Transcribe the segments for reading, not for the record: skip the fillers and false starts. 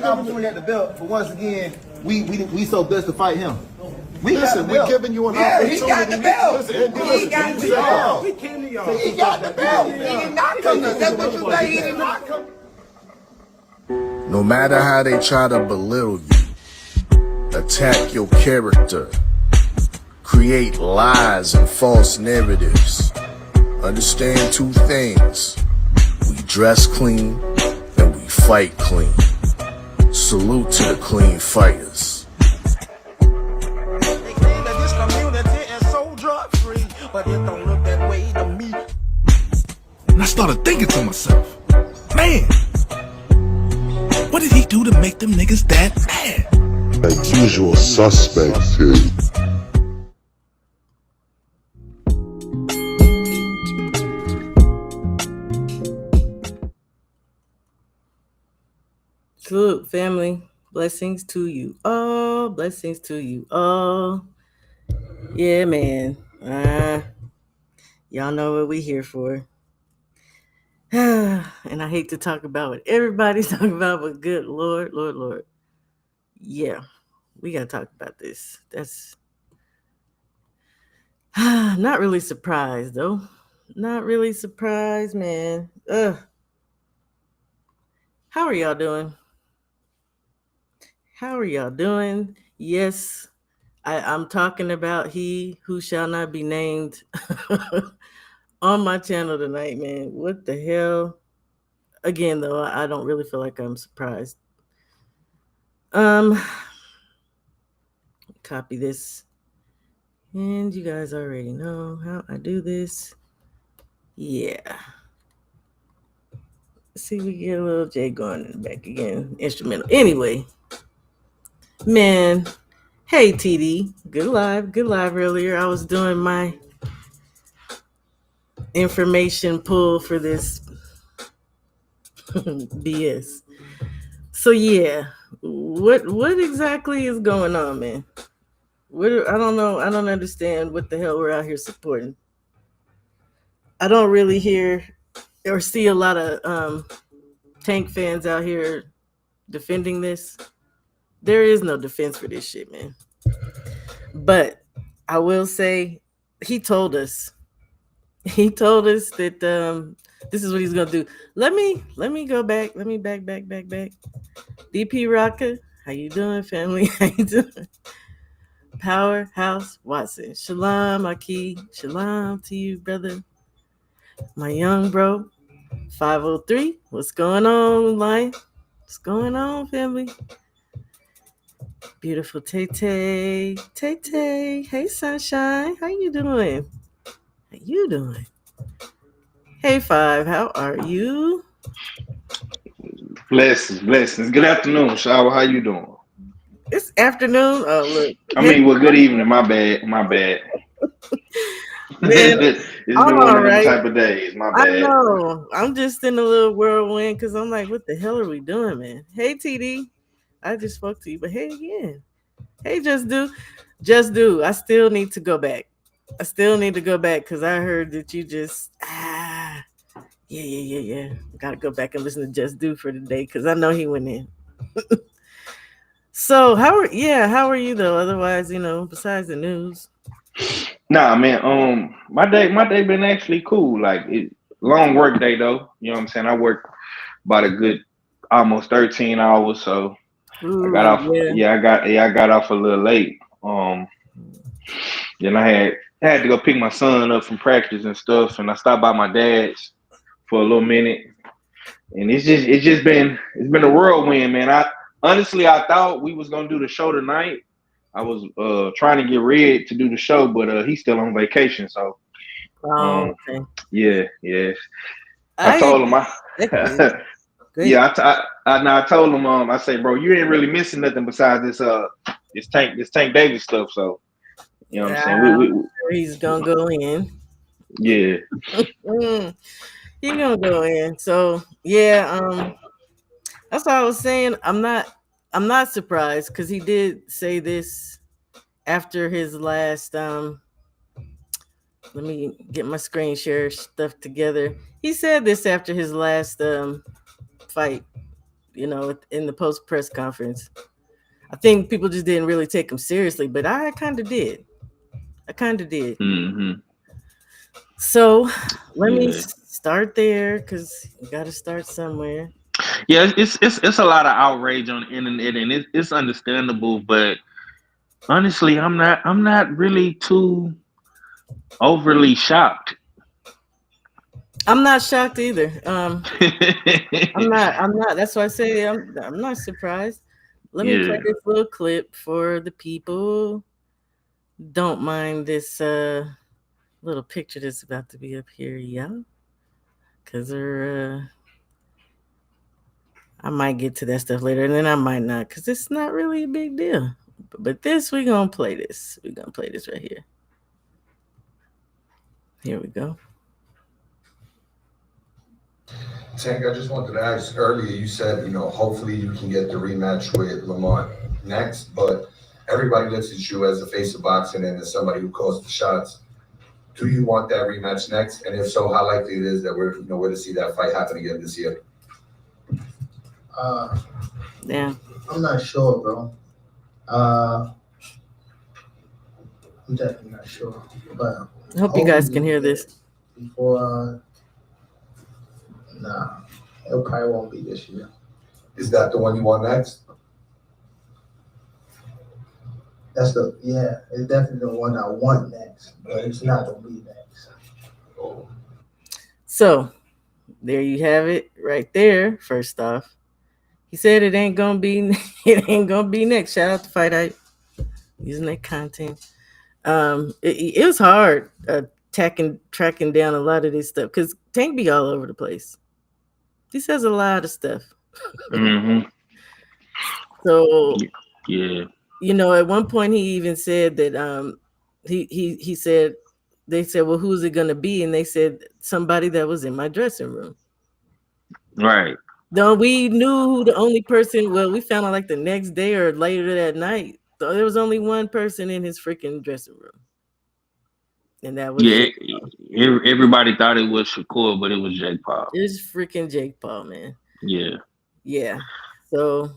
Opportunity at the belt, but once again, we so blessed to fight him. We're giving you an opportunity. He got the belt. He got the belt. He got the belt. He did not come to. That's what you say. He did not come. No matter how they try to belittle you, attack your character, create lies and false narratives, understand two things: we dress clean and we fight clean. Salute to the clean fighters. They claim that this community is so drug-free, but it don't look that way to me. And I started thinking to myself, man, what did he do to make them niggas that mad? Like usual suspects here. Salute, family. Blessings to you all. Blessings to you all. Yeah, man. Y'all know what we here for. And I hate to talk about what everybody's talking about, but good Lord. Yeah, we got to talk about this. That's not really surprised, though. Not really surprised, man. How are y'all doing? How are y'all doing? Yes, I'm talking about he who shall not be named on my channel tonight, man. What the hell? Again, though, I don't really feel like I'm surprised. Copy this. And you guys already know how I do this. Yeah. See, we get a little J going in the back again. Instrumental. Anyway. Man, hey TD, good live earlier. I was doing my information pull for this BS. So yeah, what exactly is going on, man? I don't know. I don't understand what the hell we're out here supporting. I don't really hear or see a lot of tank fans out here defending this. There is no defense for this shit, man. But I will say, he told us. He told us that this is what he's gonna do. Let me go back. Let me back. DP Rocker, how you doing, family? How you doing? Powerhouse Watson. Shalom, Aki. Shalom to you, brother. My young bro. 503. What's going on, Lion? What's going on, family? Beautiful Tay Tay. Tay Tay. Hey, Sunshine. How you doing? How you doing? Hey, Five. How are you? Blessings. Good afternoon, Shower. How you doing? It's afternoon. Oh, look. I mean, well, good evening. My bad. Man, It's I'm been one all of them right. type of days. My I bad. know. I'm just in a little whirlwind because I'm like, what the hell are we doing, man? Hey, TD. I just spoke to you, but hey again. Hey, Just do. I still need to go back. Because I heard that you just yeah. Gotta go back and listen to Just Do for today because I know he went in. So how are you though? Otherwise, besides the news. Nah, man. My day been actually cool. Like long work day though. You know what I'm saying? I worked about a good almost 13 hours, so I got Ooh, off. yeah. I got off a little late. Then I had to go pick my son up from practice and stuff, and I stopped by my dad's for a little minute. And it's been a whirlwind, man. I thought we was gonna do the show tonight. I was trying to get Red to do the show, but he's still on vacation. So Oh, um okay. yeah. I I told him expected. Great. I told him I say, bro, you ain't really missing nothing besides this Tank Davis stuff. So you know what I'm saying? I'm sure he's gonna go in. Yeah. Mm, he gonna go in. So yeah, that's what I was saying. I'm not surprised because he did say this after his last let me get my screen share stuff together. He said this after his last fight, in the post press conference. I think people just didn't really take him seriously, but I kind of did. Hmm. So let me Yeah. start there because you got to start somewhere. Yeah, it's a lot of outrage on the internet, and it's understandable. But honestly, I'm not really too overly shocked. I'm not shocked either. I'm not. That's why I say I'm not surprised. Let me play Yeah. this little clip for the people. Don't mind this little picture that's about to be up here, yeah. Cause I might get to that stuff later, and then I might not, cause it's not really a big deal. But this we gonna play this. We gonna play this right here. Here we go. Tank, I just wanted to ask earlier, you said, hopefully you can get the rematch with Lamont next, but everybody looks at you as the face of boxing and as somebody who calls the shots. Do you want that rematch next? And if so, how likely it is that we're to see that fight happen again this year? Yeah. I'm not sure, bro. I'm definitely not sure. But I hope you guys can hear this. before, nah, it probably won't be this year. Is that the one you want next? It's definitely the one I want next, but it's not gonna be next. So there you have it, right there. First off, he said it ain't gonna be. It ain't gonna be next. Shout out to Fight Hype using that content. It was hard tracking down a lot of this stuff because Tank be all over the place. He says a lot of stuff. Hmm. So Yeah. at one point he even said that he said they said, well, who's it gonna be? And they said somebody that was in my dressing room. Right. No, we knew who the only person. Well, we found out like the next day or later that night. So there was only one person in his freaking dressing room, and that was Yeah. Jake Paul. Everybody thought it was Shakur, but it was Jake Paul. It was freaking Jake Paul, man. Yeah. Yeah. So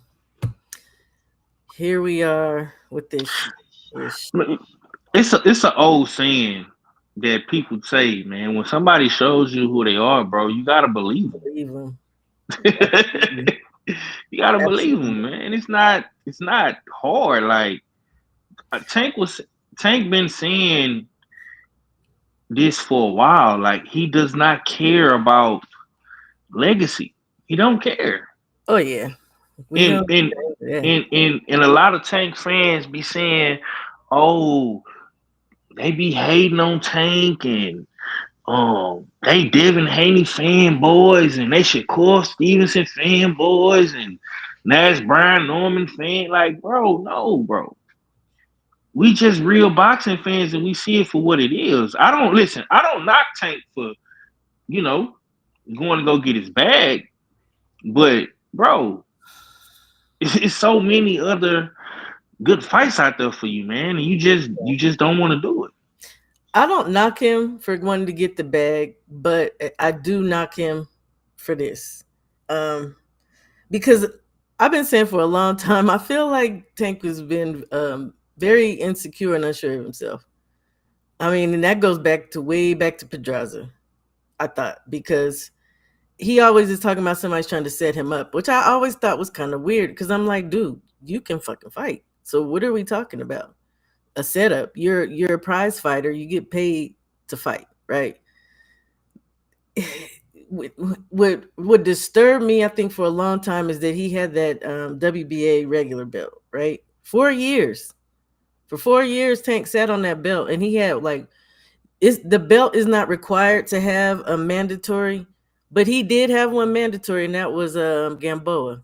here we are with this ish. It's an old saying that people say, man. When somebody shows you who they are, bro, you gotta believe them. Believe him. You gotta believe Absolutely. them, man. It's not hard. Like Tank been saying this for a while. Like he does not care about legacy. He don't care. Oh yeah. We And know and that. and a lot of Tank fans be saying, "Oh, they be hating on Tank and they Devin Haney fanboys and they Shakur Stevenson fanboys and Nash Brian Norman fan." Like, bro, no, bro. We just real boxing fans and we see it for what it is. I don't listen. I don't knock Tank for you know going to go get his bag, but bro, it's so many other good fights out there for you, man, and you just don't want to do it. I don't knock him for wanting to get the bag, but I do knock him for this. Um, because I've been saying for a long time, I feel like Tank has been very insecure and unsure of himself. I mean, and that goes back to way back to Pedraza, I thought, because he always is talking about somebody's trying to set him up, which I always thought was kind of weird because I'm like, dude, you can fucking fight. So what are we talking about? A setup. You're a prize fighter. You get paid to fight, right? What disturbed me, I think, for a long time is that he had that WBA regular belt, right? 4 years. For 4 years, Tank sat on that belt, and he had like, the belt is not required to have a mandatory, but he did have one mandatory, and that was Gamboa.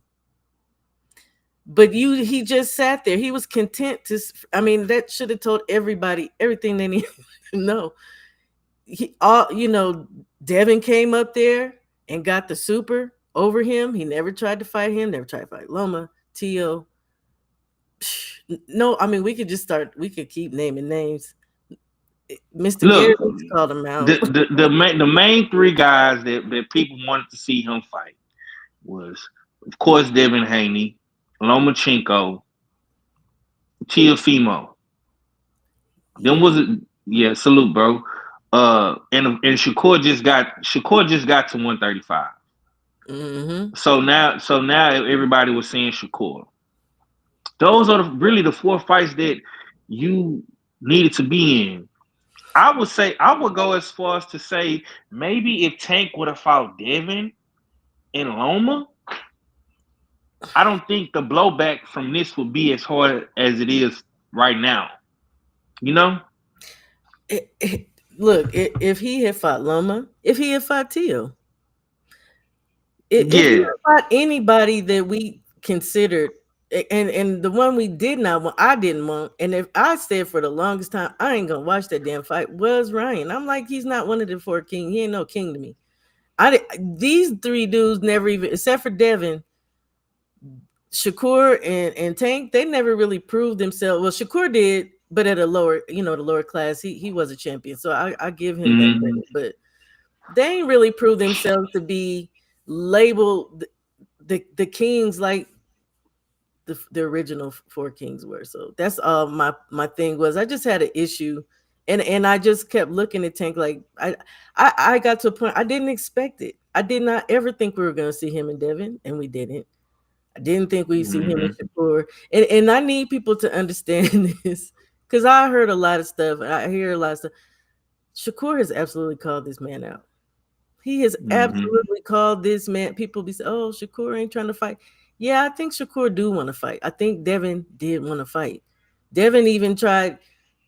But he just sat there. He was content to. I mean, that should have told everybody everything they need to know. Devin came up there and got the super over him. He never tried to fight him. Never tried to fight Loma, Tio. No, I mean we could just start. We could keep naming names. Mr. Look, Garrett called him out. the main three guys that people wanted to see him fight was, of course, Devin Haney, Lomachenko, Teofimo. Then was it? Yeah, salute, bro. And Shakur just got to 135. Mm-hmm. So now everybody was saying Shakur. Those are really the four fights that you needed to be in. I would go as far as to say maybe if Tank would have fought Devin and Loma, I don't think the blowback from this would be as hard as it is right now. You know? Look, if he had fought Loma, if he had fought Tio, if he Yeah. had fought anybody that we considered, and the one we did not want, I didn't want, and if I said for the longest time, I ain't gonna watch that damn fight, was Ryan. I'm like, he's not one of the four king. He ain't no king to me. These three dudes never even, except for Devin, Shakur and Tank, they never really proved themselves. Well, Shakur did, but at a lower, the lower class, he was a champion. So I give him that Mhm. credit. But they ain't really proved themselves to be labeled the kings like the original four kings were. So that's all my thing was. I just had an issue. And I just kept looking at Tank like I got to a point I didn't expect it. I did not ever think we were gonna see him and Devin, and we didn't. I didn't think we'd see him and Mhm. Shakur. And I need people to understand this because I heard a lot of stuff. I hear a lot of stuff. Shakur has absolutely called this man out. He has Mhm. absolutely called this man. People be saying, "Oh, Shakur ain't trying to fight." Yeah, I think Shakur do want to fight. I think Devin did want to fight. Devin even tried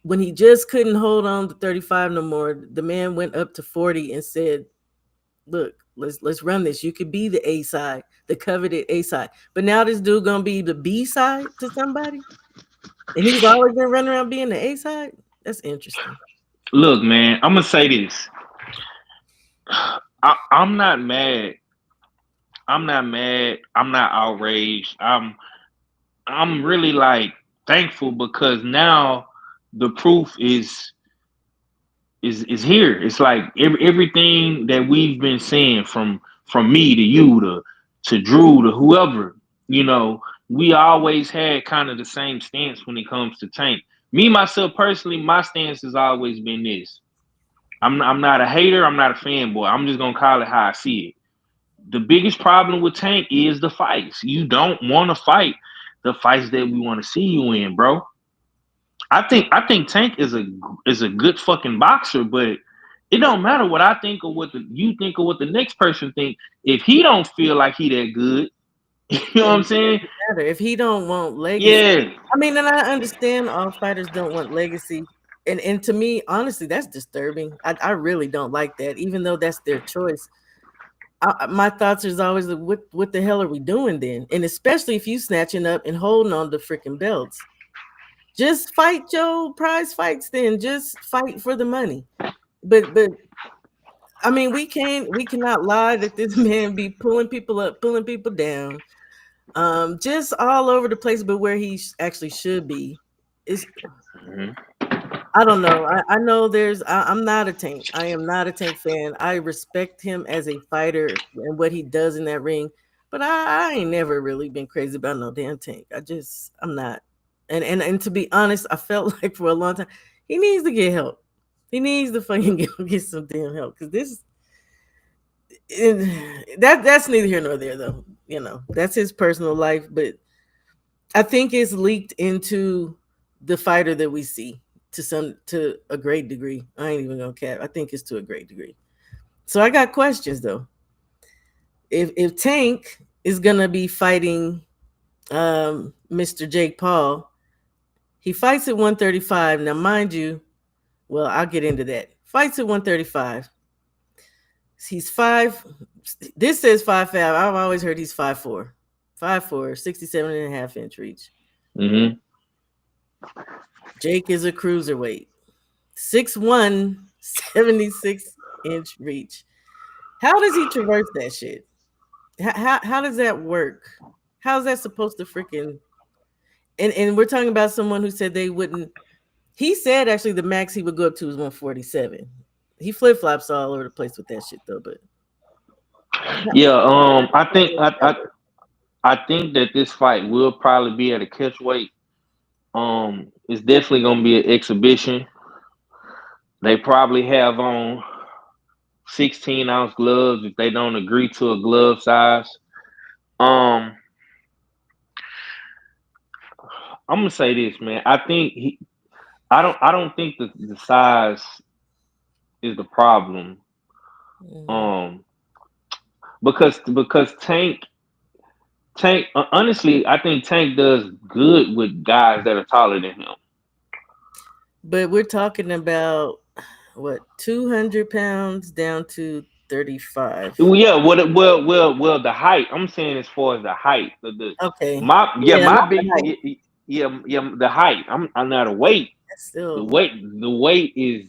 when he just couldn't hold on to 35 no more. The man went up to 40 and said, "Look, let's run this. You could be the A side, the coveted A side. But now this dude gonna be the B side to somebody, and he's always been running around being the A side. That's interesting." Look, man, I'm gonna say this. I'm not mad. I'm not mad. I'm not outraged. I'm really like thankful because now the proof is here. It's like everything that we've been saying from me to you to Drew to whoever, you know, we always had kind of the same stance when it comes to Tank. Me myself personally, my stance has always been this. I'm not a hater. I'm not a fanboy. I'm just gonna call it how I see it. The biggest problem with Tank is the fights. You don't want to fight the fights that we want to see you in, bro. I think Tank is a good fucking boxer, but it don't matter what I think or what you think or what the next person think. If he don't feel like he that good, you know what I'm saying? If he don't want legacy, Yeah. I mean, and I understand all fighters don't want legacy. And to me, honestly, that's disturbing. I really don't like that, even though that's their choice. My thoughts is always, what the hell are we doing then? And especially if you snatching up and holding on to freaking belts. Just fight your prize fights then. Just fight for the money. But I mean, we cannot lie that this man be pulling people up, pulling people down, just all over the place, but where he actually should be. Is I don't know. I know I'm not a Tank. I am not a Tank fan. I respect him as a fighter and what he does in that ring, but I ain't never really been crazy about no damn Tank. I'm not. And to be honest, I felt like for a long time he needs to get help. He needs to fucking get some damn help, because that's neither here nor there, though. That's his personal life, but I think it's leaked into the fighter that we see to a great degree. I ain't even gonna cap. I think it's to a great degree. So I got questions though. If Tank is gonna be fighting Mr. Jake Paul, he fights at 135. Now, mind you, well, I'll get into that. Fights at 135. He's 5. This says 5'5". I've always heard he's 5'4". 5'4", 67.5-inch reach. Mm-hmm. Jake is a cruiserweight. 6'1", 76-inch reach. How does he traverse that shit? How does that work? How's that supposed to freaking... And we're talking about someone who said they wouldn't... He said actually the max he would go up to was 147. He flip-flops all over the place with that shit though, but... Yeah, I think that this fight will probably be at a catch weight. It's definitely gonna be an exhibition. They probably have on 16-ounce gloves if they don't agree to a glove size. I'm gonna say this, man. I don't think the size is the problem. Because Tank, honestly, I think Tank does good with guys that are taller than him. But we're talking about what, 200 pounds down to 35. Well, yeah, well, the height. I'm saying as far as the height. Okay. My big the height. yeah, the height. I'm not a weight. That's still... The weight is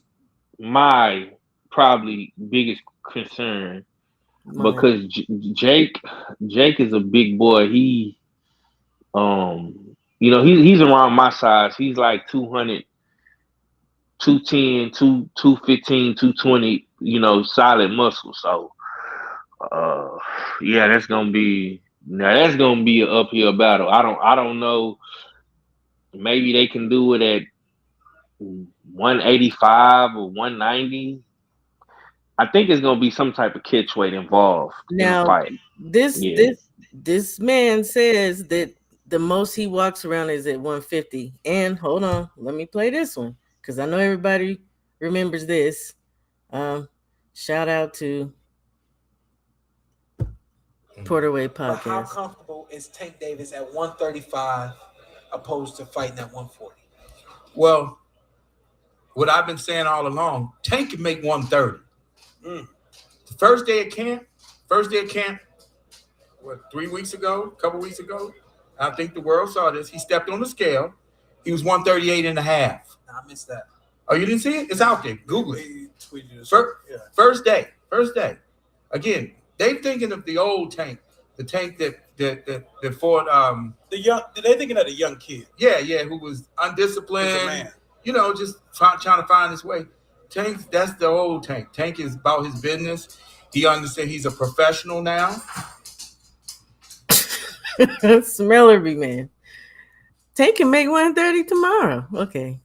my probably biggest concern. Because Jake is a big boy. He's around my size. He's like 200, 210, 215, 220, solid muscle. So yeah, that's gonna be an uphill battle. I don't know. Maybe they can do it at 185 or 190. I think there's gonna be some type of catch weight involved in the fight. This man says that the most he walks around is at 150. And hold on, let me play this one because I know everybody remembers this. Shout out to Porterway Podcast. But how comfortable is Tank Davis at 135 opposed to fighting at 140? Well, what I've been saying all along, Tank can make 130. The first day of camp, what, 3 weeks ago, a couple weeks ago, I think the world saw this. He stepped on the scale. He was 138 and a half. I missed that. Oh, you didn't see it? It's out there. Google it. First day. Again, they thinking of the old Tank, the Tank that fought the young. They thinking of the young kid. Yeah, who was undisciplined. Just trying to find his way. Tank, that's the old Tank. Tank is about his business. He understands he's a professional now. Smellerby man. Tank can make 130 tomorrow. Okay.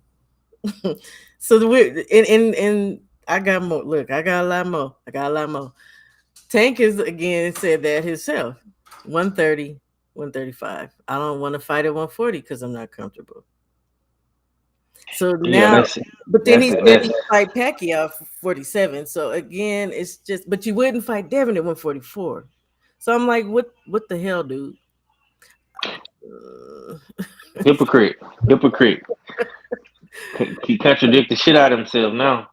So and I got more. Look, I got a lot more. I got a lot more. Tank is again said that himself. 130, 135. I don't want to fight at 140 because I'm not comfortable. So Yeah, now, but then that's he it. said he fight Pacquiao for 47. So again, it's just, but you wouldn't fight Devin at 144. So I'm like, what the hell, dude? Uh, Hypocrite. Hypocrite. He contradict the shit out of himself now.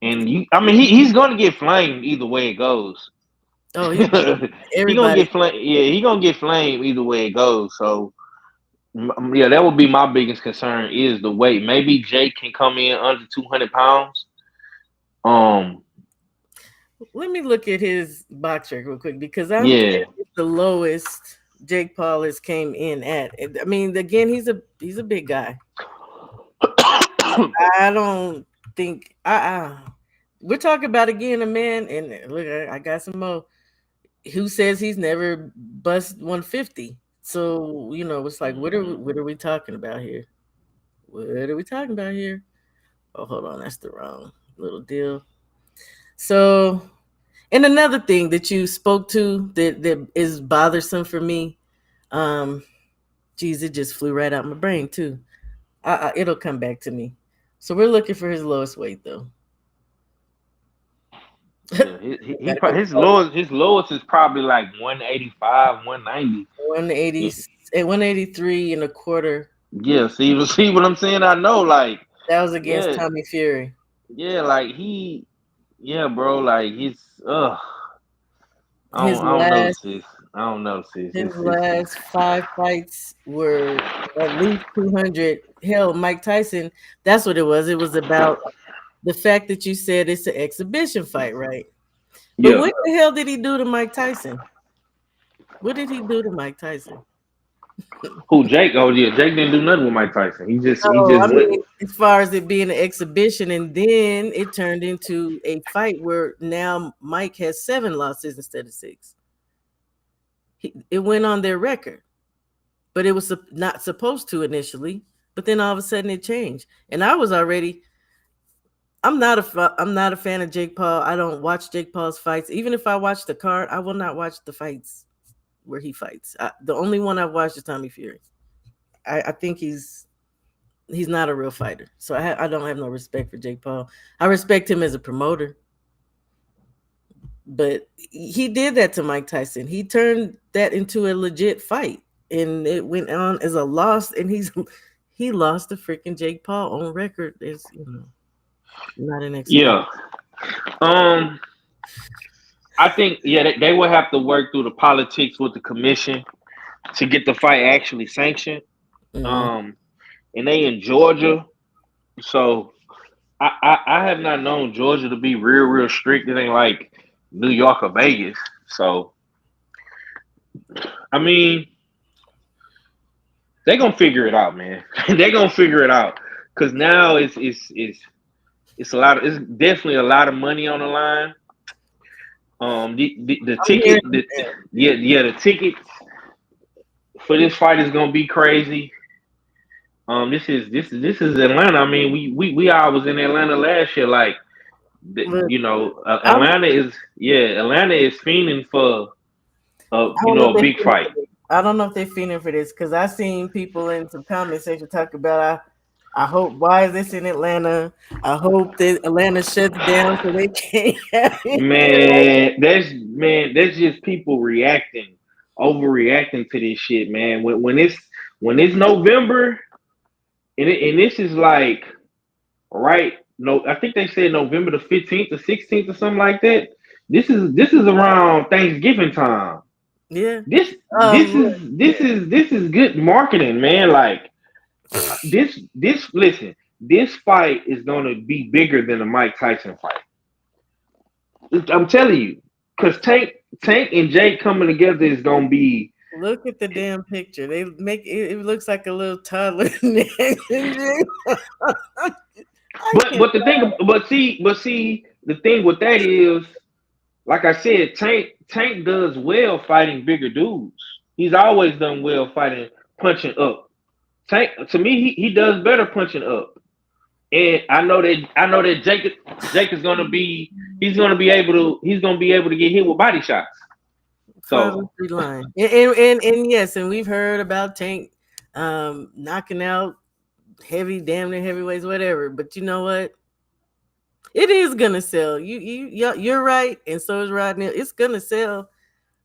And I mean, he's gonna get flamed either way it goes. oh, He gonna everybody. get flamed. Yeah, he gonna get flamed either way it goes. So yeah, that would be my biggest concern is the weight. Maybe Jake can come in under 200 pounds. Um, Let me look at his box record real quick because I'm yeah, the lowest Jake Paul has came in at. I mean, again, he's a big guy. I don't think we're talking about again a man, and look, I got some more who says he's never bust 150. So it's like, what are we talking about here? What are we talking about here? Oh, hold on, that's the wrong little deal. So, and another thing that you spoke to that is bothersome for me, geez, it just flew right out my brain too. It'll come back to me. So we're looking for his lowest weight though. yeah. His lowest is probably like 185, 190. 180 at 183 and a quarter. Yeah, see what I'm saying? I know, like, That was against yeah, Tommy Fury. yeah, like yeah, bro, like he's His I don't know, last sis. I don't know, sis. his It's last five fights were at least 200. Hell, Mike Tyson, that's what it was. It was about the fact that you said it's an exhibition fight, right? But yeah. what the hell did he do to Mike Tyson? What did he do to Mike Tyson? Who Jake? Oh yeah, Jake didn't do nothing with Mike Tyson. He No, just I went. mean, as far as it being an exhibition, and then it turned into a fight where now Mike has 7 losses instead of 6. It went on their record, but it was not supposed to initially. But then all of a sudden it changed, and I was already. I'm not a fan of Jake Paul. I don't watch Jake Paul's fights. Even if I watch the card, I will not watch the fights where he fights. The only one I've watched is Tommy Fury. I think he's not a real fighter. So I don't have no respect for Jake Paul. I respect him as a promoter. But he did that to Mike Tyson. He turned that into a legit fight. And it went on as a loss. And he lost to freaking Jake Paul on record. It's not an exhibition. Yeah. I think they will have to work through the politics with the commission to get the fight actually sanctioned. Mm-hmm. And they in Georgia, so I have not known Georgia to be real strict. It ain't like New York or Vegas. So I mean, they gonna figure it out, man. They gonna figure it out because now it's a lot. It's definitely a lot of money on the line. The ticket, the tickets for this fight is gonna be crazy. This is Atlanta. I mean, we all was in Atlanta last year. Like, Look, Atlanta is fiending for I don't know if a big fight. I don't know if they're feeling for this because I seen people in some comment section talk about I hope why is this in Atlanta? I hope that Atlanta shuts down so they can't have it. That's just people reacting, overreacting to this shit, man. When it's November and this is like right. No, I think they said November the 15th or 16th or something like that. This is around Thanksgiving time. Yeah. This is good marketing, man. Like listen, this fight is gonna be bigger than the Mike Tyson fight. I'm telling you, because Tank and Jake coming together is gonna be. Look at the damn picture. They make it. It looks like a little toddler. But see, the thing with that is, like I said, Tank does well fighting bigger dudes. He's always done well fighting, punching up. Tank to me, he does better punching up. And I know that Jake is gonna be he's gonna be able to get hit with body shots. So 503 line. And yes, and we've heard about Tank knocking out heavy, damn near heavyweights, whatever. But you know what? It is gonna sell. You're right, and so is Rodney. It's gonna sell.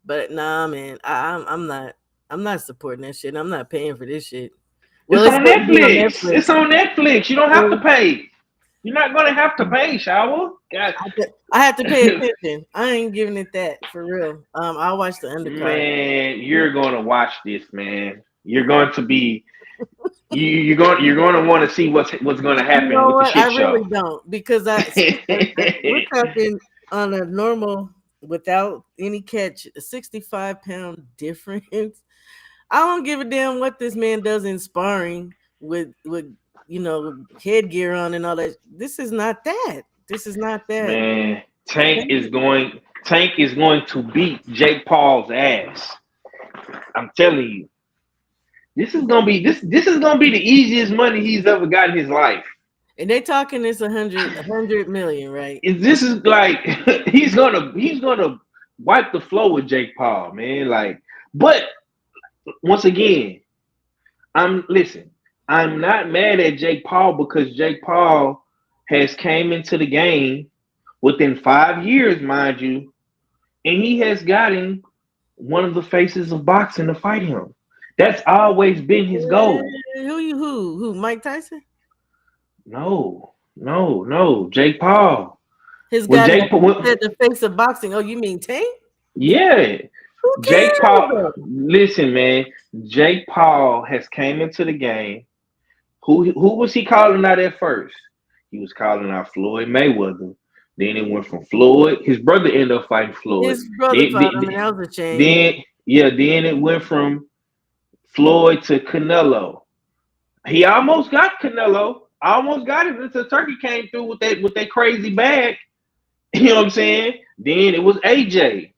But nah, man, I'm not supporting that shit. I'm not paying for this shit. Well, it's it's on going to be on Netflix. Netflix. It's on Netflix. You don't have to pay. You're not gonna have to pay, Shower. God. I have to pay attention. I ain't giving it that for real. I'll watch the undercard. Man, you're gonna watch this, man. You're going to be you're going to want to see what's going to happen with the shit I show. really don't, because we're talking on a normal without any catch, a 65-pound difference. I don't give a damn what this man does in sparring with headgear on and all that. This is not that. This is not that. Man, Tank is going to beat Jake Paul's ass. I'm telling you. This is gonna be the easiest money he's ever got in his life. And they talking this 100 million, right? This is like he's gonna wipe the floor with Jake Paul, man. Like, but once again, I'm not mad at Jake Paul because Jake Paul has came into the game within 5 years, mind you, and he has gotten one of the faces of boxing to fight him. That's always been his goal. Who? Mike Tyson? No. Jake Paul. His guy said the face of boxing. Oh, you mean Tank? Yeah. Jake Paul. Listen, man. Jake Paul has came into the game. Who was he calling out at first? He was calling out Floyd Mayweather. Then it went from Floyd. His brother ended up fighting Floyd. His brother fought him, and that was a shame. Then it went from Floyd to Canelo. He almost got Canelo. Almost got it until Turkey came through with that crazy bag. You know what I'm saying? Then it was AJ.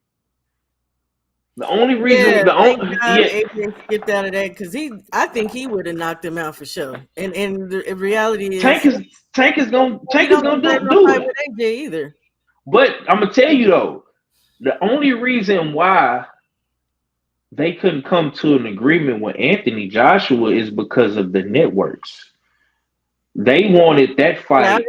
The only reason AJ skipped out of that because I think he would have knocked him out for sure. And the reality is Tank is gonna do it with AJ either. But I'm gonna tell you though, the only reason why they couldn't come to an agreement with Anthony Joshua is because of the networks. They wanted that fight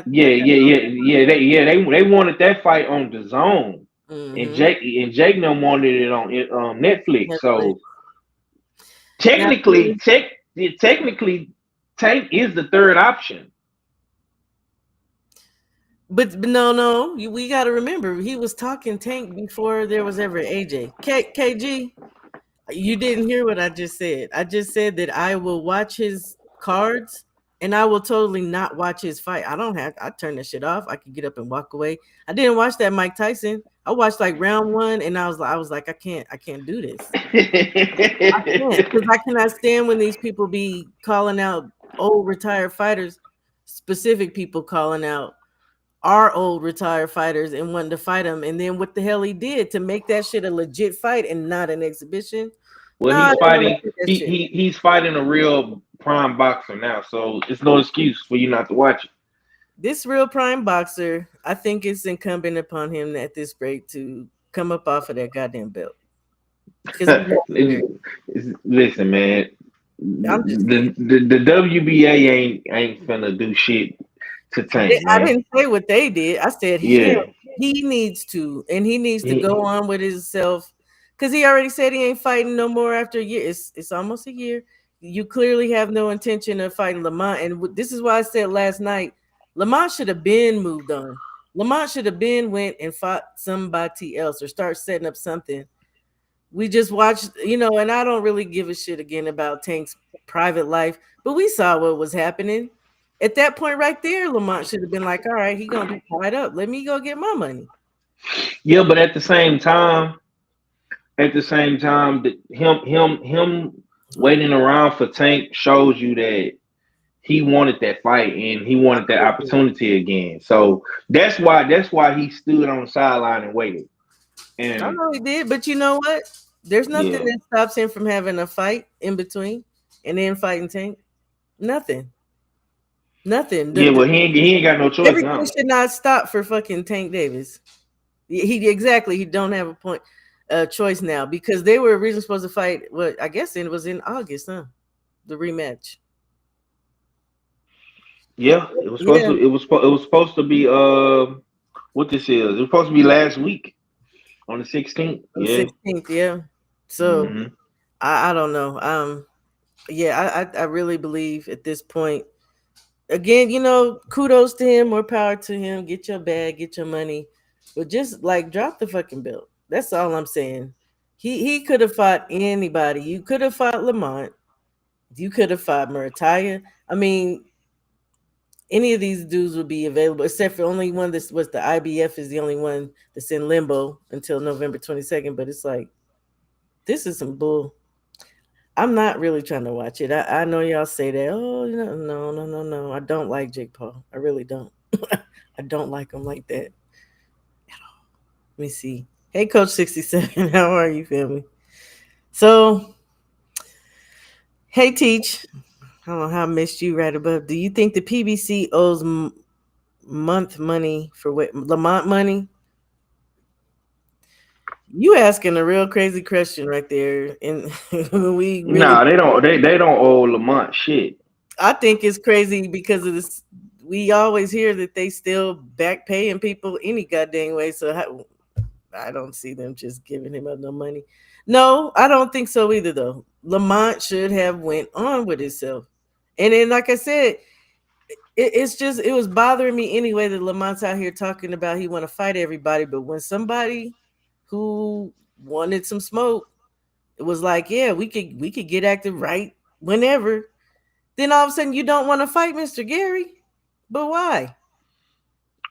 They wanted that fight on the Zone, and Jake no wanted it on Netflix. So technically, Tank is the third option. But no, we got to remember he was talking Tank before there was ever AJ. KG, you didn't hear what I just said. I just said that I will watch his cards and I will totally not watch his fight. I turn that shit off. I could get up and walk away. I didn't watch that Mike Tyson. I watched like round 1 and I was like, I can't do this. I can't, because I cannot stand when these people be calling out old retired fighters, specific people calling out our old retired fighters and wanting to fight him, and then what the hell he did to make that shit a legit fight and not an exhibition. Well, he's fighting a real prime boxer now, so it's no excuse for you not to watch it. This real prime boxer, I think it's incumbent upon him at this rate to come up off of that goddamn belt. Listen, man, the WBA ain't finna do shit to Tank. I didn't say what they did. I said he needs to, and he needs to go on with himself, because he already said he ain't fighting no more after a year. It's almost a year. You clearly have no intention of fighting Lamont, and this is why I said last night, Lamont should have been moved on. Lamont should have been went and fought somebody else or start setting up something. We just watched, and I don't really give a shit again about Tank's private life, but we saw what was happening. At that point right there, Lamont should have been like, all right, he going to be tied up. Let me go get my money. Yeah, but at the same time, him waiting around for Tank shows you that he wanted that fight and he wanted that opportunity again. So that's why he stood on the sideline and waited. And I know he did, but you know what? There's nothing Yeah. that stops him from having a fight in between and then fighting Tank. Nothing. Nothing. Yeah, well, he ain't got no choice Everything now. should not stop for fucking Tank Davis. He exactly. He don't have a point, choice now because they were originally supposed to fight. What I guess it was in August, huh? The rematch. Yeah, it was supposed Yeah, to. It was supposed to be. What this is? It was supposed to be last week on the 16th. on the Yeah. 16th. Yeah. So Hmm. I don't know. Yeah, I really believe at this point. Again, kudos to him, more power to him. Get your bag, get your money, but just like drop the fucking belt. That's all I'm saying. He could have fought anybody. You could have fought Lamont. You could have fought Murataya. I mean, any of these dudes would be available, except for only one that was the IBF is the only one that's in limbo until November 22nd. But it's like this is some bull. I'm not really trying to watch it. I know y'all say that. Oh, no. I don't like Jake Paul. I really don't. I don't like him like that. Let me see. Hey, Coach 67. How are you, family? So, hey, Teach. I don't know how I missed you right above. Do you think the PBC owes month money for what Lamont money? You asking a real crazy question right there, and we really, Nah, they don't. They don't owe Lamont shit. I think it's crazy because of this. We always hear that they still back paying people any goddamn way. So I don't see them just giving him no money. No, I don't think so either. Though Lamont should have went on with himself, and then like I said, it's just it was bothering me anyway that Lamont's out here talking about he want to fight everybody, but when somebody who wanted some smoke, it was like, yeah, we could get active right whenever. Then all of a sudden you don't want to fight Mr. Gary, but why?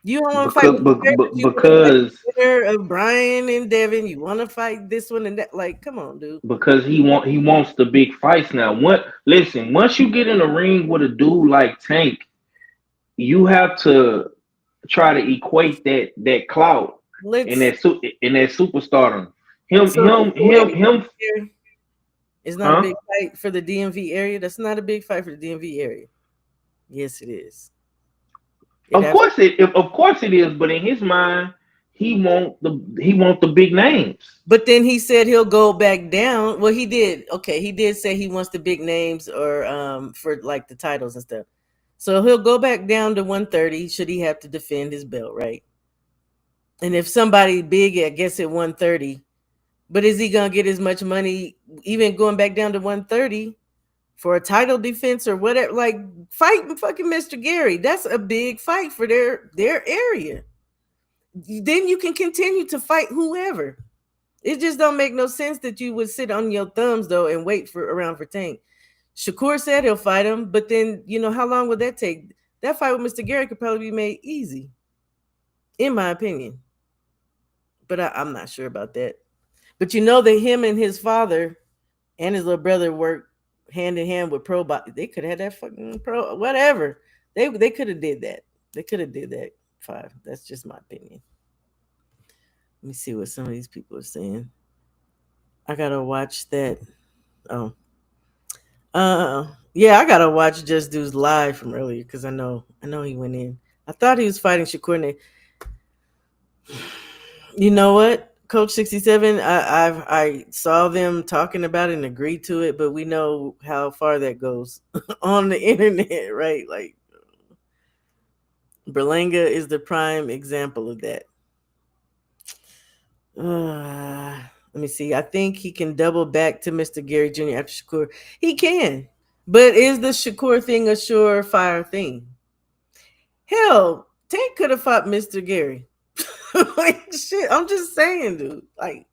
You don't want to fight Because Mr. Gary, but you want to fight because the winner of Brian and Devin. You want to fight this one and that. Like, come on, dude. because he wants the big fights now. What? Listen, once you get in the ring with a dude like Tank, you have to try to equate that clout and Let's. and that superstardom. Him So him him wait, him. it's not a Huh? big fight for the DMV area. That's not a big fight for the DMV area. Yes, it is. It Of course it is. But in his mind, he want the big names. But then he said he'll go back down. Well, he did. Okay, he did say he wants the big names or for like the titles and stuff. So he'll go back down to 130 should he have to defend his belt, right? And if somebody big, I guess at 130, but is he gonna get as much money even going back down to 130 for a title defense or whatever? Like fighting fucking Mr. Gary, that's a big fight for their area. Then you can continue to fight whoever. It just don't make no sense that you would sit on your thumbs though and wait for around for Tank. Shakur said he'll fight him, but then how long would that take? That fight with Mr. Gary could probably be made easy, in my opinion. But I'm not sure about that. But that him and his father and his little brother work hand in hand with Pro. They could have had that fucking Pro, whatever. They could have did that. They could have did that. Five. That's just my opinion. Let me see what some of these people are saying. I gotta watch that. Oh, yeah, I gotta watch Just Dude's live from earlier because I know he went in. I thought he was fighting Shakur. You know what, Coach 67? I saw them talking about it and agreed to it, but we know how far that goes on the internet, right? Like Berlanga is the prime example of that. Let me see. I think he can double back to Mr. Gary Jr. after Shakur. He can. But is the Shakur thing a surefire thing? Hell, Tank could have fought Mr. Gary. Like shit. I'm just saying, dude. Like,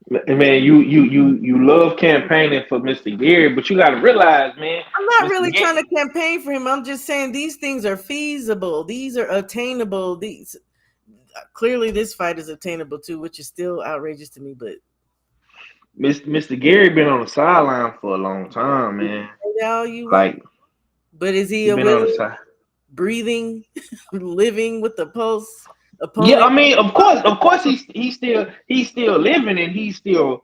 Man, you love campaigning for Mr. Gary, but you got to realize, man, I'm not Mr. really trying Gary. to campaign for him. I'm just saying these things are feasible. These are attainable. These clearly this fight is attainable too, which is still outrageous to me. But Mr. Gary been on the sideline for a long time, man. all you want. Like But is he he a been on the willing, side. breathing, living with the pulse Yeah, opponent? I mean, of course, he's still living and he's still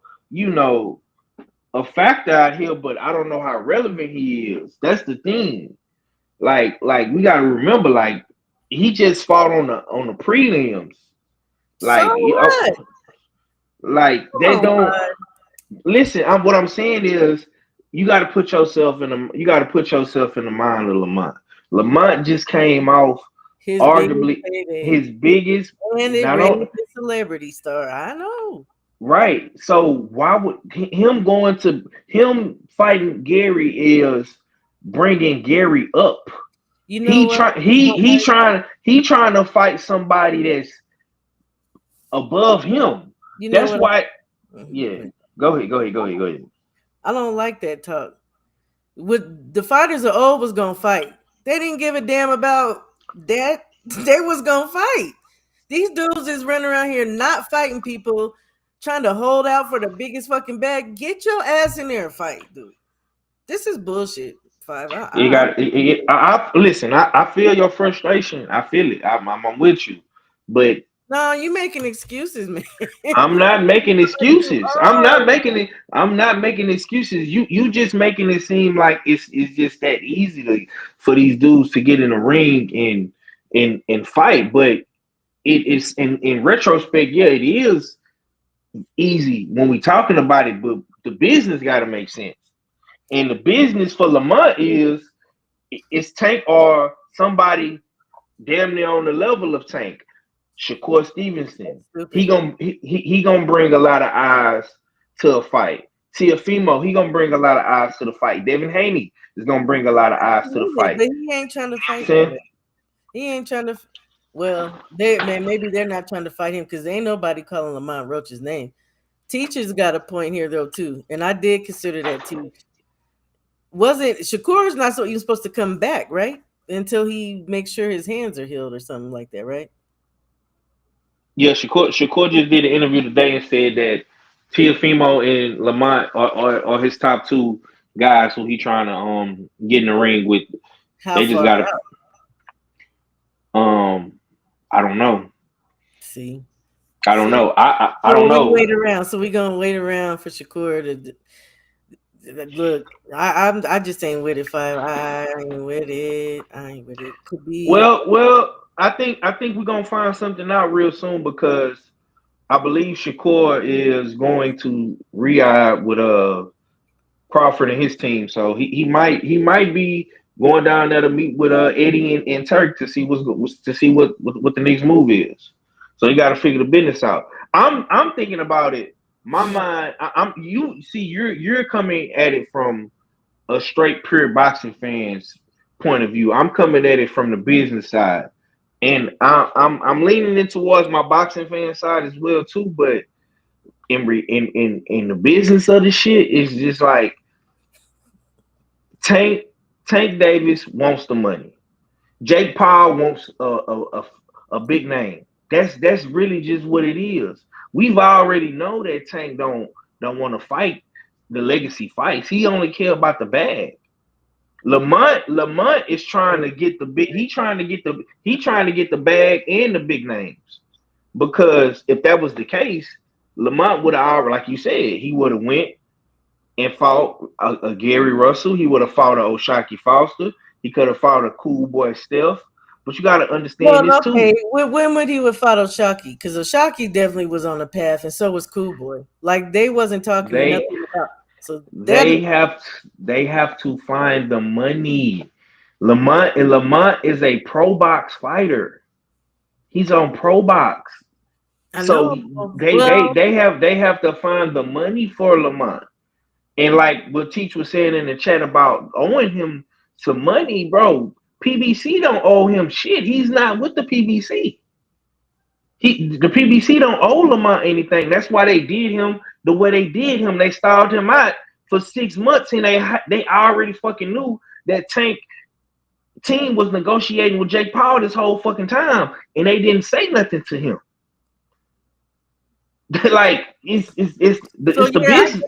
a factor out here, but I don't know how relevant he is. That's the thing. Like we gotta remember, like he just fought on the prelims. So Like, what? like Come they on, don't Five. listen. What I'm saying is, you got to put yourself in the mind of Lamont. Lamont just came off His biggest arguably payday. his biggest. And it Not raised on the celebrity star. I know. right. So why would him fighting Gary is bringing Gary up? You know what? He trying to fight somebody that's above him. You know That's what? why. Yeah. Go ahead. I don't like that talk. With the fighters of old was gonna fight. They didn't give a damn about that. They was gonna fight. These dudes is running around here not fighting people, trying to hold out for the biggest fucking bag. Get your ass in there and fight, dude. This is bullshit. Five. You got. Listen. I feel your frustration. I feel it. I'm with you, but No, you making excuses, man. I'm not making excuses. I'm not making excuses. You just making it seem like it's just that easy for these dudes to get in the ring and fight. But it is in retrospect, yeah, it is easy when we talking about it. But the business got to make sense. And the business for Lamont is it's Tank or somebody damn near on the level of Tank. Shakur Stevenson. He gonna bring a lot of eyes to a fight. Teofimo, he gonna bring a lot of eyes to the fight. Devin Haney is gonna bring a lot of eyes to the fight. But he ain't trying to fight. He ain't trying to. Well, maybe they're not trying to fight him because ain't nobody calling Lamont Roach's name. Teacher's got a point here though too, and I did consider that Teach. Wasn't Shakur's not so you're supposed to come back, right? Until he makes sure his hands are healed or something like that, right? Yeah, Shakur just did an interview today and said that Teofimo and Lamont are his top two guys who he trying to get in the ring with. How they just far gotta out? I don't know. See. I don't know. I don't know. Wait around. So we're gonna wait around for Shakur to look. I just ain't with it. Five. I ain't with it. Could be. Well. I think we're gonna find something out real soon because I believe Shakur is going to re-eye with Crawford and his team. So he might be going down there to meet with Eddie and Turk to see what the next move is. So you got to figure the business out. I'm thinking about it. My mind. You're coming at it from a straight pure boxing fan's point of view. I'm coming at it from the business side. And I'm leaning in towards my boxing fan side as well too, but in the business of the shit, it's just like Tank Davis wants the money. Jake Paul wants a big name. That's really just what it is. We've already know that Tank don't want to fight the legacy fights. He only care about the bag. Lamont is trying to get the big. He's trying to get the bag and the big names. Because if that was the case, Lamont would have, like you said, he would have went and fought a Gary Russell. He would have fought a O'Shaquie Foster. He could have fought a Cool Boy Steph. But you got to understand this too. When would he have fought O'Shaquie? Because O'Shaquie definitely was on the path, and so was Cool Boy. Like they wasn't talking nothing about. So they have to find the money. Lamont is a pro box fighter. He's on pro box. So they have to find the money for Lamont. And like what Teach was saying in the chat about owing him some money, bro. PBC don't owe him shit. He's not with the PBC. The PBC don't owe Lamont anything. That's why they did him the way they did him. They stalled him out for 6 months, and they already fucking knew that Tank team was negotiating with Jake Paul this whole fucking time, and they didn't say nothing to him. Like it's the business.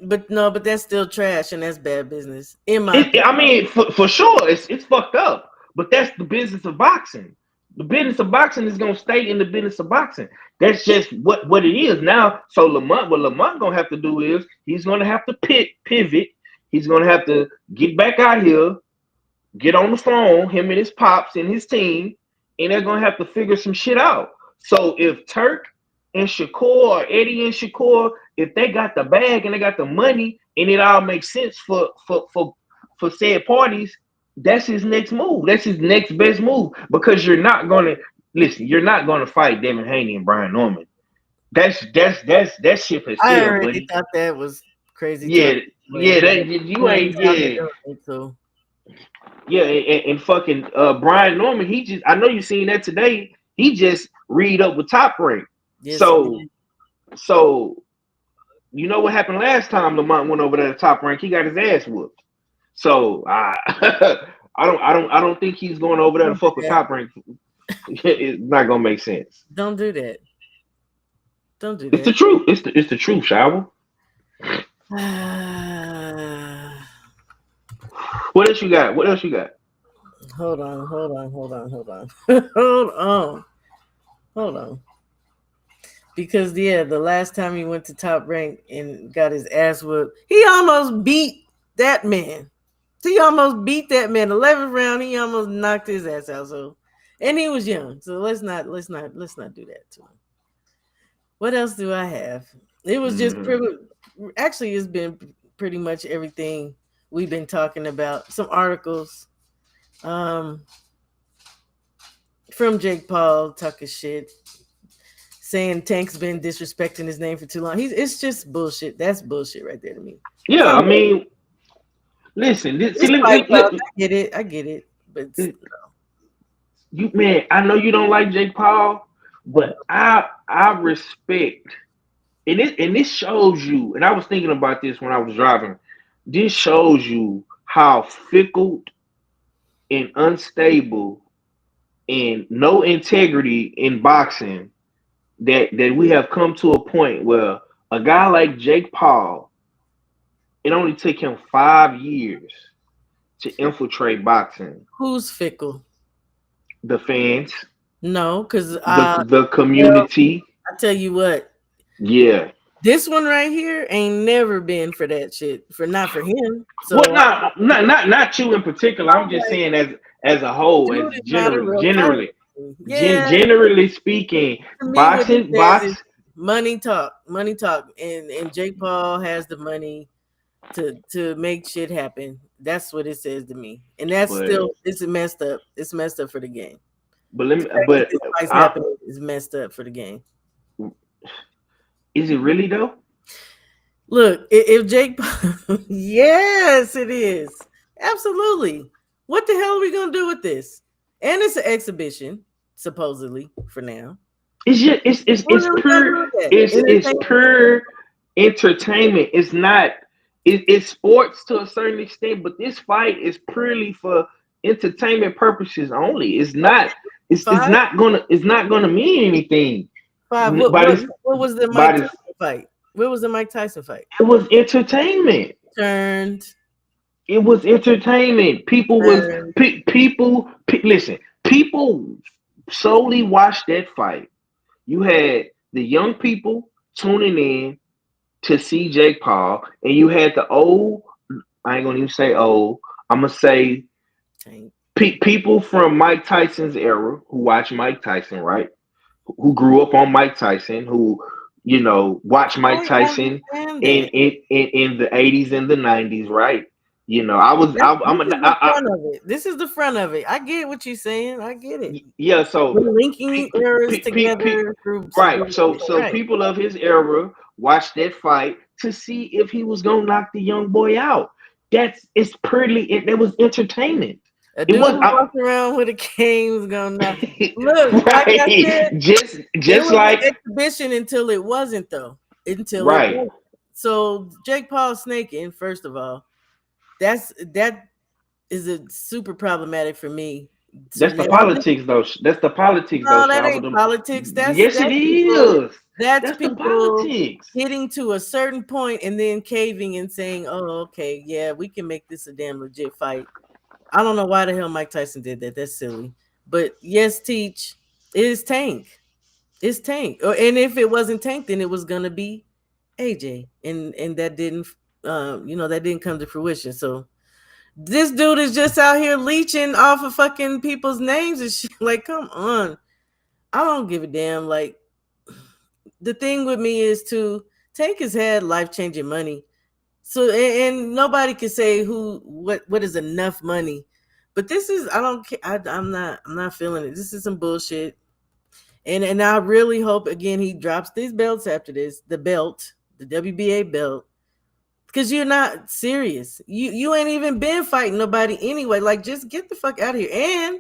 But that's still trash and that's bad business. For sure, it's fucked up. But that's the business of boxing. The business of boxing is gonna stay in the business of boxing. That's just what it is now. So what Lamont gonna have to do is he's gonna have to pivot. He's gonna have to get back out here, get on the phone, him and his pops and his team, and they're gonna have to figure some shit out. So if Turk and Shakur or Eddie and Shakur, if they got the bag and they got the money and it all makes sense for said parties, that's his next move. That's his next best move because you're not gonna listen. You're not gonna fight Devin Haney and Brian Norman. That ship has I sailed, already buddy. thought that was crazy. Yeah, Talk. yeah. You ain't So yeah, and fucking Brian Norman. I know you seen that today. He just read up with Top Rank. yes, So you know what happened last time Lamont went over there to Top Rank? He got his ass whooped. So I don't think he's going over there to fuck with Top Rank. It's not gonna make sense. Don't do that. Don't do It's the that. truth. It's the truth, Shower. What else you got? What else you got? Hold on. Hold on. Because the last time he went to Top Rank and got his ass whooped, he almost beat that man. 11th round, he almost knocked his ass out. So, and he was young. So let's not do that to him. What else do I have? It was just actually it's been pretty much everything we've been talking about. Some articles from Jake Paul talking shit, saying Tank's been disrespecting his name for too long. It's just bullshit. That's bullshit right there to me. Yeah, I mean, listen. I get it, but you man, I know you don't like Jake Paul, but I respect, and this shows you. And I was thinking about this when I was driving. This shows you how fickle and unstable and no integrity in boxing that we have come to a point where a guy like Jake Paul, it only took him 5 years to infiltrate boxing. Who's fickle? The fans. No, because the community. I tell you what. Yeah. This one right here ain't never been for that shit. Not for him. So not you in particular. I'm just saying as a whole, as generally speaking, boxing. Money talk, and Jake Paul has the money to make shit happen. That's what it says to me, and it's messed up. It's messed up for the game. It's messed up for the game. Is it really though? Look, if Jake Paul, yes, it is absolutely. What the hell are we gonna do with this? And it's an exhibition, supposedly for now. It's pure entertainment. It's not. It's sports to a certain extent, but this fight is purely for entertainment purposes only. It's not. It's not gonna mean anything. What was the Mike Tyson fight? What was the Mike Tyson fight? It was entertainment. It was entertainment. People listen. People solely watched that fight. You had the young people tuning in to see Jake Paul, and you had the old. I ain't gonna even say old. I'm gonna say people from Mike Tyson's era who watch Mike Tyson, right? Who grew up on Mike Tyson, who watched Mike Tyson in the 80s and the 90s, right? This is the front of it. I get what you're saying. I get it. Yeah, so we're linking eras together. Right. So people of his era watched that fight to see if he was gonna knock the young boy out. It was entertainment. A dude walking around with a cane was gonna knock. Look, right. Like I said, just like an exhibition until it wasn't though. It wasn't. So Jake Paul snaking, first of all, that is a super problematic for me. That's the politics though. That's the politics though. No, that ain't politics. Yes, it is. That's people getting to a certain point and then caving and saying, "Oh, okay, yeah, we can make this a damn legit fight." I don't know why the hell Mike Tyson did that. That's silly. But yes, Teach, it is Tank. It's Tank. And if it wasn't Tank, then it was gonna be AJ. And that didn't that didn't come to fruition. So this dude is just out here leeching off of fucking people's names and shit. Like, come on. I don't give a damn. Like, the thing with me is Tank has had life changing money. So and nobody can say what is enough money. But this is I don't care. I'm not feeling it. This is some bullshit. And I really hope again he drops these belts after this. The WBA belt. Because you're not serious. You ain't even been fighting nobody anyway. Like, just get the fuck out of here. And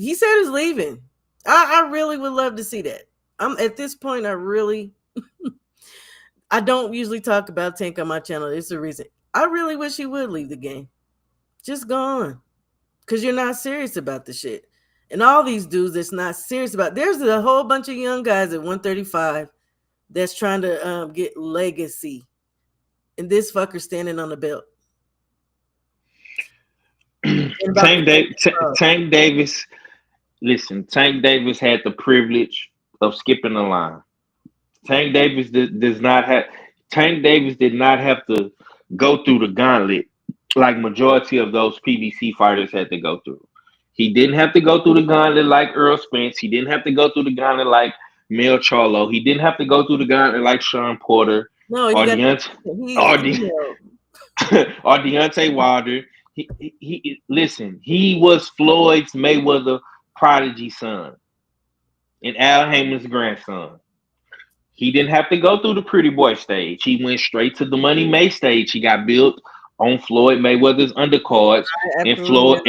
he said he's leaving. I really would love to see that. I'm at this point. I don't usually talk about Tank on my channel. It's a reason. I really wish he would leave the game. Just go on. Because you're not serious about the shit. And all these dudes that's not serious about. There's a whole bunch of young guys at 135 that's trying to get legacy. And this fucker standing on the belt. Tank Davis. Listen, Tank Davis had the privilege of skipping the line. Tank Davis does not have. Tank Davis did not have to go through the gauntlet like majority of those PBC fighters had to go through. He didn't have to go through the gauntlet like Earl Spence. He didn't have to go through the gauntlet like Mel Charlo. He didn't have to go through the gauntlet like Sean Porter or Deontay Wilder. He listen. He was Floyd's Mayweather prodigy son and Al Heyman's grandson. He didn't have to go through the pretty boy stage. He went straight to the Money May stage. He got built on Floyd Mayweather's undercards, and Floyd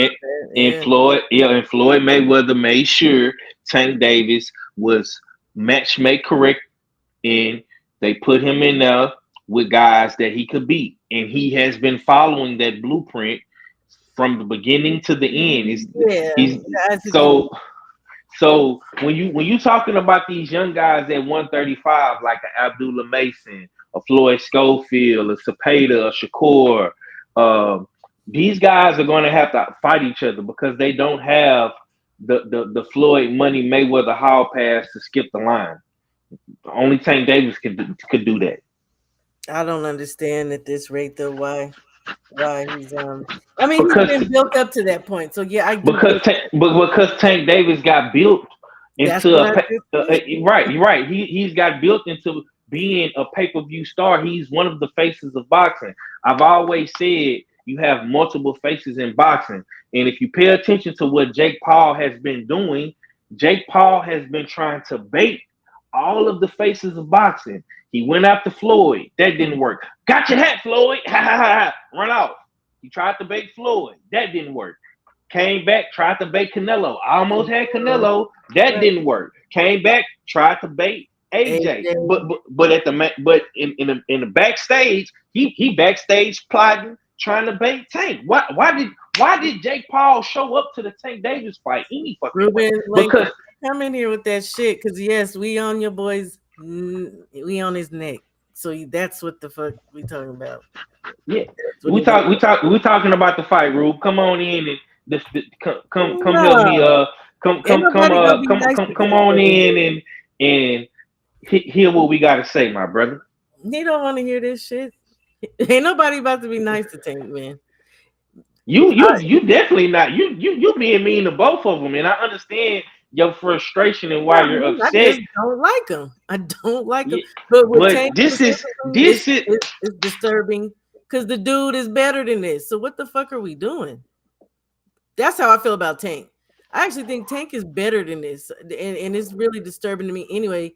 Mayweather made sure Tank Davis was match made correct, and they put him in there with guys that he could beat, and he has been following that blueprint from the beginning to the end. So when you talking about these young guys at 135, like a Abdullah Mason, a Floyd Schofield, a Cepeda, a Shakur, these guys are going to have to fight each other because they don't have the Floyd Money Mayweather hall pass to skip the line. Only Tank Davis could do that. I don't understand at this rate though why he's he's been built up to that point. So yeah, I do. Because Tank Davis got built into right. He's got built into being a pay-per-view star. He's one of the faces of boxing. I've always said you have multiple faces in boxing, and if you pay attention to what Jake Paul has been doing, Jake Paul has been trying to bait all of the faces of boxing. He went after Floyd. That didn't work. Got your hat, Floyd. Ha ha ha. Run off. He tried to bait Floyd. That didn't work. Came back, tried to bait Canelo. Almost had Canelo. That didn't work. Came back, tried to bait AJ. But in the backstage, he backstage plotting, trying to bait Tank. Why did Jake Paul show up to the Tank Davis fight any fucking way? Because come in here with that shit. Because yes, we on your boys. We on his neck. So that's what the fuck we talking about. Yeah, we talking about the fight, Rube. Come on in and come help me. Come on in and hear what we gotta say, my brother. He don't want to hear this shit. Ain't nobody about to be nice to Tank, man. You definitely not. You being mean to both of them, and I understand your frustration and why you're upset. I just don't like him. I don't like him. But Tank, this is disturbing because the dude is better than this. So what the fuck are we doing? That's how I feel about Tank. I actually think Tank is better than this, and it's really disturbing to me anyway.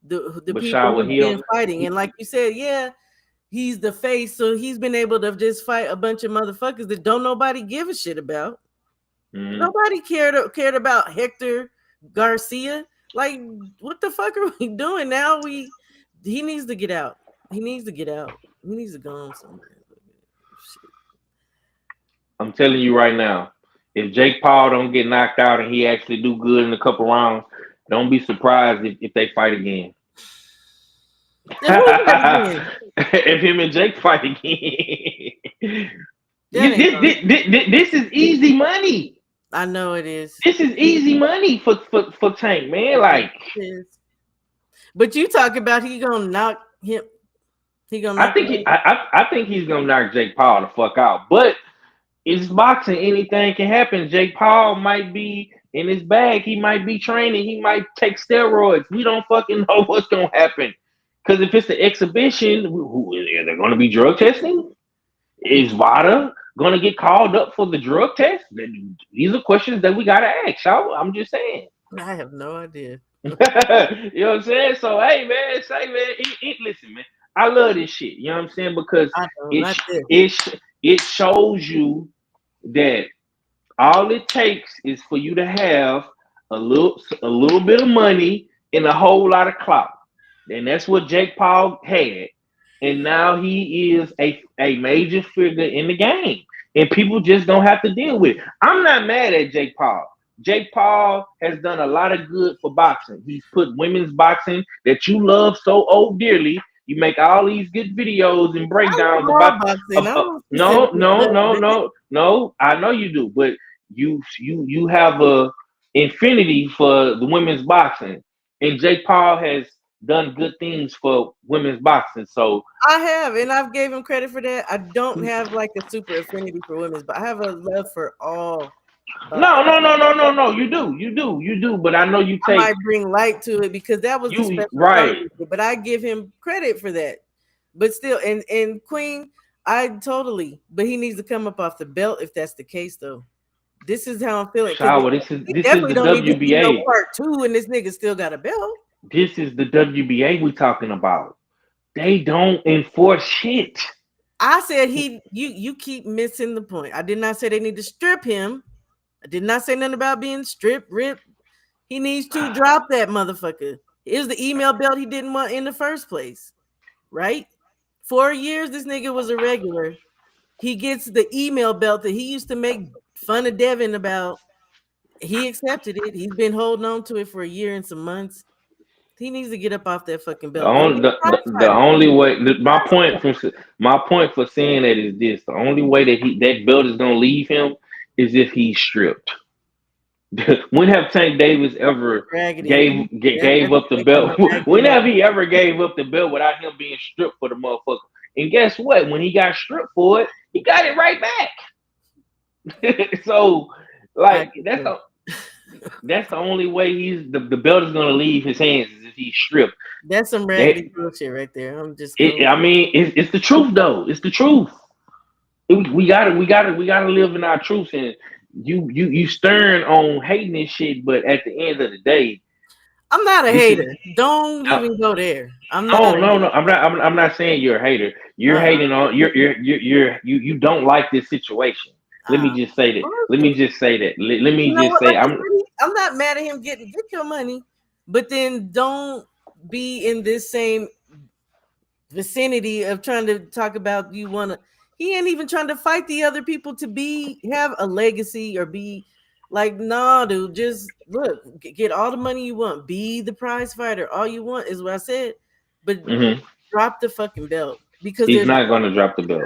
The people who've been fighting, and like you said, yeah, he's the face, so he's been able to just fight a bunch of motherfuckers that don't nobody give a shit about. Nobody cared about Hector Garcia. Like, what the fuck are we doing now? He needs to get out. He needs to get out. He needs to go on somewhere. Shit. I'm telling you right now, if Jake Paul don't get knocked out and he actually do good in a couple rounds, don't be surprised if they fight again. If him and Jake fight again. This is easy money. I know it is. This is easy money for Tank, man. Like, It is. But you talk about he gonna knock him. He gonna I knock think him. I think he's gonna knock Jake Paul the fuck out. But it's boxing. Anything can happen. Jake Paul might be in his bag. He might be training. He might take steroids. We don't fucking know what's gonna happen. Because if it's the exhibition, are they gonna be drug testing? Is Vada gonna get called up for the drug test? These are questions that we gotta ask. I'm just saying. I have no idea. You know what I'm saying? So hey man, listen, man. I love this shit. You know what I'm saying? Because I don't. it Not this. it shows you that all it takes is for you to have a little bit of money and a whole lot of clout. And that's what Jake Paul had. And now he is a major figure in the game. And people just don't have to deal with it. I'm not mad at Jake Paul. Jake Paul has done a lot of good for boxing. He's put women's boxing that you love so dearly. You make all these good videos and I breakdowns love about. boxing. I don't No, specifically no, love no, it. no. I know you do, but you have a infinity for the women's boxing, and Jake Paul has done good things for women's boxing. So I have, and I've gave him credit for that. I don't have like a super affinity for women's, but I have a love for all boxing. no. You do. But I know you I take might bring light to it because that was the you special right. color, but I give him credit for that. But still, and Queen, I totally. But he needs to come up off the belt if that's the case, though. This is how I'm feeling because Shower. he This is definitely the don't need to see no WBA. part two, and this nigga still got a belt. This is the WBA we talking about. They don't enforce shit. I said you keep missing the point. I did not say they need to strip him. I did not say nothing about being stripped, ripped. He needs to drop that motherfucker. Here's the email belt he didn't want in the first place, right? 4 years this nigga was a regular. He gets the email belt that he used to make fun of Devin about. He accepted it. He's been holding on to it for a year and some months. He needs to get up off that fucking The belt. Go only get a prize the fighter. only way my point for saying that is this: the only way that belt is gonna leave him is if he's stripped. When have Tank Davis ever Raggedy. gave That's up the making my belt? raggedy When man. have he ever gave up the belt without him being stripped for the motherfucker? And guess what? When he got stripped for it, he got it right back. So, like that's the only way the belt is gonna leave his hands is if he's stripped. That's some That raggedy bullshit right there. I'm just going. I mean, it's the truth though. It's the truth. We gotta live in our truth. And you stern on hating this shit, but at the end of the day, I'm not a this is hater. Don't no, even go there. I'm not. no. I'm not saying you're a hater. You're Uh, hating on you don't like this situation. Let me just say that. Let me just say that. Let you me know just what? say Like I said, I'm not mad at him getting get your money, but then don't be in this same vicinity of trying to talk about you want to. He ain't even trying to fight the other people to have a legacy or be like, nah, dude. Just look, get all the money you want. Be the prize fighter. All you want is what I said, but Mhm. drop the fucking belt because He's there's not gonna drop the belt.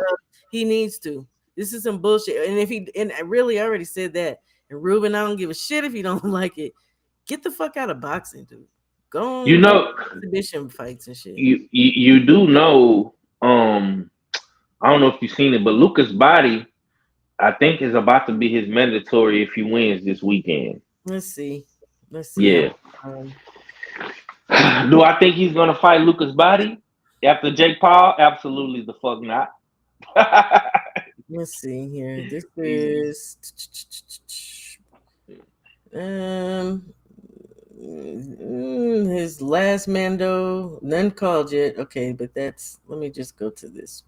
he needs to. This is some bullshit. And if he and I really already said that. And Ruben, I don't give a shit if you don't like it. Get the fuck out of boxing, dude. Go You on do know, exhibition fights and shit. you do know. I don't know if you've seen it, but Lucas Body, I think, is about to be his mandatory if he wins this weekend. Let's see. Let's see how. Yeah. Do I think he's gonna fight Lucas Body after Jake Paul? Absolutely the fuck not. Let's see here. This is his last Mando, none called yet. Okay, but that's let me just go to this.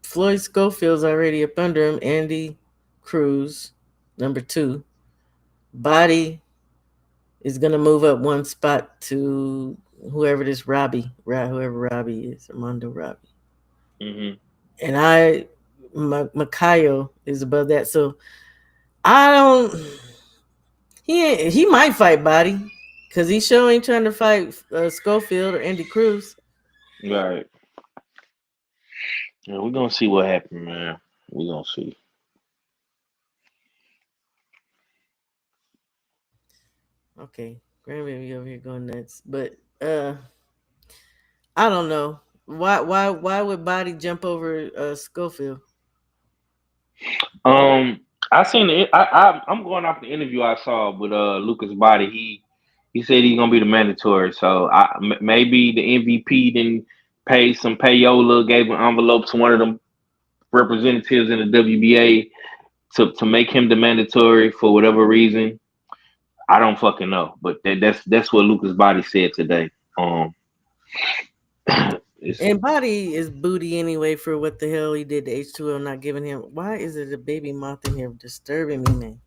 Floyd Schofield's already up under him. Andy Cruz, number 2. Body is gonna move up one spot to whoever this whoever Robbie is, Armando Robbie. Mm-hmm. And Makayo is above that. So I don't. He might fight Body because he sure ain't trying to fight Schofield or Andy Cruz. Right. Yeah, we're gonna see what happens, man. We're gonna see. Okay, grandbaby over here going nuts, but I don't know why would Body jump over Schofield? I seen it. I'm going off the interview I saw with Lucas Body. He said he's gonna be the mandatory. So maybe the MVP didn't pay some payola, gave an envelope to one of them representatives in the WBA to make him the mandatory for whatever reason. I don't fucking know, but that's what Lucas Body said today. It's, And Body is booty anyway for what the hell he did to H2O, not giving him. Why is it a baby moth in here disturbing me, man?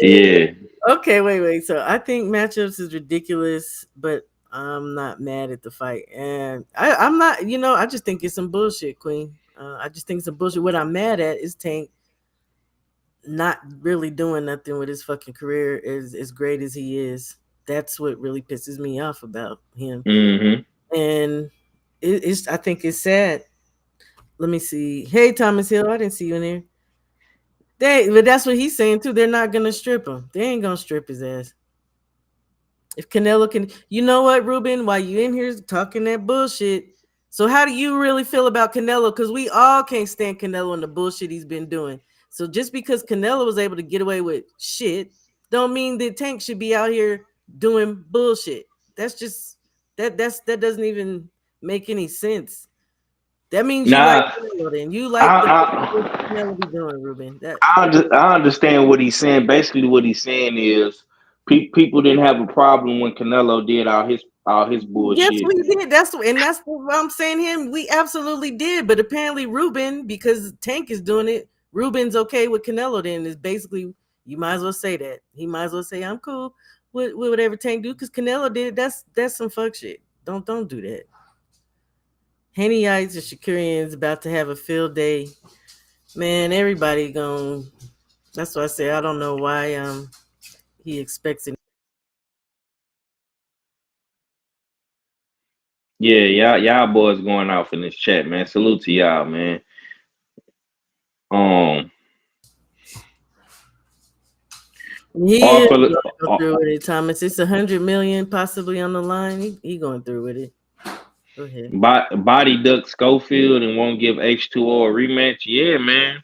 yeah. Okay, wait. So I think matchups is ridiculous, but I'm not mad at the fight, and I'm not. I just think it's some bullshit, Queen. I just think it's some bullshit. What I'm mad at is Tank not really doing nothing with his fucking career as great as he is. That's what really pisses me off about him, Hmm. and it's. I think it's sad. Let me see. Hey, Thomas Hill, I didn't see you in there. But that's what he's saying too. They're not gonna strip him. They ain't gonna strip his ass. If Canelo can, you know what, Ruben? While you in here talking that bullshit, so how do you really feel about Canelo? Because we all can't stand Canelo and the bullshit he's been doing. So just because Canelo was able to get away with shit, don't mean that Tank should be out here doing bullshit. That's just that doesn't even make any sense. That means you like Nah, Canelo, then you like the I, Canelo be doing, Ruben. I understand what he's saying. Basically, what he's saying is people didn't have a problem when Canelo did all his Yes, bullshit. we did. That's what I'm saying. Him, we absolutely did. But apparently, Ruben, because Tank is doing it, Ruben's okay with Canelo. Then is basically you might as well say that. He might as well say I'm cool with whatever Tank do because Canelo did it. That's some fuck shit. Don't do that. Hennyites and Shakurians about to have a field day. Man, everybody going. That's what I say. I don't know why he expects it. Yeah, y'all boys going off in this chat, man. Salute to y'all, man. Um, He all is for going the to go through with it, Thomas. It's 100 million possibly on the line. He going through with it. Go ahead. body duck Schofield and won't give H2O a rematch. Yeah, man.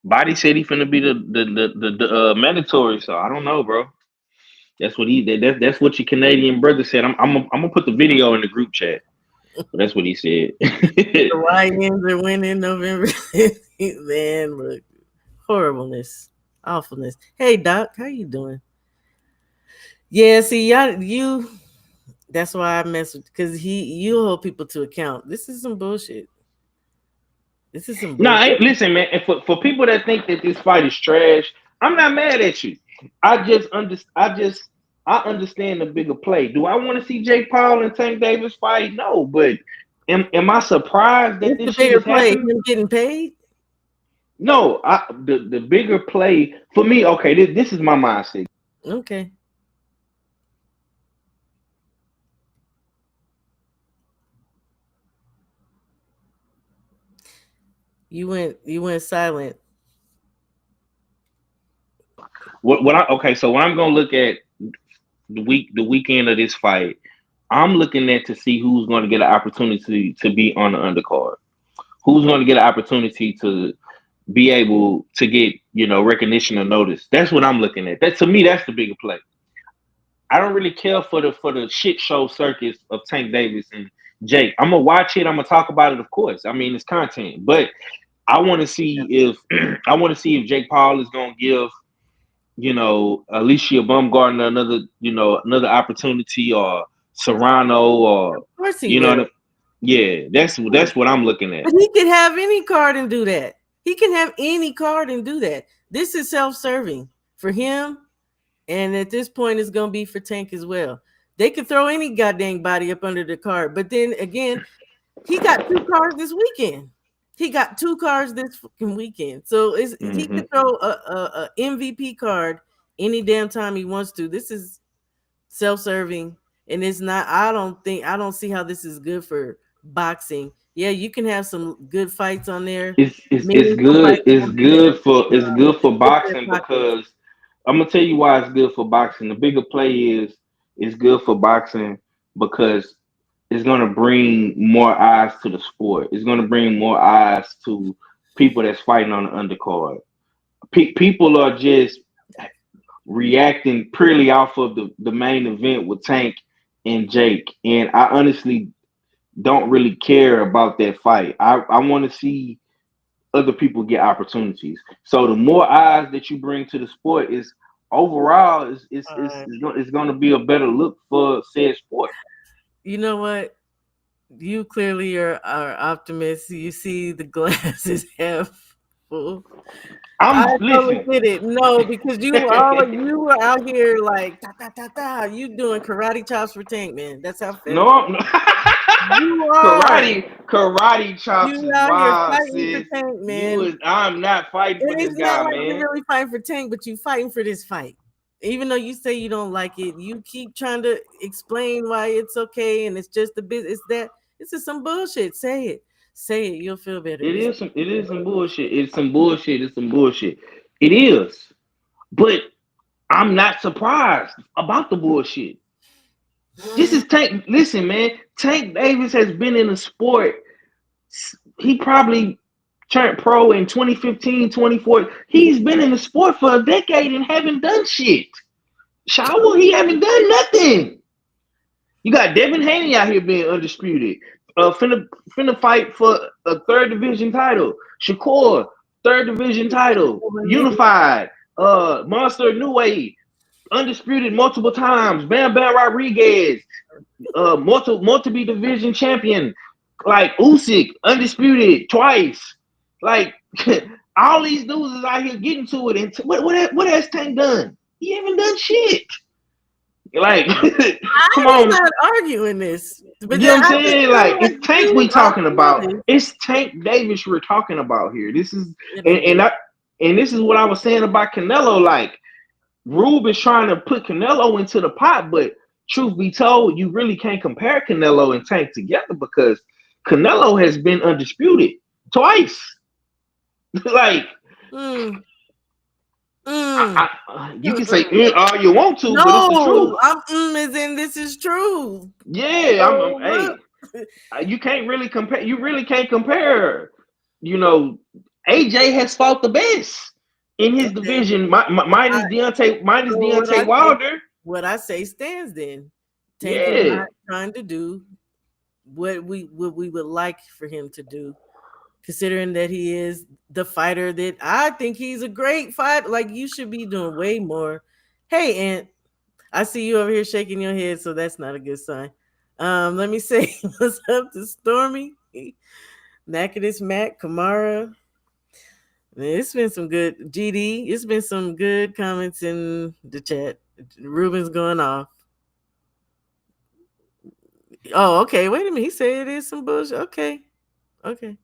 Body said he finna be the mandatory. So I don't know, bro. That's what your Canadian brother said. I'm gonna put the video in the group chat. That's what he said. The Lions are winning November. Man, look, horribleness, awfulness. Hey, Doc, how you doing? Yeah, see, y'all, you. That's why I mess with because you hold people to account. This is some bullshit. This is some Nah, bullshit. listen, man. And for people that think that this fight is trash, I'm not mad at you. I understand the bigger play. Do I want to see Jake Paul and Tank Davis fight? No, but am I surprised that What's this the shit bigger is play? happening? Him getting paid? No, the bigger play for me. Okay, this is my mindset. Okay. You went silent. So when I'm gonna look at the weekend of this fight, I'm looking at to see who's going to get an opportunity to be on the undercard. Who's going to get an opportunity to be able to get recognition or notice. That's what I'm looking at. That to me, that's the bigger play. I don't really care for the shit show circus of Tank Davis and Jake. I'm gonna watch it. I'm gonna talk about it, of course. I mean, it's content, but I want to see if Jake Paul is gonna give Alicia Baumgartner another opportunity, or Serrano, or Of course he you know will. what I- yeah, that's what I'm looking at. But he could have any card and do that. He can have any card and do that. This is self-serving for him, and at this point, it's going to be for Tank as well. They could throw any goddamn body up under the card, but then again, he got two cards this weekend. He got 2 cards this fucking weekend. So he can throw a MVP card any damn time he wants to. This is self-serving, and it's not. I don't see how this is good for boxing. Yeah, you can have some good fights on there. It's Meaningful good. fights on there. It's good for Hit their boxing pockets. because I'm gonna tell you why it's good for boxing. The bigger play is it's good for boxing because it's gonna bring more eyes to the sport. It's gonna bring more eyes to people that's fighting on the undercard. People are just reacting purely off of the main event with Tank and Jake, and I honestly don't really care about that fight. I want to see other people get opportunities. So the more eyes that you bring to the sport is overall it's going to be a better look for said sport. You know what? You clearly are optimist. You see the glass is half full. I I'm totally listen. get it. No, because you were out here like ta ta ta ta. You doing karate chops for Tank, man. That's how fed No, up I'm you are. karate chops You is out here wild, fighting for sis. Tank, man. I'm not fighting And for this it's not guy, like you're man. really fighting for Tank, but you fighting for this fight. Even though you say you don't like it, you keep trying to explain why it's okay and it's just the business. It's just some bullshit. Say it. Say it. You'll feel better. It is some bullshit. It's some bullshit. It's some bullshit. It is. But I'm not surprised about the bullshit. This is Tank. Listen, man. Tank Davis has been in the sport. He probably turned pro in 2015, 2014. He's been in the sport for a decade and haven't done shit. Shower, he haven't done nothing. You got Devin Haney out here being undisputed. Finna fight for a third division title. Shakur, third division title. Unified. Monster New Way, undisputed multiple times. Bam Bam Rodriguez, multi division champion. Like Usyk, undisputed twice. Like all these dudes is out here getting to it. And what has Tank done? He haven't done shit. Like, come I'm on. not arguing this. But You know what I'm I just saying? feel Like like it's Tank we you are talking for about. this. It's Tank Davis we're talking about here. This is It and, ain't and good. I and this is what I was saying about Canelo. Like Rube is trying to put Canelo into the pot, but truth be told, you really can't compare Canelo and Tank together because Canelo has been undisputed twice. Like Mm, mm, you can say all you want to, but it's the no, truth. I'm as in this is true. Yeah, I'm So hey, look, you can't really compare. You really can't compare. You know, AJ has fought the best in his okay. division. I, Minus so Deontay Wilder. what I say stands then. Tank is Yeah, not trying to do what we would like for him to do, considering that he is the fighter that I think he's a great fighter. Like you should be doing way more. Hey, Aunt, I see you over here shaking your head, so that's not a good sign. Let me say what's up to Stormy, Nakadis Mac, Kamara. Man, it's been some good GD. It's been some good comments in the chat. Ruben's going off. Oh, okay. Wait a minute. He said it is some bullshit. Okay. Okay.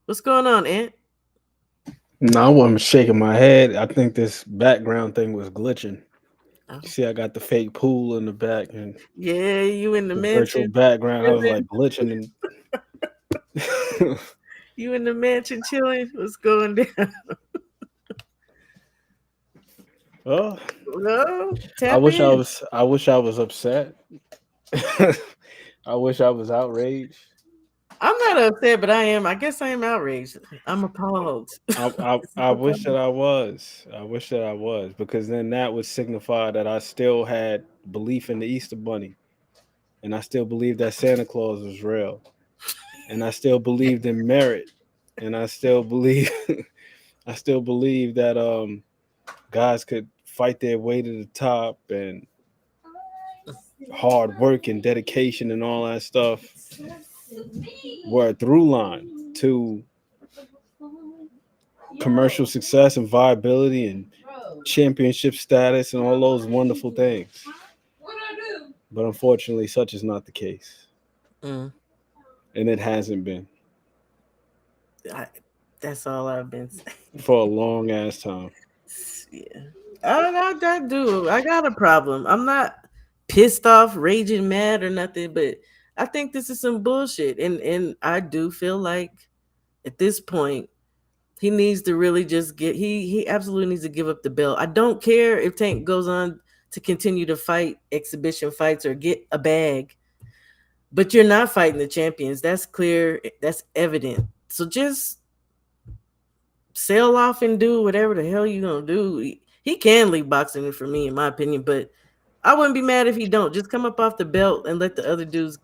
What's going on, Aunt? No, I wasn't shaking my head. I think this background thing was glitching. Oh. You see, I got the fake pool in the back and Yeah, you in the the virtual mansion. background. I was like glitching and You in the mansion chilling? What's going down? well, No, I tap wish I in. was upset. I wish I was outraged. I'm not upset, but I am. I guess I am outraged. I'm appalled. I wish that I was. I wish that I was because then that would signify that I still had belief in the Easter Bunny, and I still believe that Santa Claus was real, and I still believed in merit, and I still believe I still believe that guys could fight their way to the top and hard work and dedication and all that stuff were a through line to commercial success and viability and championship status and all those wonderful things. But unfortunately, such is not the case. Mm. And it hasn't been. That's all I've been saying. for a long ass time. Yeah. I do. I got a problem. I'm not pissed off, raging mad or nothing, but I think this is some bullshit. And I do feel like at this point he needs to really just he absolutely needs to give up the belt. I don't care if Tank goes on to continue to fight exhibition fights or get a bag, but you're not fighting the champions. That's clear. That's evident. So just sail off and do whatever the hell you gonna do. He can leave boxing for me, in my opinion, but I wouldn't be mad if he don't. Just come up off the belt and let the other dudes.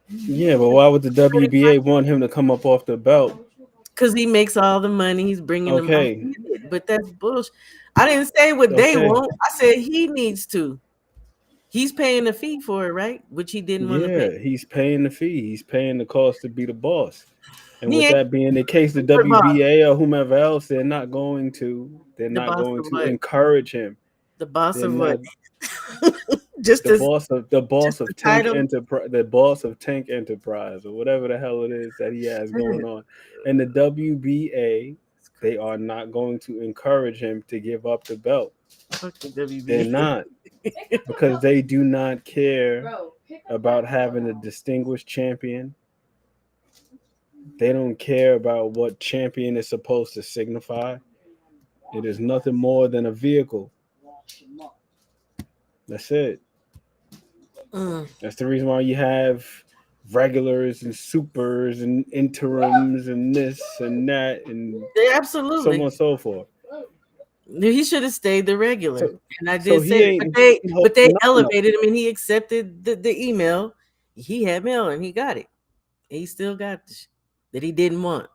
Yeah, but why would the WBA want him to come up off the belt? Because he makes all the money, he's bringing them. I Okay. get it, but that's bullshit. I didn't say what they Okay. want. I said he needs to. He's paying the fee for it, right? Which he didn't want to Yeah, pay. he's paying the fee. He's paying the cost to be the boss. And He with ain't that being the case, the the boss. WBA or whomever else, they're not going to The boss of what? encourage him. The boss They're of not what? Just the as boss of the title. the boss of Tank Enterprise or whatever the hell it is that he has going on. And the WBA, they are not going to encourage him to give up the belt. Fucking WBA. They're not. Because they do not care about having a distinguished champion. They don't care about what champion is supposed to signify. It is nothing more than a vehicle. That's it. That's the reason why you have regulars and supers and interims and this and that and Absolutely. so on and so forth. He should have stayed the regular. And I did so he say, ain't but they nothing elevated him and he accepted the email. He had mail and he got it. He still got the that he didn't want.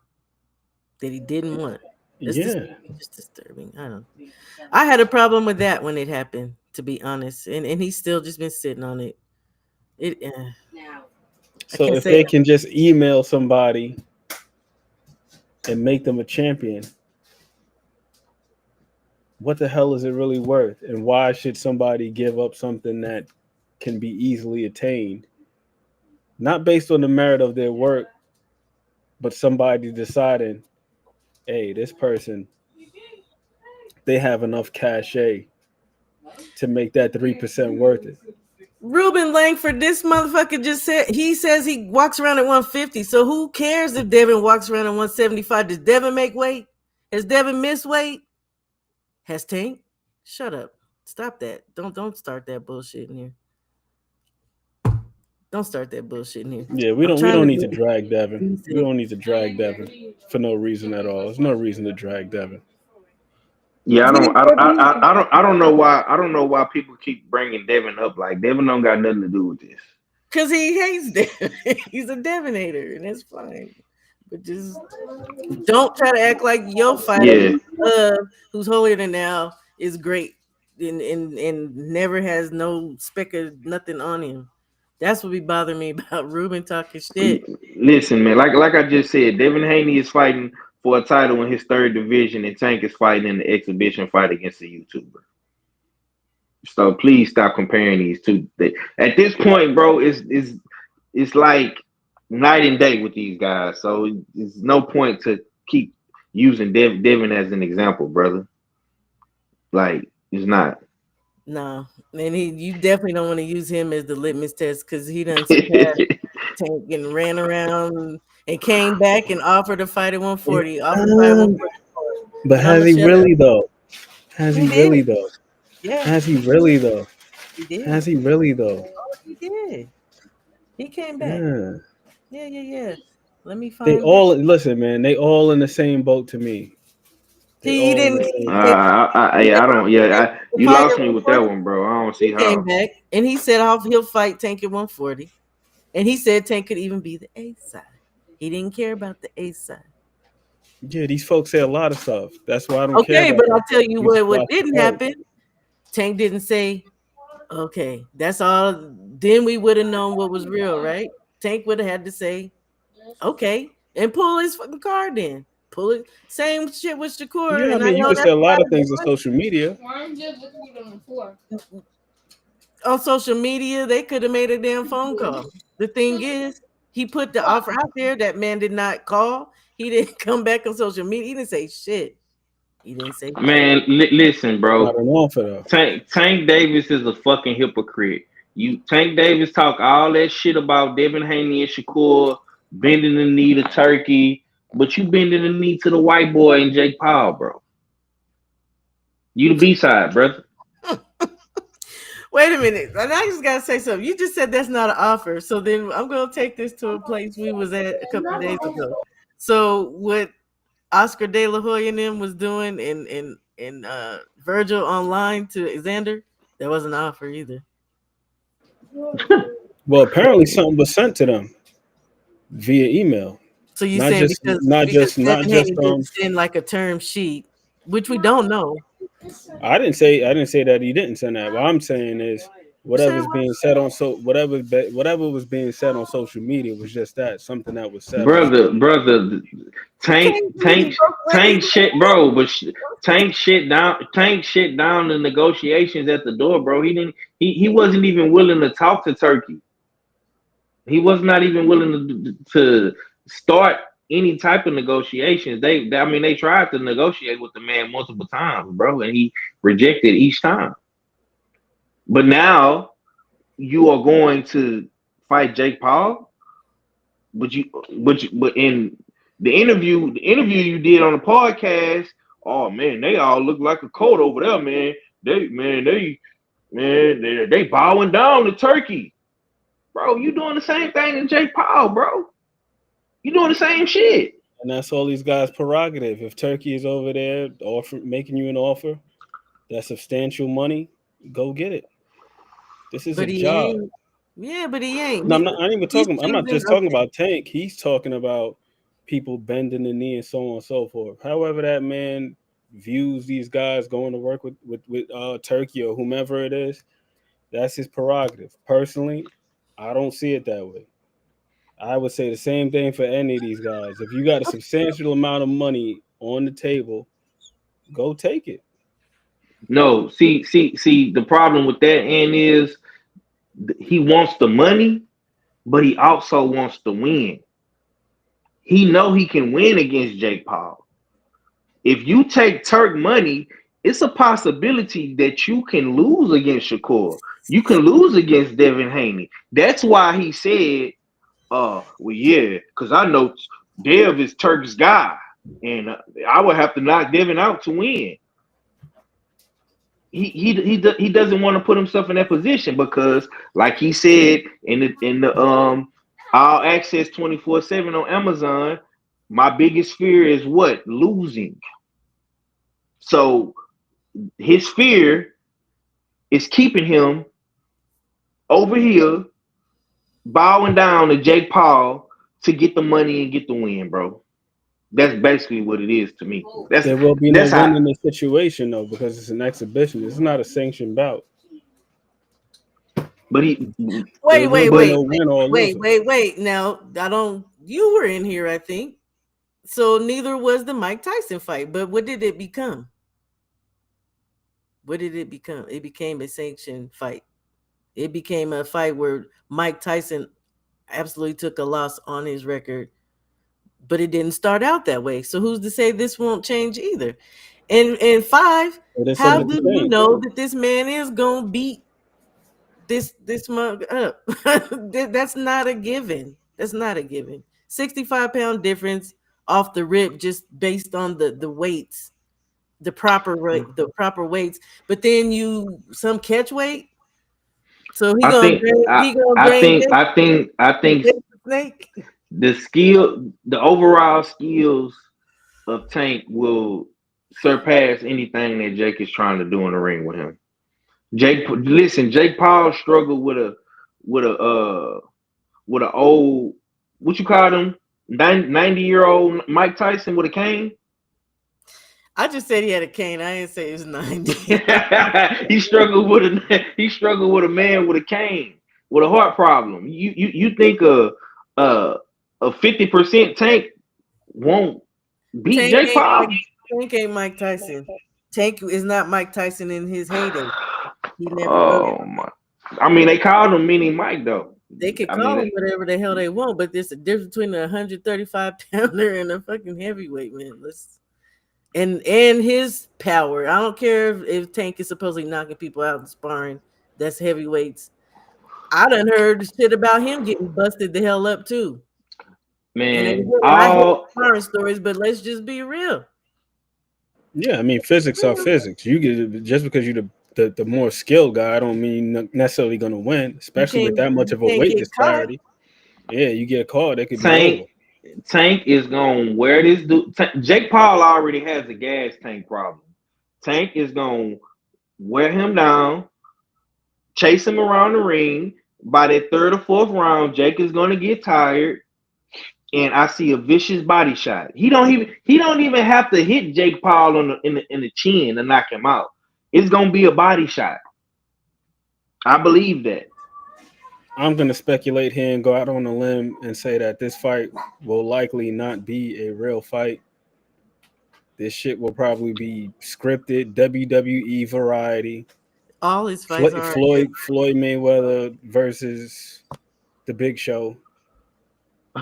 That he didn't want. It's just disturbing. I had a problem with that when it happened, to be honest. And he's still just been sitting on it. So if they can just email somebody and make them a champion, what the hell is it really worth? And why should somebody give up something that can be easily attained? Not based on the merit of their work, but somebody deciding, hey, this person, they have enough cachet to make that 3% worth it. Ruben Langford, this motherfucker just said, he says he walks around at 150. So who cares if Devin walks around at 175? Does Devin make weight? Has Devin missed weight? Has Tank? Shut up. Stop that. Don't start that bullshit in here. Don't start that bullshit in here. Yeah, we don't need to drag Devin. We don't need to drag Devin for no reason at all. There's no reason to drag Devin. Yeah, I don't know why people keep bringing Devin up. Like Devin don't got nothing to do with this. Because he hates Devin. He's a Devinator, and that's fine. But just don't try to act like your fighter, who's holier than thou, is great and never has no speck of nothing on him. That's what be bothering me about Ruben talking shit. Listen, man, like I just said, Devin Haney is fighting for a title in his third division, and Tank is fighting in the exhibition fight against a YouTuber. So please stop comparing these two. At this point, bro, it's like night and day with these guys. So there's no point to keep using Devin as an example, brother. Like it's not. No, and you definitely don't want to use him as the litmus test because he done surpassed Tank and ran around and came back and offered a fight at 140. But has he really though? Has he really though? Yeah. Has he really though? He did. Has he really though? Oh, he did. He came back. Yeah. Let me find. They all listen, man. They all in the same boat to me. He didn't. I don't. Yeah, you lost me with that one, bro. I don't see how. He came back and he said he'll fight Tank at 140, and he said Tank could even be the A side. He didn't care about the A side. Yeah, these folks say a lot of stuff. That's why I don't care. Okay, but I'll tell you what didn't happen. Tank didn't say, okay, that's all. Then we would have known what was real, right? Tank would have had to say, okay, and pull his fucking card in. Pull it. Same shit with Shakur. Yeah, I mean, you can say a lot of things on social media. On social media, they could have made a damn phone call. The thing is, he put the offer out there. That man did not call. He didn't come back on social media. He didn't say shit. He didn't say shit. Man, listen, bro. Got an offer though. Tank Davis is a fucking hypocrite. Tank Davis talk all that shit about Devin Haney and Shakur bending the knee to Turkey, but you bending the knee to the white boy and Jake Paul, bro. You the B-side, brother. Wait a minute. And I just gotta say something. You just said that's not an offer. So then I'm gonna take this to a place we was at a couple of days ago. So what Oscar De La Hoya and them was doing in Virgil online to Xander, that wasn't an offer either. Well, apparently something was sent to them via email. So you Not saying just- because not just- Devin Haney didn't send like a term sheet, which we don't know. I didn't say that he didn't send that. What I'm saying is whatever's being said on whatever was being said on social media was just that, something that was said. Brother, Tank shit, bro. But Tank shit down the negotiations at the door, bro. He wasn't even willing to talk to Turkey. He was not even willing to start any type of negotiations. They tried to negotiate with the man multiple times, bro, and he rejected each time. But now you are going to fight Jake Paul, but in the interview you did on the podcast, oh man, they all look like a coat over there, man. They bowing down to Turkey. Bro, you doing the same thing to Jake Paul, bro. You doing the same shit. And that's all these guys' prerogative. If Turkey is over there making you an offer, that's substantial money, go get it. This is a job. Yeah, but he ain't. No, I'm not just talking about Tank. He's talking about people bending the knee and so on and so forth. However that man views these guys going to work with Turkey or whomever it is, that's his prerogative. Personally, I don't see it that way. I would say the same thing for any of these guys. If you got a substantial amount of money on the table, go take it. No, see, the problem with that end is he wants the money, but he also wants to win. He know he can win against Jake Paul. If you take Turk money, it's a possibility that you can lose against Shakur. You can lose against Devin Haney. That's why he said, because I know Dev is Turk's guy, and I would have to knock Devin out to win. He doesn't want to put himself in that position because, like he said in the All Access 24/7 on Amazon, my biggest fear is what? Losing. So his fear is keeping him over here bowing down to Jake Paul to get the money and get the win, bro. That's basically what it is to me. There will be no win in this situation though, because it's an exhibition. It's not a sanctioned bout. But wait. Now you were in here, I think. So neither was the Mike Tyson fight. But what did it become? What did it become? It became a sanctioned fight. It became a fight where Mike Tyson absolutely took a loss on his record, but it didn't start out that way. So who's to say this won't change either? And five, how do you know that this man is gonna beat this mug up? That's not a given. That's not a given. 65-pound difference off the rip, just based on the weights, the proper weights. But then some catch weight. So I think the overall skills of Tank will surpass anything that Jake is trying to do in the ring with him. Jake Paul struggled with a old, what you call him, 90-year-old Mike Tyson with a cane. I just said he had a cane. I didn't say he was 90. He struggled with a man with a cane with a heart problem. You think a 50% Tank won't beat Jake Paul? Tank ain't Mike Tyson. Tank is not Mike Tyson in his heyday. He never. Oh my! I mean, they called him Mini Mike though. They could I call mean, them whatever the hell they want, but there's a difference between a 135-pounder and a fucking heavyweight, man. And his power. I don't care if Tank is supposedly knocking people out in sparring. That's heavyweights. I done heard shit about him getting busted the hell up too. And man, I hate all sparring stories, but let's just be real. Yeah, I mean, physics are physics. You get just because you're the more skilled guy, I don't mean necessarily going to win, especially with that much You of a can't weight get caught. disparity. Yeah, you get caught, that could be over. Tank is gonna wear this dude. Jake Paul already has a gas tank problem. Tank is gonna wear him down, chase him around the ring. By that third or fourth round, Jake is gonna get tired, and I see a vicious body shot. He don't even have to hit Jake Paul in the chin to knock him out. It's gonna be a body shot. I believe that. I'm going to speculate here and go out on a limb and say that this fight will likely not be a real fight. This shit will probably be scripted WWE variety. All his fights are. Floyd Mayweather versus the Big Show.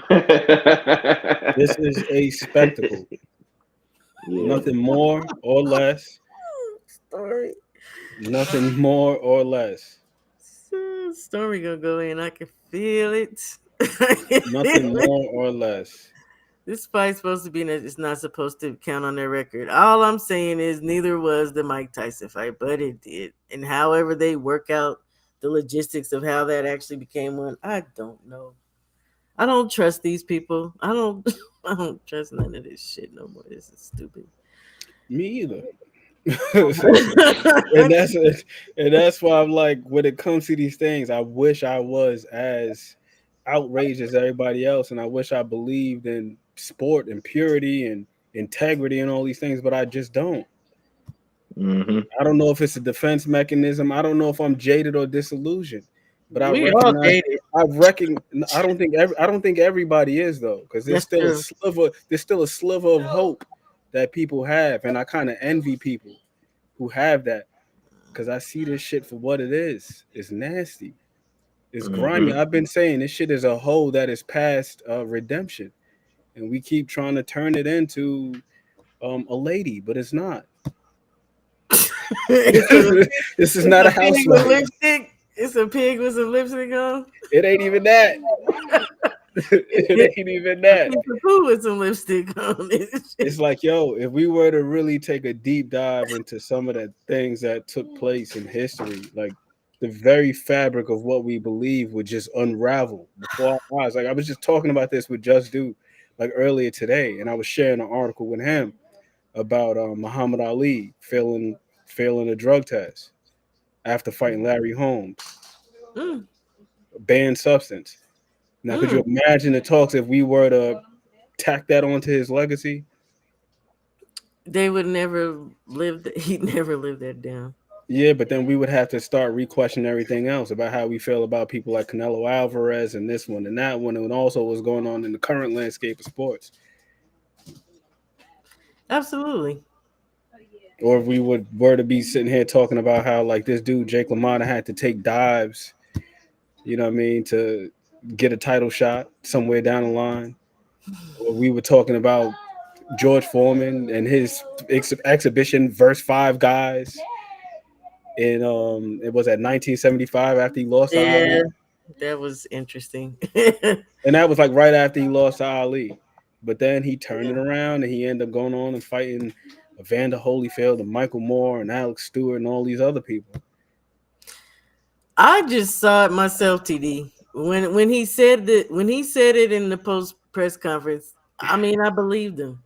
This is a spectacle. Yeah. Nothing more or less. Story. Nothing more or less. Story gonna go in. I can feel it. Nothing more or less. This fight's supposed to be. It's not supposed to count on their record. All I'm saying is neither was the Mike Tyson fight, but it did. And however they work out the logistics of how that actually became one, I don't know. I don't trust these people. I don't trust none of this shit no more. This is stupid. Me either. and that's why I'm like, when it comes to these things, I wish I was as outraged as everybody else, and I wish I believed in sport and purity and integrity and all these things, but I just don't. Mm-hmm. I don't know if it's a defense mechanism. I don't know if I'm jaded or disillusioned. But I don't think everybody is though, because there's still a sliver of hope that people have, and I kind of envy people who have that, because I see this shit for what it is. It's nasty. It's grimy. I've been saying this shit is a hole that is past redemption, and we keep trying to turn it into a lady, but it's not. This is not a housewife. It's a pig with some lipstick on. It ain't even that. It ain't even that. It's a poo with some lipstick on it. It's like, yo, if we were to really take a deep dive into some of the things that took place in history, like the very fabric of what we believe would just unravel before our eyes. Like I was just talking about this with Just Dude like earlier today, and I was sharing an article with him about Muhammad Ali failing a drug test after fighting Larry Holmes. Banned substance. Now, could you imagine the talks if we were to tack that onto his legacy? They would never live. He'd never live that down. Yeah, but then we would have to start re-questioning everything else about how we feel about people like Canelo Alvarez and this one and that one, and also what's going on in the current landscape of sports. Absolutely. Or if we were to be sitting here talking about how like this dude Jake LaMotta had to take dives, you know what I mean, to get a title shot somewhere down the line. Or we were talking about George Foreman and his exhibition versus five guys. And it was at 1975 after he lost to Ali. That was interesting. And that was like right after he lost to Ali. But then he turned it around and he ended up going on and fighting Evander Holyfield and Michael Moore and Alex Stewart and all these other people. I just saw it myself, TD. When he said it in the post press conference, I mean, I believed him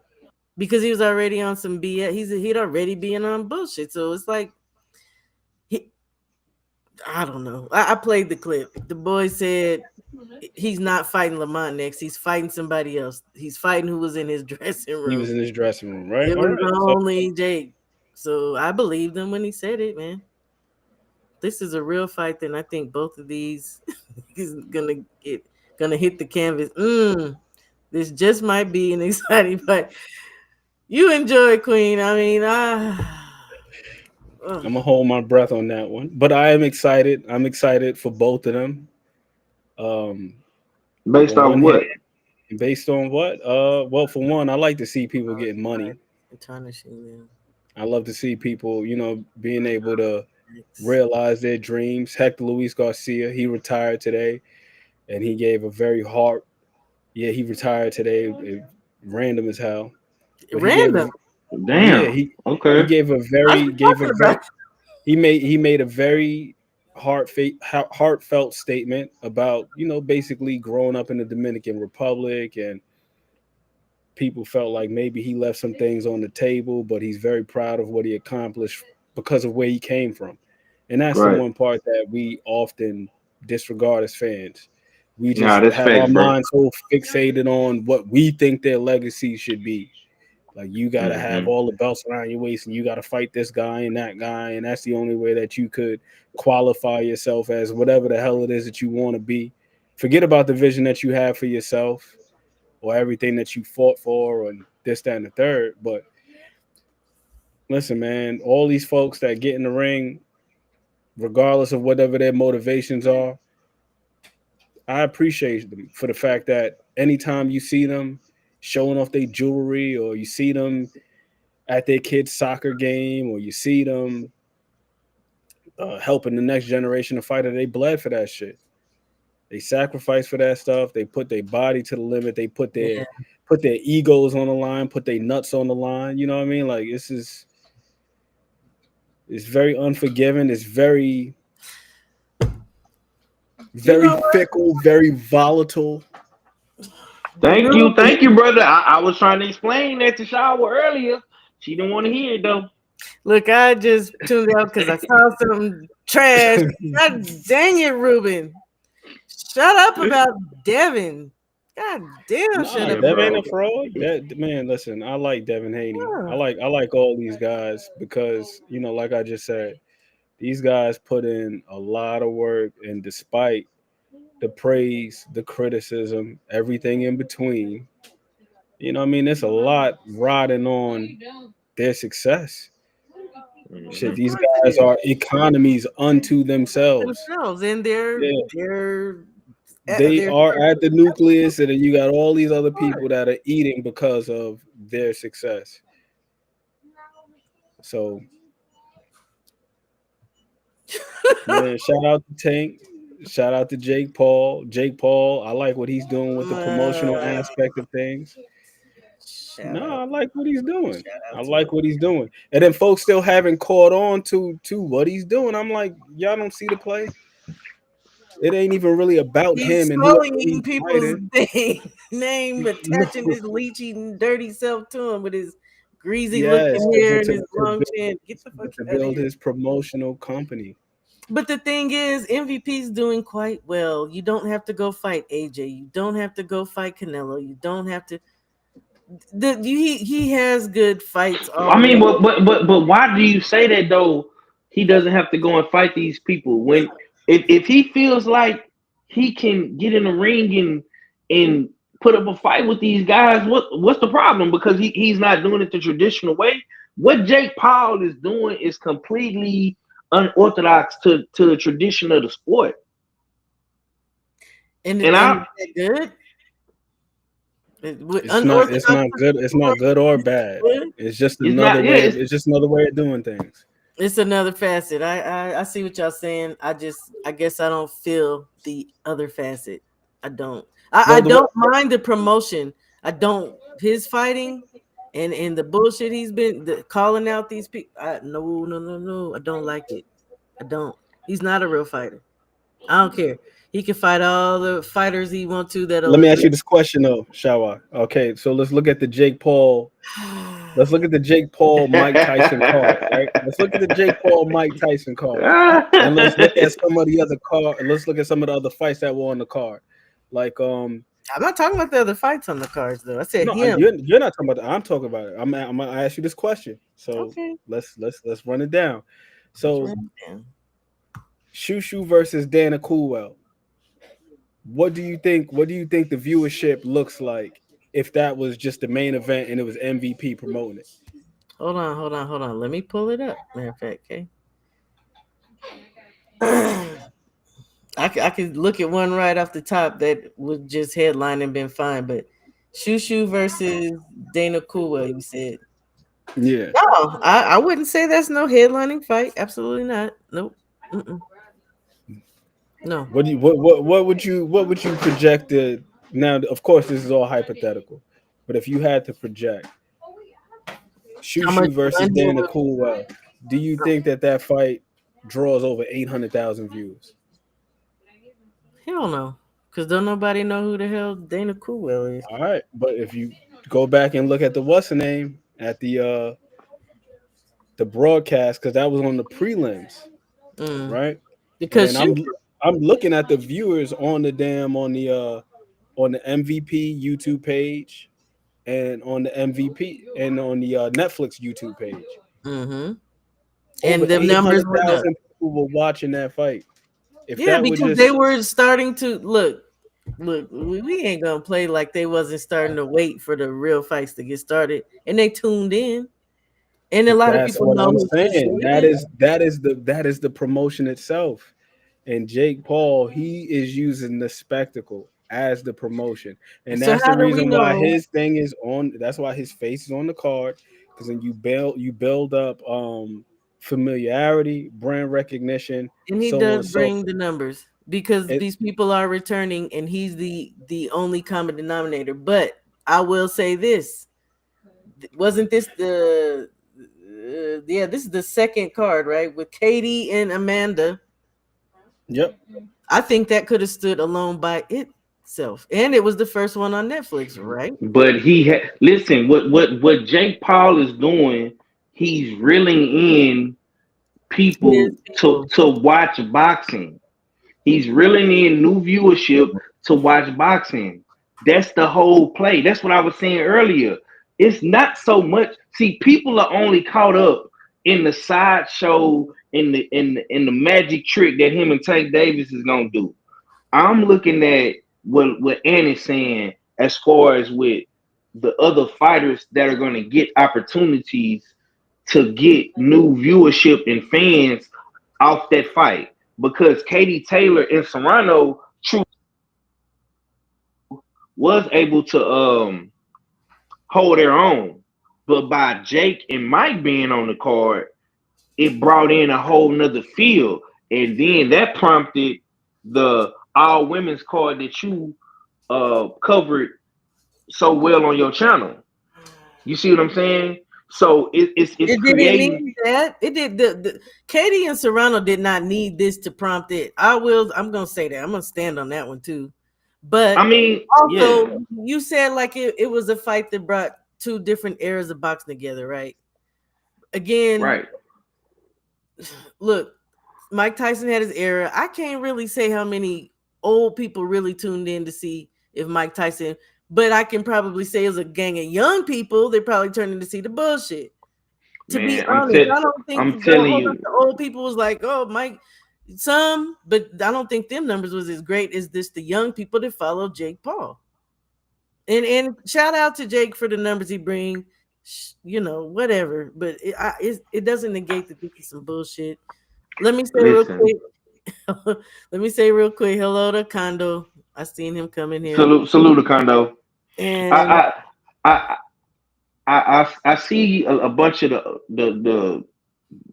because he was already on some BS. He'd already been on bullshit. So it's like I don't know. I played the clip. The boy said he's not fighting Lamont next. He's fighting somebody else. He's fighting who was in his dressing room. He was in his dressing room, right? It was only Jake. So I believed him when he said it, man. This is a real fight. Then I think both of these is gonna hit the canvas. This just might be an exciting fight. You enjoy Queen. I mean, I'm gonna hold my breath on that one, but I am excited. I'm excited for both of them. Based On off one what? hand, based on what? Well, for one, I like to see people getting money. Tarnishing them. I love to see people, being able to realize their dreams. Hector Luis Garcia, he retired today, and he gave a very hard. Yeah, he retired today. Random as hell, but he gave a. Random. Yeah, Damn. he Okay. I was talking about. he made a very heartfelt statement about basically growing up in the Dominican Republic, and people felt like maybe he left some things on the table, but he's very proud of what he accomplished because of where he came from. And that's the Right. one part that we often disregard as fans. We Nah, just that's have our facts, bro. minds so fixated on what we think their legacy should be. Like, you got to have Hmm. all the belts around your waist, and you got to fight this guy and that guy, and that's the only way that you could qualify yourself as whatever the hell it is that you want to be. Forget about the vision that you have for yourself or everything that you fought for and this, that, and the third. But listen, man, all these folks that get in the ring, regardless of whatever their motivations are, I appreciate them for the fact that anytime you see them showing off their jewelry, or you see them at their kid's soccer game, or you see them helping the next generation of fighter, they bled for that shit. They sacrifice for that stuff. They put their body to the limit. They Yeah. put their egos on the line, put their nuts on the line. You know what I mean? Like, it's very unforgiving. It's very very fickle, very volatile. Thank you, brother. I was trying to explain that to Shower earlier. She didn't want to hear it though. Look, I just tuned out because I saw some trash. God dang it, Ruben. Shut up about Devin. God damn, shut Nah, up. Dev ain't Bro. a fraud. Man, listen, I like Devin Haney. Yeah. I like all these guys because, like I just said, these guys put in a lot of work, and despite the praise, the criticism, everything in between, what I mean, there's a lot riding on their success. Shit, Mhm. these guys are economies unto themselves. Themselves and their Yeah, their they their are at the nucleus, and then you got all these other people that are eating because of their success. So, man, shout out to Tank. Shout out to Jake Paul. Jake Paul, I like what he's doing with the promotional aspect of things. shout No, out. I like what he's doing. Shout I out to like what he's doing. And then folks still haven't caught on to what he's doing. I'm like, y'all don't see the play. It ain't even really about he's him and whoever he's sullying people's fighting. name, No, attaching his leechy and dirty self to him with his greasy yes, looking hair but and his long chin. Get the fuck to out of build here. his promotional company. But the thing is, MVP's doing quite well. You don't have to go fight AJ. You don't have to go fight Canelo. You don't have to. He has good fights I mean, already. but why do you say that though? He doesn't have to go and fight these people when if he feels like he can get in the ring and put up a fight with these guys, what's the problem? Because he's not doing it the traditional way. What Jake Paul is doing is completely unorthodox to the tradition of the sport. And And is I that good? It's Unorthodox. not good. It's not good or bad. It's just it's another not yeah, way it's it's just another way of doing things. It's another facet. I see what y'all saying. I guess I don't feel the other facet. I don't. I Well, the way don't mind the promotion. I don't his fighting and the bullshit he's been calling out these people. No. I don't like it. I don't. He's not a real fighter. I don't care. He can fight all the fighters he wants to let that'll me ask you this question though, Shawa. Okay, so let's look at the Jake Paul. Let's look at the Jake Paul Mike Tyson card, right? Let's look at the Jake Paul Mike Tyson card, and let's look at some of the other card. Let's look at some of the other fights that were on the card. Like, I'm not talking about the other fights on the cards though. I said no, him. you're not talking about that. I'm talking about it. I'm gonna ask you this question. So Okay. let's run it down. So Damn. Shushu versus Dana Coolwell. What do you think? What do you think the viewership looks like if that was just the main event and it was MVP promoting it? Hold on. Let me pull it up. Matter of fact, okay. I could look at one right off the top that would just headline and been fine, but Shushu versus Dana Coolwell, you said. Yeah. No, I wouldn't say that's no headlining fight. Absolutely not. Nope. Mm-mm. No. What would you project the now? Of course, this is all hypothetical, but if you had to project How much Shushu versus money Dana would Coolwell, do you think that fight draws over 800,000 views? hell no. Because don't nobody know who the hell Dana Coolwell is. All right, but if you go back and look at the what's the name at the broadcast, because that was on the prelims, Mm. right? And Because then Shushu, I'm looking at the viewers on the damn on the MVP YouTube page and on the MVP and on the Netflix YouTube page. mm-hmm. Over And the numbers went up. 800,000 people were watching that fight. If Yeah, that would because they just were starting to look. Look, we ain't gonna play like they wasn't starting to wait for the real fights to get started, and they tuned in. And a but lot of that's people what know I'm who saying. Shushu is. That is the promotion itself. And Jake Paul, he is using the spectacle as the promotion. And So that's the how do we reason why know? his thing is on that's why his face is on the card. Because then you build up familiarity, brand recognition, And he so on does and so bring the numbers because it, these people are returning, and he's the only common denominator. But I will say this: wasn't this the yeah? This is the second card, right? With Katie and Amanda. yep. I think that could have stood alone by itself, and it was the first one on Netflix, right? But listen. What Jake Paul is doing? He's reeling in His people to people. watch boxing. He's reeling in new viewership to watch boxing. That's the whole play. That's what I was saying earlier. It's not so much. See, people are only caught up in the sideshow, in the magic trick that him and Tank Davis is gonna do. I'm looking at what Annie's saying as far as with the other fighters that are gonna get opportunities to get new viewership and fans off that fight because Katie Taylor and Serrano True was able to hold their own, but by Jake and Mike being on the card, it brought in a whole nother field, and then that prompted the all women's card that you covered so well on your channel. You see what I'm saying? So it's It didn't creating. need that. It did the Katie and Serrano did not need this to prompt it. I'm gonna say that. I'm gonna stand on that one too. I But mean, yeah, also you said like it was a fight that brought two different eras of boxing together, right? Again, right. look, Mike Tyson had his era. I can't really say how many old people really tuned in to see if Mike Tyson, but I can probably say it was a gang of young people. They probably turned in to see the bullshit. To be Man, honest, I don't think I'm the telling whole bunch you, of old people was like, oh, Mike, some, but I don't think them numbers was as great as this the young people that follow Jake Paul. And shout out to Jake for the numbers he bring, whatever. But it doesn't negate that this is some bullshit. Let me say real listen, quick. Let me say real quick. Hello to Kondo. I seen him come in here, salute to Kondo. and I I I I see a bunch of the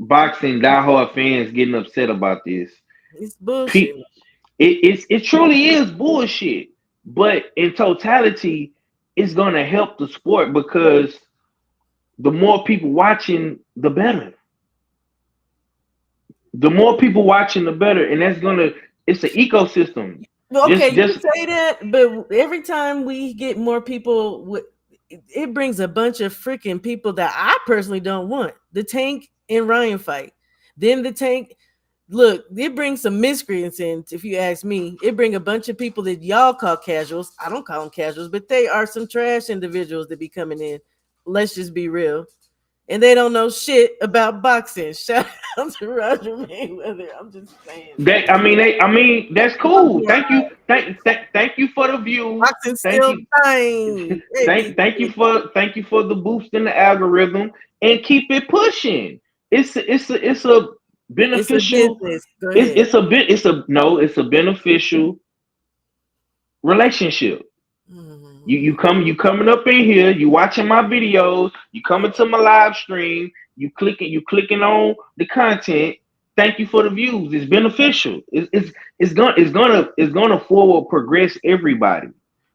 boxing diehard fans getting upset about this. it's bullshit. Pe- it truly is bullshit, but in totality, it's gonna help the sport because the more people watching, the better. The more people watching, the better, and that's gonna. It's an ecosystem. Okay, you Just say that, but every time we get more people, it brings a bunch of freaking people that I personally don't want. The Tank and Ryan fight, then the Tank. Look, it brings some miscreants in. If you ask me, it bring a bunch of people that y'all call casuals. I don't call them casuals, but they are some trash individuals that be coming in. Let's just be real, and they don't know shit about boxing. Shout out to Roger Mayweather. I'm just saying. that. I mean, that's cool. Thank you for the views. Boxing's Thank still you, dying. Baby. thank you for the boost in the algorithm, and keep it pushing. It's a beneficial. business. Go ahead. It's a beneficial relationship. You coming up in here, you watching my videos, you coming to my live stream, you clicking on the content. Thank you for the views. It's beneficial. It's gonna forward progress everybody.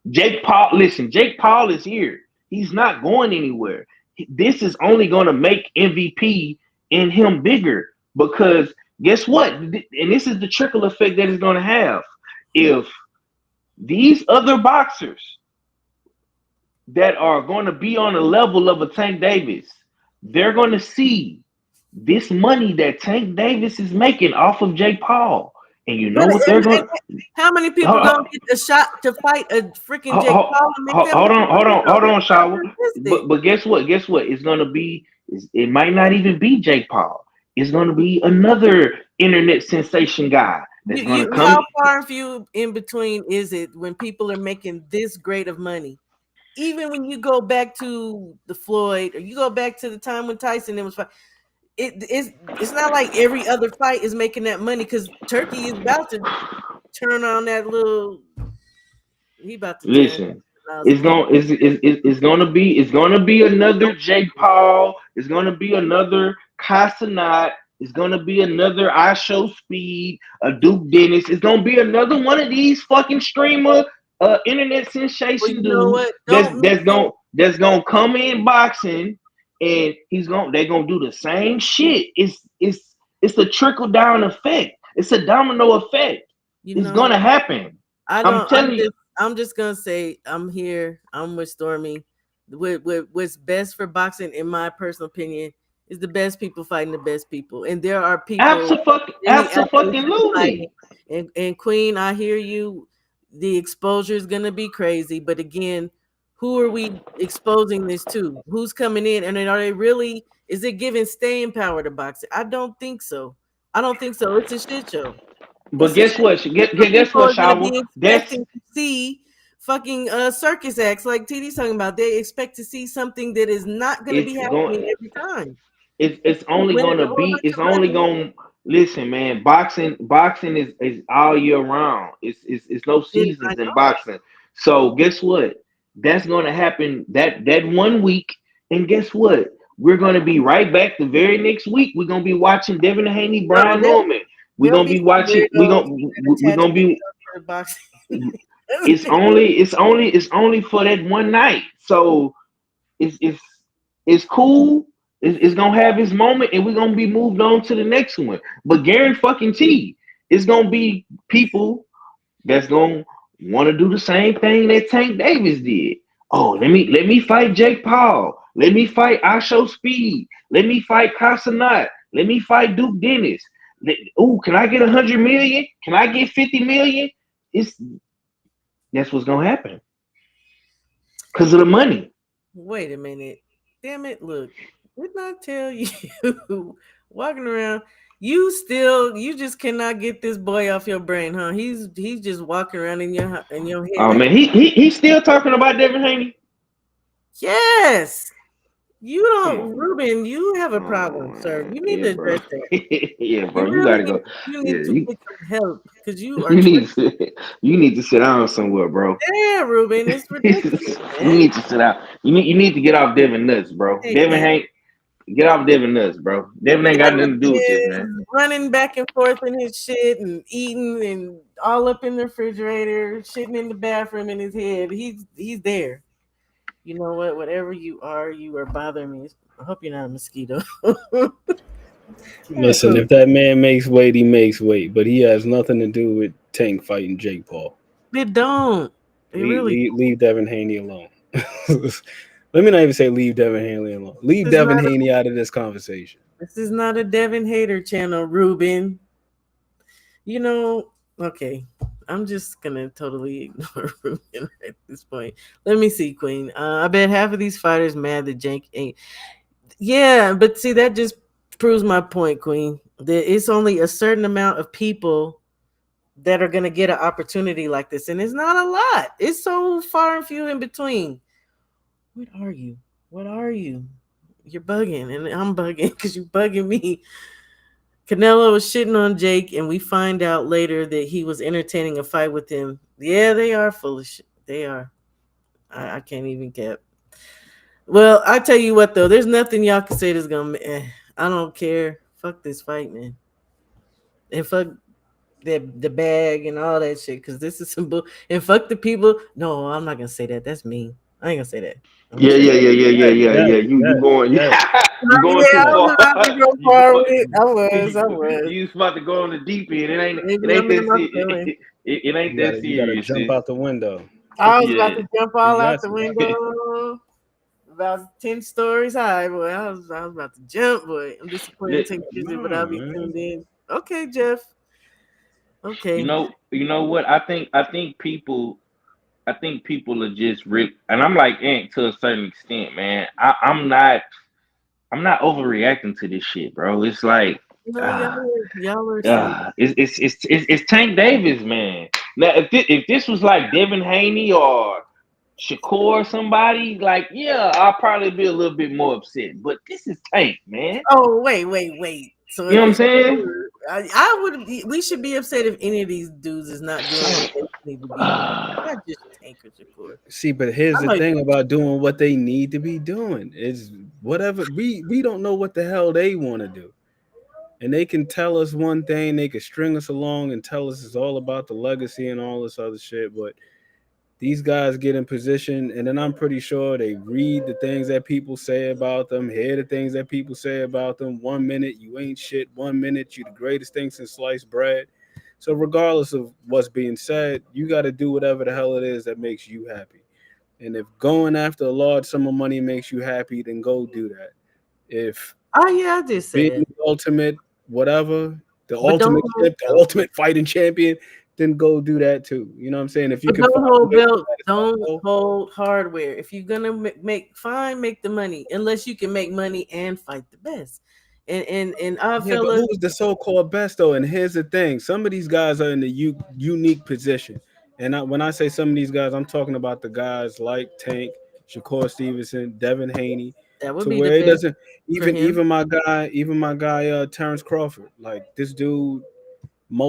Jake Paul, listen, Jake Paul is here. He's not going anywhere. This is only gonna make MVP in him bigger because guess what? And this is the trickle effect that it's gonna have. If these other boxers that are going to be on the level of a Tank Davis, they're going to see this money that Tank Davis is making off of Jake Paul. And you know But what they're going how many people to gonna get a shot to fight a freaking Jake Paul and make that hold much money? hold on, It's not Shawa. realistic. But guess what? Guess what? It's going to be, it might not even be Jake Paul. It's going to be another internet sensation guy that's going to come. How far and few in between is it when people are making this great of money? Even when you go back to the Floyd, or you go back to the time when Tyson was fight, it's not like every other fight is making that money because Turkey is about to turn on that little. He about to turn. Listen, it's gonna be another Jake Paul. It's gonna be another Casanat. It's gonna be another I Show Speed, a Duke Dennis. It's gonna be another one of these fucking streamer, internet Well, sensation you know dudes what? that's Don't that's mention. gonna that's gonna come in boxing and they're gonna do the same shit. It's a trickle down effect. It's a domino effect. You It's know, gonna happen. I I'm don't. telling you. I'm just gonna say I'm here. I'm with Stormy. What's best for boxing, in my personal opinion, is the best people fighting the best people, and there are people really fighting. Absolutely. And Queen, I hear you. The exposure is gonna be crazy, but again, who are we exposing this to? Who's coming in, and then are they really? Is it giving staying power to boxing? I don't think so. I don't think so. It's a shit show. But It's a guess shit. what? So Guess people what, are gonna Shawa? be That's expecting to see fucking circus acts like TD's talking about. They expect to see something that is not gonna it's be happening going. every time. It's Who's only winning a gonna whole be. bunch It's of only money. gonna listen, man. Boxing is all year round. It's no I seasons in know. boxing. So guess what? That's gonna happen that 1 week. And guess what? We're gonna be right back the very next week. We're gonna be watching Devin Haney, No, Brian Norman. We're there'll gonna be be some watching. weirdos that We're attach gonna be. themselves to the boxing. It's only for that one night. So it's cool. It's gonna have its moment, and we're gonna be moved on to the next one. But Gary fucking T, it's gonna be people that's gonna want to do the same thing that Tank Davis did. Oh, let me fight Jake Paul. Let me fight I Show Speed. Let me fight Casanat. Let me fight Duke Dennis. Can I get 100 million? Can I get 50 million? It's That's what's gonna happen because of the money. Wait a minute. Damn it. Look, didn't I tell you walking around? You just cannot get this boy off your brain, huh? He's just walking around in your head Oh like, man, he's still talking about Devin Haney. yes. You Come don't, on. Ruben, you have a problem, sir. Man. You need Yeah, to bro. address that. Yeah, bro. You You really gotta need go. you Yeah, need to get some help because you are you need to you need to sit down somewhere, bro. yeah, Ruben. It's ridiculous, You man. need to sit down. You need to get off Devin nuts, bro. Hey Devin man. ain't get off Devin nuts, bro. Devin ain't got Devin nothing to do with this, is man. running back and forth in his shit and eating and all up in the refrigerator, shitting in the bathroom in his head. He's there. You know what? Whatever you are bothering me. I hope you're not a mosquito. Listen, if that man makes weight, he makes weight, but he has nothing to do with Tank fighting Jake Paul. It don't. It really Leave Devin Haney alone. Let me not even say leave Devin Haney alone. Leave this is Devin not Haney out of this conversation. this is not a Devin Hater channel, Ruben. You know, okay. I'm just gonna totally ignore Ruben at this point. Let me see, Queen. I bet half of these fighters mad that Jake ain't. Yeah, but see, that just proves my point, Queen. That it's only a certain amount of people that are gonna get an opportunity like this, and it's not a lot. It's so far and few in between. What are you? What are you? You're bugging, and I'm bugging because you're bugging me. Canelo was shitting on Jake, and we find out later that he was entertaining a fight with him. Yeah, they are full of shit. They are. I can't even cap. Well, I tell you what though, there's nothing y'all can say that's gonna. I don't care. Fuck this fight, man, and fuck the bag and all that shit. Because this is some bull. And fuck the people. No, I'm not gonna say that. That's mean. I ain't gonna say that. I'm gonna Yeah, say yeah, that. yeah, yeah, yeah, yeah, Yes, yeah. You yes, going yes, you going Yeah, too I far. was about to go You far go, with it. I was. I was. you about to go on the deep end. It Maybe ain't I'm in that my serious. feelings. It ain't that you gotta serious. jump out the window. I was about Yeah. to jump You all out got the to. window. About 10 stories high, boy. I was about to jump, boy. I'm disappointed to take pictures, but I'll No, be man. tuned in. Okay, Jeff. Okay. You know what? I think people are just and I'm like Ant to a certain extent, man. I'm not overreacting to this shit, bro. It's like, No, ah, y'all are silly. it's Tank Davis, man. Now, if this was like Devin Haney or Shakur or somebody, like, yeah, I'll probably be a little bit more upset. But this is Tank, man. Oh, wait. So You know if what I'm it's saying? I would be, we should be upset if any of these dudes is not doing what they need to be doing. Not just Tank or Shakur. See, but here's I the like thing about doing what they need to be doing is whatever we don't know what the hell they want to do. And they can tell us one thing, they can string us along and tell us it's all about the legacy and all this other shit. But these guys get in position, and then I'm pretty sure they read the things that people say about them, hear the things that people say about them. 1 minute you ain't shit, 1 minute you the greatest thing since sliced bread. So regardless of what's being said, you got to do whatever the hell it is that makes you happy. And if going after a large sum of money makes you happy, then go do that. If oh yeah, I did say being that. the ultimate whatever, the But don't ultimate hold champ, the belts. ultimate fighting champion, then go do that too. You know what I'm saying? If you But can don't find a hold way to belts. Don't satisfy both. hold hardware. If you're gonna make fine, make the money. Unless you can make money and fight the best. And our Yeah, but fellas, who is the so-called best though? And here's the thing: some of these guys are in the unique position. And when I say some of these guys, I'm talking about the guys like Tank, Shakur Stevenson, Devin Haney, that would to be the where it best doesn't for him. even my guy Terrence Crawford, like this dude,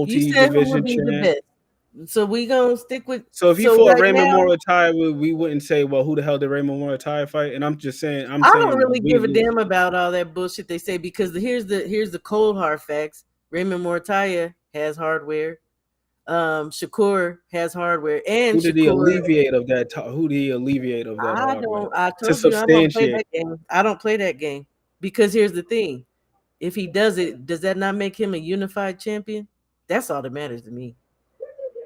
You said who would multi-division be the champ. best. So we gonna stick with. So if he So fought right Raymond now, Muay, we wouldn't say, well, who the hell did Raymond Muay fight? And I'm just saying, I don't well, really give a damn about all that bullshit they say because here's the cold hard facts. Raymond Mortaya has hardware. Shakur has hardware, and who did he Shakur. alleviate of that? Who did he alleviate of that I hardware don't. I to told you I don't play substantiate? that game. I don't play that game because here's the thing: if he does it, does that not make him a unified champion? That's all that matters to me.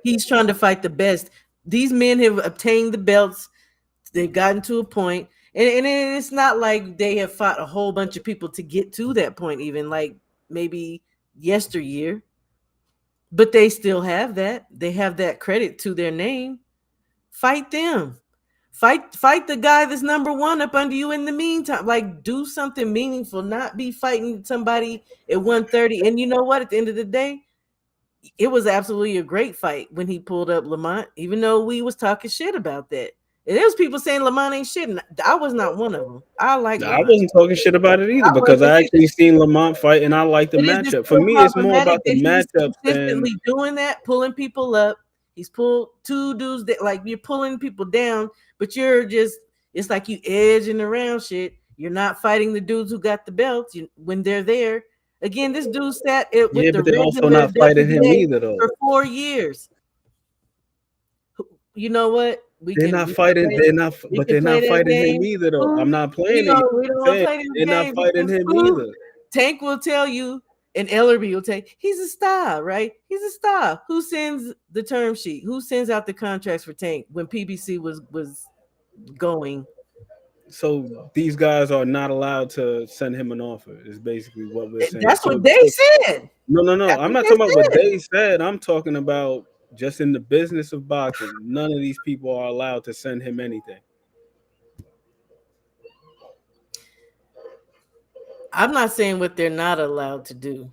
He's trying to fight the best. These men have obtained the belts. They've gotten to a point, and it's not like they have fought a whole bunch of people to get to that point. Even like maybe yesteryear, but they still have that. They have that credit to their name. Fight them. Fight the guy that's number one up under you in the meantime. Like do something meaningful, not be fighting somebody at 130. And you know what? At the end of the day, it was absolutely a great fight when he pulled up Lamont, even though we was talking shit about that. And there was people saying Lamont ain't shit, and I was not one of them. I like I Lamont. wasn't talking shit about it either I was, because I actually seen Lamont fight and I like the but is it matchup. For still me, it's more problematic about the that he's matchups than consistently doing that, pulling people up? He's pulled two dudes that like you're pulling people down, but you're just it's like you edging around shit. You're not fighting the dudes who got the belts when they're there. Again, this dude sat with yeah, the but they're also regular not fighting him WBA either though. for 4 years. You know what? They're not fighting. We But can they're play not that fighting him game. either though. Who I'm not we playing it. don't we don't I'm want to saying play this they're not game fighting because him who either. Tank will tell you, and Ellerby will tell you, he's a star, right? He's a star. Who sends the term sheet? Who sends out the contracts for Tank when PBC was going? So these guys are not allowed to send him an offer. Is basically what we're saying. That's So what they said. no. That's I'm what not they talking about what said. they said. I'm talking about just in the business of boxing. None of these people are allowed to send him anything. I'm not saying what they're not allowed to do.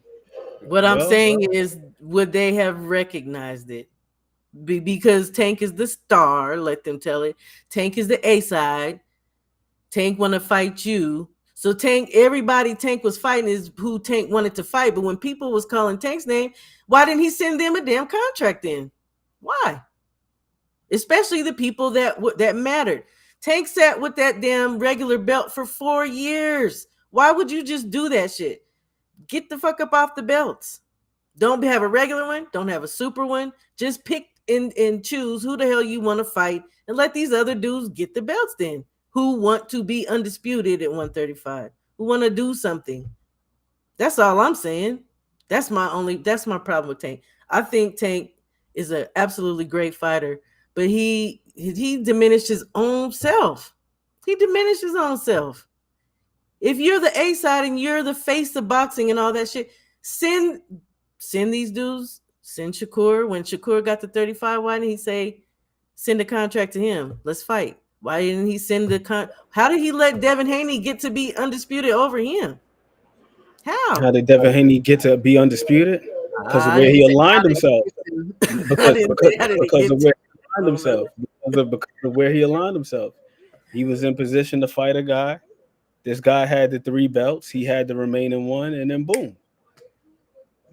What I'm Well, saying is, would they have recognized it? Because Tank is the star, let them tell it. Tank is the A side. Tank want to fight you. So Tank was fighting is who Tank wanted to fight. But when people was calling Tank's name, why didn't he send them a damn contract in? Why? Especially the people that mattered. Tank sat with that damn regular belt for 4 years. Why would you just do that shit? Get the fuck up off the belts. Don't have a regular one. Don't have a super one. Just pick and choose who the hell you want to fight and let these other dudes get the belts then. Who want to be undisputed at 135. Who want to do something. That's all I'm saying. That's my problem with Tank. I think Tank is an absolutely great fighter, but he diminished his own self. He diminished his own self. If you're the A side and you're the face of boxing and all that shit, send these dudes. Send Shakur. When Shakur got to 35, why didn't he say send a contract to him? Let's fight. Why didn't he send how did he let Devin Haney get to be undisputed over him? How did Devin Haney get to be undisputed? Because of where he aligned himself. Because of where he aligned himself. He was in position to fight a guy. This guy had the 3 belts. He had the remaining one, and then boom.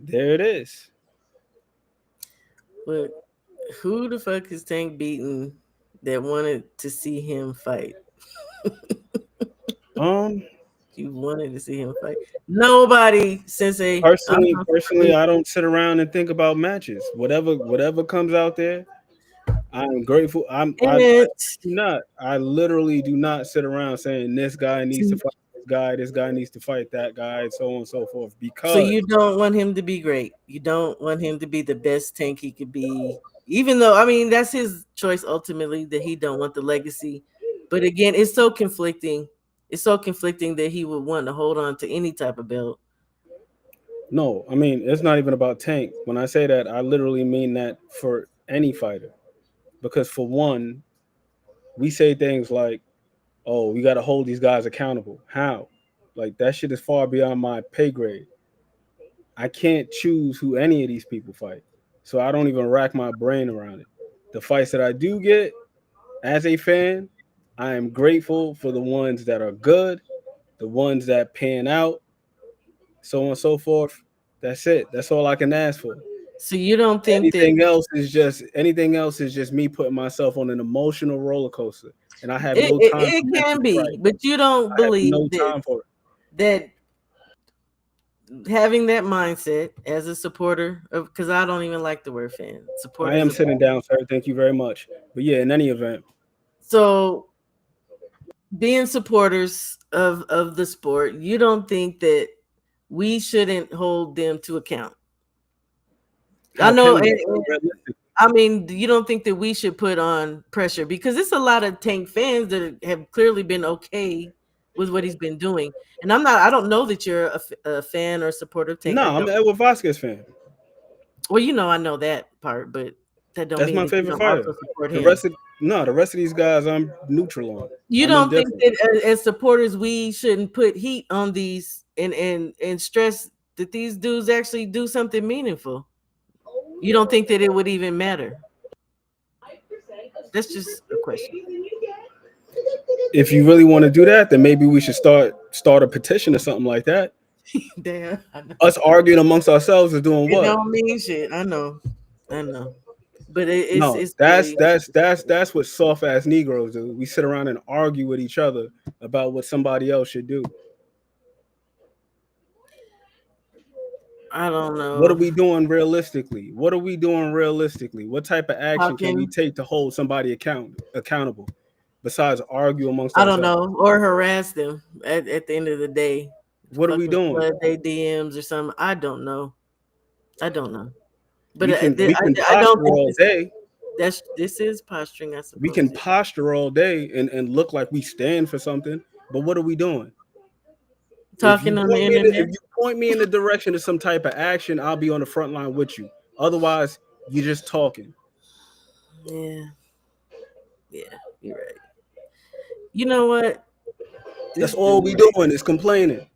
There it is. But who the fuck is Tank beating that wanted to see him fight? You wanted to see him fight. Nobody, Sensei. Personally, I don't sit around and think about matches. Whatever comes out there, I'm grateful. I literally do not sit around saying this guy needs to fight this guy needs to fight that guy, and so on and so forth. Because so you don't want him to be great. You don't want him to be the best Tank he could be. Even though, I mean, that's his choice ultimately that he don't want the legacy. But again, it's so conflicting. It's so conflicting that he would want to hold on to any type of belt. No, I mean, it's not even about Tank. When I say that, I literally mean that for any fighter. Because for one, we say things like, oh, we got to hold these guys accountable. How? Like, that shit is far beyond my pay grade. I can't choose who any of these people fight. So I don't even rack my brain around it. The fights that I do get as a fan, I am grateful for the ones that are good, the ones that pan out, so on and so forth. That's it. That's all I can ask for. So you don't think anything else is just me putting myself on an emotional roller coaster, and I have no time. It can be, but you don't believe time for it. That having that mindset as a supporter of, because I don't even like the word fan. I am sitting down, sir. Thank you very much. But yeah, in any event. So being supporters of the sport, you don't think that we shouldn't hold them to account? I know. I mean, you don't think that we should put on pressure, because it's a lot of Tank fans that have clearly been okay with what he's been doing. And I don't know that you're a fan or supporter of Tank. No, I'm an Edward Vasquez fan. Well, I know that part, but that don't That's mean my that favorite fighter. The rest of these guys I'm neutral on. You don't think that as supporters we shouldn't put heat on these and stress that these dudes actually do something meaningful? You don't think that it would even matter? That's just a question. If you really want to do that, then maybe we should start a petition or something like that. Damn. Us arguing amongst ourselves is doing what? It don't mean shit. I know. But that's what soft ass Negroes do. We sit around and argue with each other about what somebody else should do. I don't know. What are we doing realistically? What type of action can we take to hold somebody accountable besides argue amongst ourselves? I don't know. Or harass them at the end of the day. What are we doing? They DMs or something. I don't know. But we can I don't think all day. This is posturing, I suppose. We can posture all day and look like we stand for something, but what are we doing? Talking on the internet. If you point me in the direction of some type of action, I'll be on the front line with you. Otherwise, you're just talking. Yeah, you're right. You know what? That's all we doing is complaining.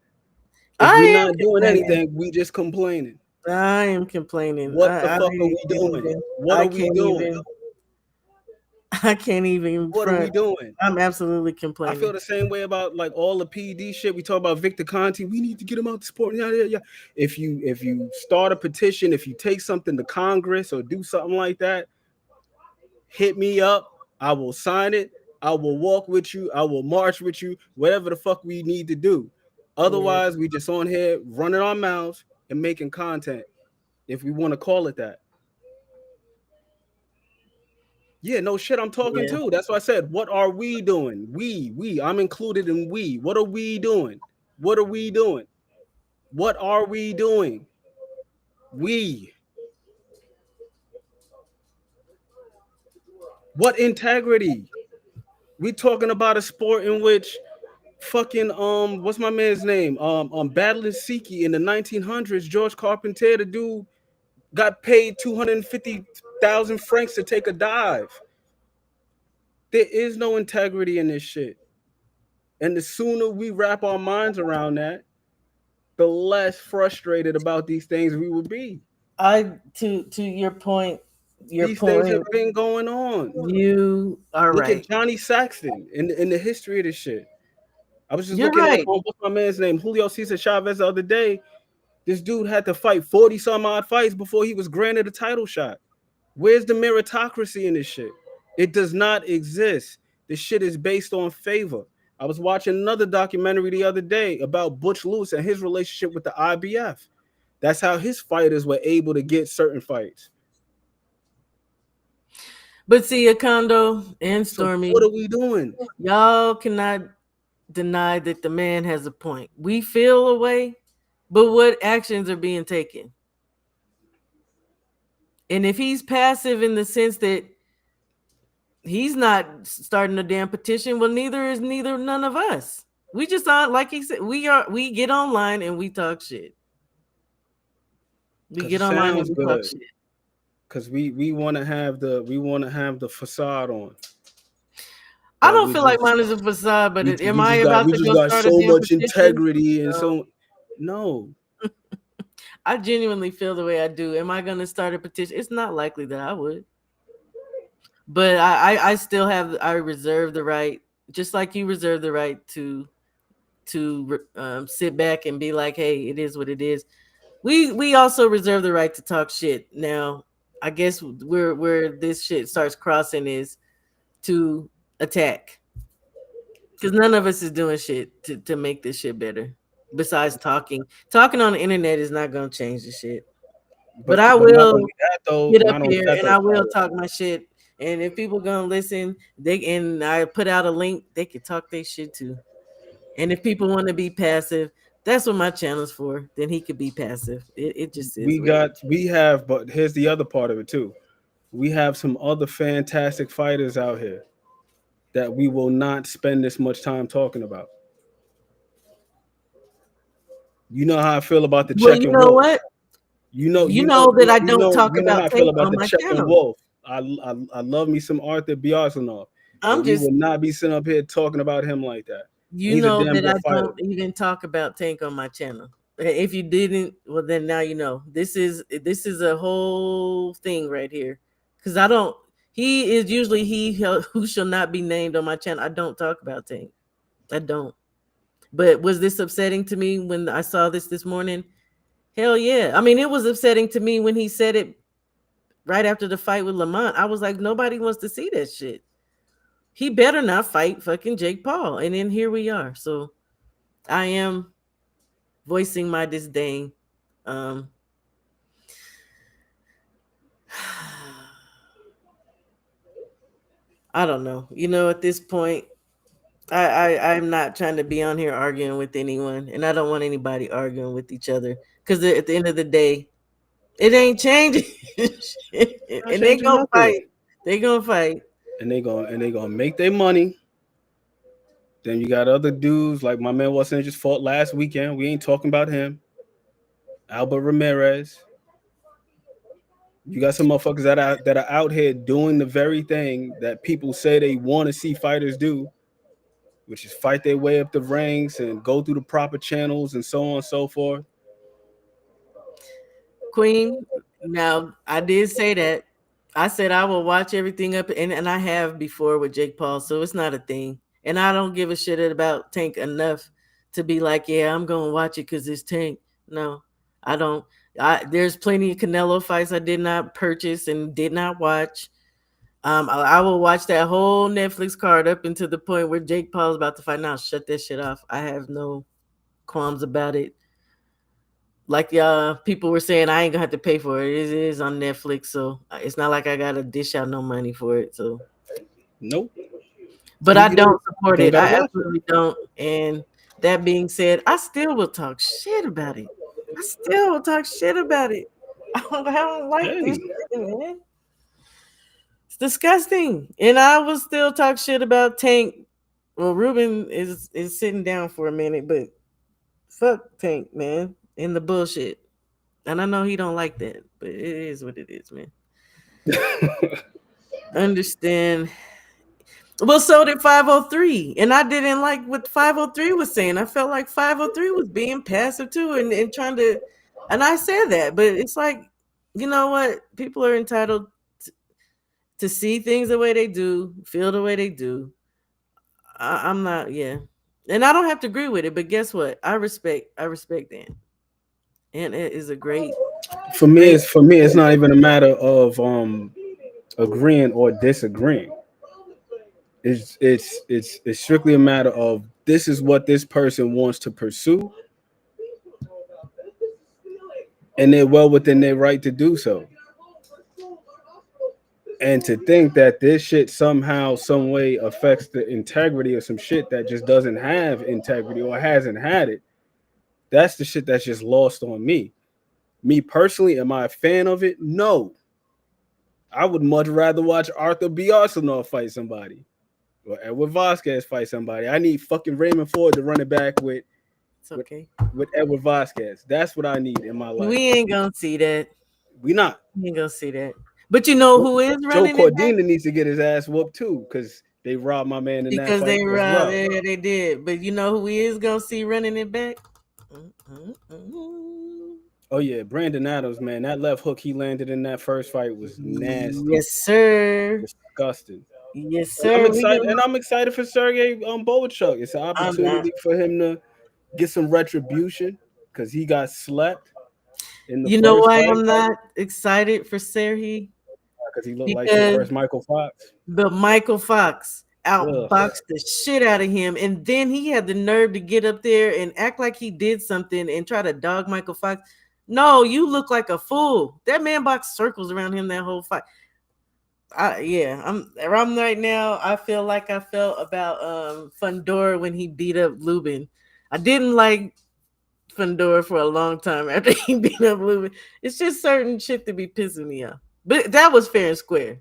If we're not doing anything, we just complaining. I am complaining. What the fuck are we doing? What are we doing? I can't even. What are we doing? I'm absolutely I complaining. feel the same way about like all the PD shit. We talk about Victor Conti. We need to get him out the sport. Yeah. If you start a petition, if you take something to Congress or do something like that, hit me up. I will sign it. I will walk with you. I will march with you. Whatever the fuck we need to do. Otherwise, we just on here running our mouths and making content, if we want to call it that. Yeah, no shit, I'm talking too. That's why I said, what are we doing? We, I'm included in we. What are we doing? What are we doing? What are we doing? We. What integrity? We talking about a sport in which fucking what's my man's name? Battling Siki in the 1900s, George Carpentier, the dude got paid 250,000 francs to take a dive. There is no integrity in this shit. And the sooner we wrap our minds around that, the less frustrated about these things we would be. To your point, These things have been going on. You are Look right. at Johnny Saxton in the history of this shit. I was just You're looking right. at what's my man's name, Julio Cesar Chavez, the other day. This dude had to fight 40 some odd fights before he was granted a title shot. Where's the meritocracy in this shit? It does not exist. This shit is based on favor. I was watching another documentary the other day about Butch Lewis and his relationship with the IBF. That's how his fighters were able to get certain fights. But see, Akondo and Stormy, so what are we doing? Y'all cannot deny that the man has a point. We feel a way, but what actions are being taken? And if he's passive in the sense that he's not starting a damn petition, well, none of us. We just aren't, like he said, we get online and we talk shit. We get online and we talk shit. Because we want to have the facade on. I don't feel like mine is a facade, but am I about to go start so a damn much petition? integrity and so no. I genuinely feel the way I do. Am I going to start a petition? It's not likely that I would. But I still I reserve the right, just like you reserve the right to sit back and be like, hey, it is what it is. We also reserve the right to talk shit. Now, I guess where this shit starts crossing is to attack. Because none of us is doing shit to make this shit better. Besides talking. Talking on the internet is not going to change the shit. But I will get up here and I will talk my shit. And if people gonna listen, I put out a link, they can talk their shit too. And if people want to be passive, that's what my channel's for. Then he could be passive. It just is. But here's the other part of it too. We have some other fantastic fighters out here that we will not spend this much time talking about. You know how I feel about the check and Wolf. What? You know that I don't talk about Tank on my channel. Wolf. I love me some Arthur Biarsanov. We will not be sitting up here talking about him like that. You know that I don't even talk about Tank on my channel. If you didn't, well then now you know. This is a whole thing right here. Because I don't. He is usually he who shall not be named on my channel. I don't talk about Tank. I don't. But was this upsetting to me when I saw this morning? Hell yeah. I mean, it was upsetting to me when he said it right after the fight with Lamont. I was like, nobody wants to see that shit. He better not fight fucking Jake Paul. And then here we are. So I am voicing my disdain. I don't know. You know, at this point, I'm not trying to be on here arguing with anyone, and I don't want anybody arguing with each other, because at the end of the day, it ain't changing. And they gonna fight. They gonna fight. And they gonna make their money. Then you got other dudes like my man Watson just fought last weekend. We ain't talking about him. Albert Ramirez. You got some motherfuckers that are out here doing the very thing that people say they want to see fighters do, which is fight their way up the ranks and go through the proper channels and so on and so forth. Queen, now I did say that I said I will watch everything up, and I have before with Jake Paul, so it's not a thing. And I don't give a shit about Tank enough to be like, yeah, I'm gonna watch it because it's Tank. No, I don't. There's plenty of Canelo fights I did not purchase and did not watch. I will watch that whole Netflix card up until the point where Jake Paul's about to fight. Now, shut that shit off. I have no qualms about it. Like people were saying, I ain't gonna have to pay for it. It is on Netflix, so it's not like I gotta dish out no money for it. So, Nope. but I don't support Don't it. gotta I watch it. absolutely don't. And that being said, I still will talk shit about it. I still will talk shit about it. I don't like this shit, man. It's disgusting. And I will still talk shit about Tank. Well, Ruben is sitting down for a minute, but fuck Tank, man, and the bullshit. And I know he don't like that, but it is what it is, man. Understand. Well, so did 503. And I didn't like what 503 was saying. I felt like 503 was being passive too and trying to, and I said that, but it's like, you know what? People are entitled to see things the way they do, feel the way they do. I'm not, yeah. And I don't have to agree with it, but guess what? I respect that. And it is a great For me, it's not even a matter of agreeing or disagreeing. It's strictly a matter of this is what this person wants to pursue, and they're well within their right to do so. And to think that this shit somehow, some way affects the integrity of some shit that just doesn't have integrity or hasn't had it, that's the shit that's just lost on me. Me personally, am I a fan of it? No. I would much rather watch Arthur B. Arsenal fight somebody. Or Edward Vasquez fight somebody. I need fucking Raymond Ford to run it back with. It's okay. With Edward Vasquez. That's what I need in my life. We ain't gonna see that. We not. We ain't gonna see that. But you know who is Joe running it back? Cordina needs to get his ass whooped too, because they robbed my man in that Because fight they as robbed, well. yeah, they did. But you know who we is gonna see running it back? Oh yeah, Brandon Adams, man. That left hook he landed in that first fight was nasty. Yes, sir. Disgusting. Yes, sir. I'm excited for Sergey Boachuk. It's an opportunity for him to get some retribution because he got slept in the You know first why fight. I'm not excited for Sergey? Because he looked like the first Michael Fox. The Michael Fox outboxed the shit out of him, and then he had the nerve to get up there and act like he did something and try to dog Michael Fox. No, you look like a fool. That man boxed circles around him that whole fight. I'm right now. I feel like I felt about Fundora when he beat up Lubin. I didn't like Fundora for a long time after he beat up Lubin. It's just certain shit to be pissing me off. But that was fair and square.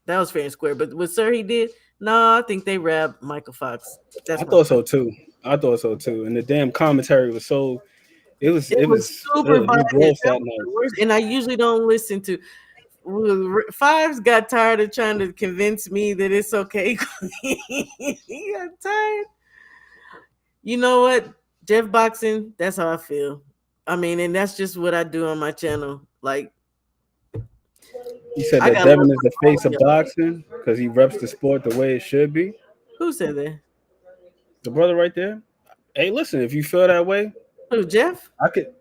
But what Sir he did, no, I think they robbed Michael Fox. I thought so too. And the damn commentary was so. It was super violent. And I usually don't listen to. Fives got tired of trying to convince me that it's okay. He got tired. You know what? Jeff Boxing, that's how I feel. I mean, and that's just what I do on my channel. Like, you said that Devin is the face of boxing because he reps the sport the way it should be. Who said that? The brother right there. Hey, listen, if you feel that way. Who, Jeff? I could.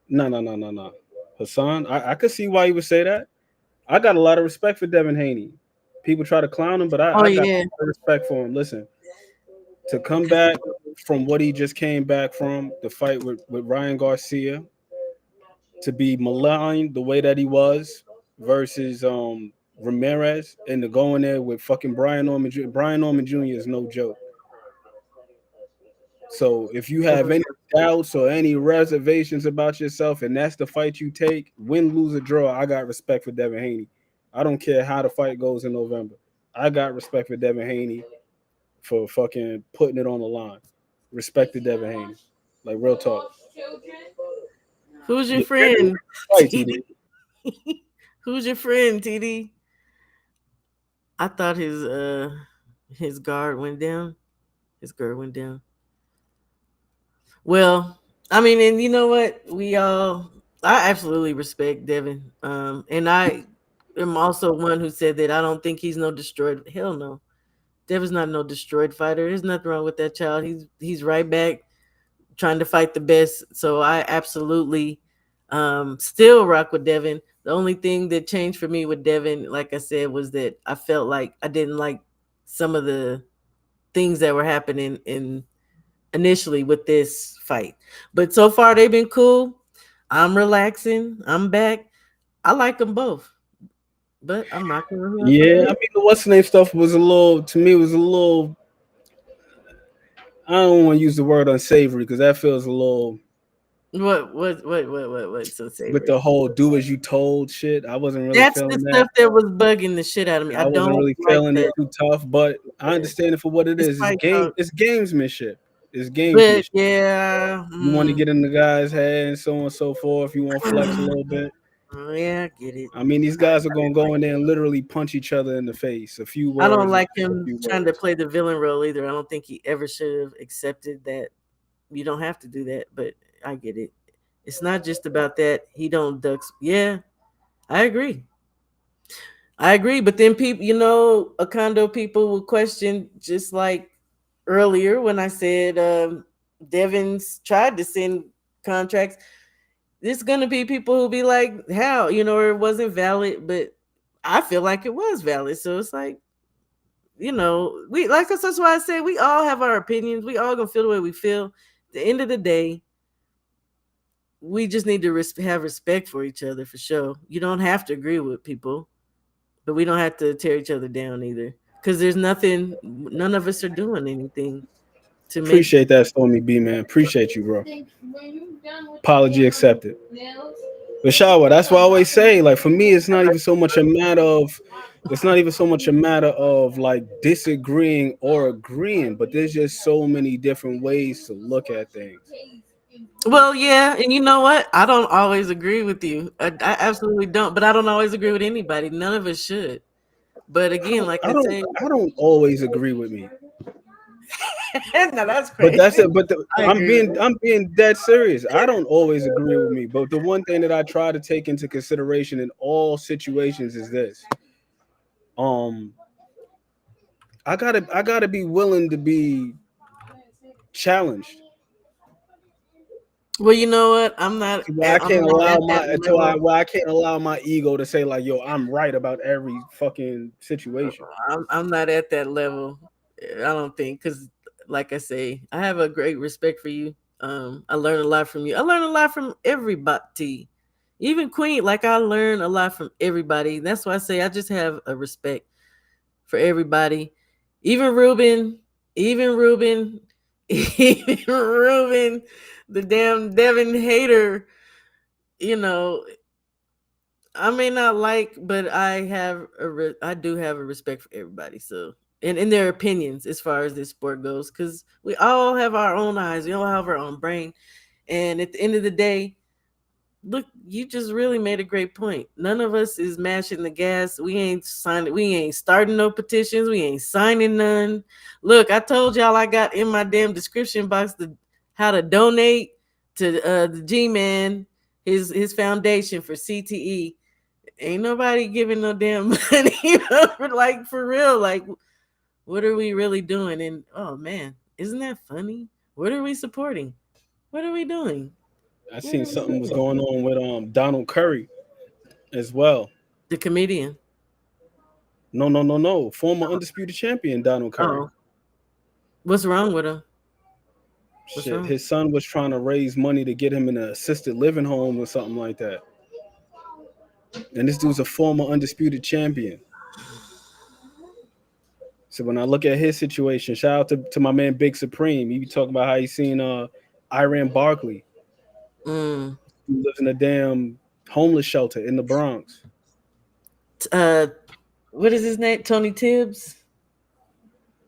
No. Hassan, I could see why he would say that. I got a lot of respect for Devin Haney. People try to clown him, but I got a lot of respect for him. Listen, to come back from what he just came back from, the fight with Ryan Garcia, to be maligned the way that he was versus Ramirez, and to go in there with fucking Brian Norman Jr. Brian Norman Jr. is no joke. So if you have any doubts or any reservations about yourself, and that's the fight you take, win, lose, or draw, I got respect for Devin Haney. I don't care how the fight goes in November. I got respect for Devin Haney for fucking putting it on the line. Respect to Devin Haney. Like, real talk. Who's your friend? Who's your friend, TD? I thought his guard went down. Well, I mean, and you know what? I absolutely respect Devin. And I am also one who said that I don't think he's no destroyed. Hell no. Devin's not no destroyed fighter. There's nothing wrong with that child. He's right back trying to fight the best. So I absolutely still rock with Devin. The only thing that changed for me with Devin, like I said, was that I felt like I didn't like some of the things that were happening in initially with this fight. But so far they've been cool. I'm relaxing. I'm back. I like them both. But I'm not gonna who I fight Yeah, I next. mean the what's the name stuff was a little to me was a little. I don't want to use the word unsavory because that feels a little What so with savory. the whole do as you told shit. I wasn't really That's the feeling that. stuff that was bugging the shit out of me. I I wasn't don't really like feeling it that. too tough, but I understand it for what it It's is. It's fight game. talk. It's gamesmanship. It's But gamesmanship. yeah, You want to get in the guy's head and so on and so forth. You want to flex a little bit. yeah, I get it. I mean, these guys are gonna go in there and literally punch each other in the face. A few I don't words, like a him few trying to words. play the villain role either. I don't think he ever should have accepted that. You don't have to do that, but I get it. It's not just about that. He don't ducks. Yeah, I agree. I agree. But then people, a condo people will question just like earlier when I said Devon's tried to send contracts. There's gonna be people who'll be like, how, or it wasn't valid, but I feel like it was valid. So it's like, we like that's why I said we all have our opinions. We all gonna feel the way we feel. At the end of the day, we just need to have respect for each other for sure. You don't have to agree with people, but we don't have to tear each other down either. Because there's nothing, none of us are doing anything to make. Appreciate that, Stormy B, man. Appreciate you, bro. Apology accepted. But Shawa, that's why I always say, like, for me, it's not even so much a matter of, like disagreeing or agreeing, but there's just so many different ways to look at things. Well, yeah, and you know what? I don't always agree with you. I absolutely don't. But I don't always agree with anybody. None of us should. But again, like I say, I don't always agree with me. no, that's But crazy. that's it. But I agree with I'm being dead serious. I don't always agree with me. But the one thing that I try to take into consideration in all situations is this. Um, I gotta be willing to be challenged. Well, you know what? I'm not. Where I I'm can't not allow at that my to I level. where I can't allow my ego to say like, yo, I'm right about every fucking situation. I'm not at that level. I don't think because, like I say, I have a great respect for you. I learn a lot from you. I learn a lot from everybody, even Queen. Like I learn a lot from everybody. That's why I say I just have a respect for everybody, even Ruben, even Ruben, even Ruben, the damn Devin hater. You know, I may not like, but I do have a respect for everybody. So, and in their opinions as far as this sport goes, because we all have our own eyes, we all have our own brain, and at the end of the day, look, you just really made a great point. None of us is mashing the gas. We ain't signing. We ain't starting no petitions. We ain't signing none. Look, I told y'all I got in my damn description box how to donate to the G Man, his foundation for CTE. Ain't nobody giving no damn money. Like for real. Like, what are we really doing? And oh man, isn't that funny? What are we supporting? What are we doing? I What seen are we something was doing? going on with Donald Curry as well. The comedian. No. Former undisputed champion Donald Curry. Oh, what's wrong with him? What's Shit, wrong? his son was trying to raise money to get him in an assisted living home or something like that. And this dude's a former undisputed champion. So when I look at his situation, shout out to my man Big Supreme. He be talking about how he seen Iran Barkley, Mm. who lives in a damn homeless shelter in the Bronx. Uh, what is his name? Tony Tibbs.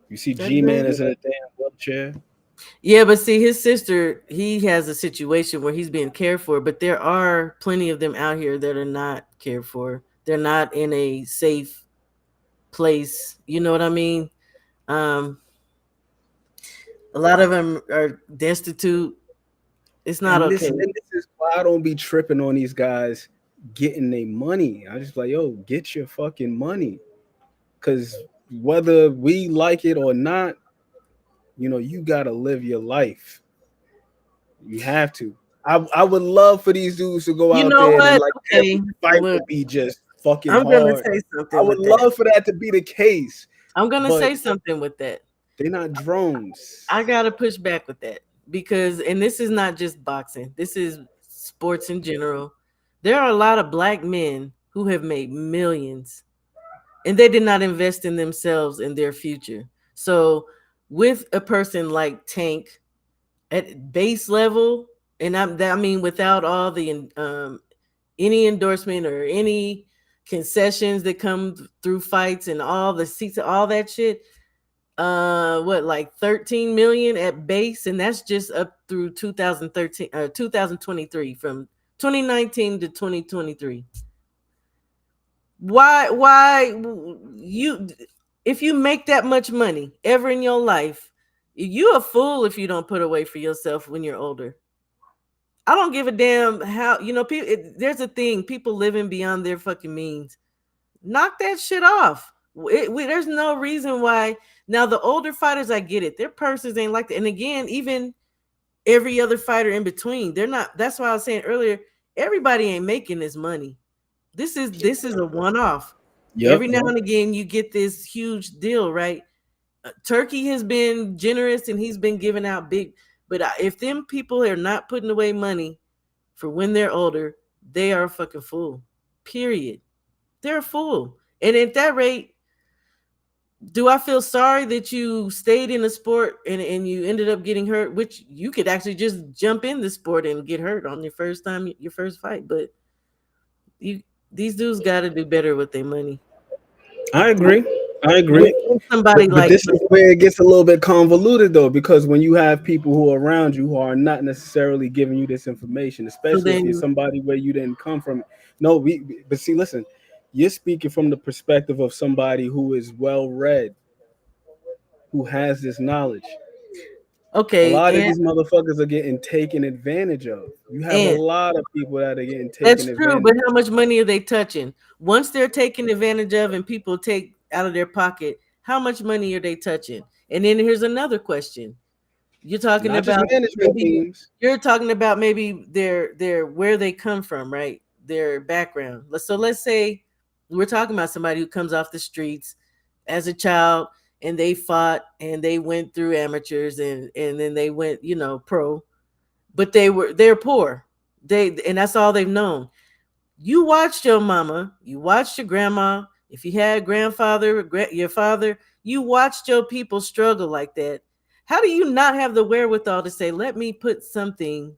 You see That G Man dude? is in a damn wheelchair. Yeah, but see, his sister, he has a situation where he's being cared for, but there are plenty of them out here that are not cared for. They're not in a safe place. You know what I mean? Um, a lot of them are destitute. It's not And okay. this is why I don't be tripping on these guys getting their money. I just like, yo, get your fucking money. Cause whether we like it or not, you gotta live your life. You have to. I would love for these dudes to go You out know there and what? like Okay, every fight look, would be just fucking I'm gonna hard. say I something would with that. love for that to be the case, I'm gonna but say something with that. they're not drones. I gotta push back with that because, and this is not just boxing. This is sports in general. There are a lot of black men who have made millions, and they did not invest in themselves and their future. So, with a person like Tank at base level, and I mean without all the any endorsement or any concessions that come through fights and all the seats, all that shit, what, like 13 million at base, and that's just up through 2013 2023, from 2019 to 2023. Why you, if you make that much money ever in your life, you a fool if you don't put away for yourself when you're older. I don't give a damn how, people, there's a thing, people living beyond their fucking means. Knock that shit off. There's no reason why. Now the older fighters, I get it, their purses ain't like that. And again, even every other fighter in between, they're not. That's why I was saying earlier, everybody ain't making this money. This is a one off. Every Yep. now and again, you get this huge deal, right? Turkey has been generous and he's been giving out big. But if them people are not putting away money for when they're older, they are a fucking fool. Period. They're a fool. And at that rate, do I feel sorry that you stayed in a sport and you ended up getting hurt, which you could actually just jump in the sport and get hurt on your first time, your first fight. But you, these dudes got to do better with their money. I agree. I With agree. somebody But like this is where it gets a little bit convoluted though, because when you have people who are around you who are not necessarily giving you this information, so especially if you're then, somebody where you didn't come from. No, but see, listen, you're speaking from the perspective of somebody who is well read, who has this knowledge. A okay, lot of these motherfuckers are getting taken advantage of. You have a and lot of people that are getting taken that's true, advantage but how much money are they touching? Once they're taken advantage of and people take out of their pocket, how much money are they touching? And then here's another question. You're of. talking Not just about management maybe teams. you're talking about maybe their where they come from, right? Their background. So let's say we're talking about somebody who comes off the streets as a child and they fought and they went through amateurs and then they went, pro, but they're poor. And that's all they've known. You watched your mama, you watched your grandma, if you had grandfather, your father, you watched your people struggle like that. How do you not have the wherewithal to say, let me put something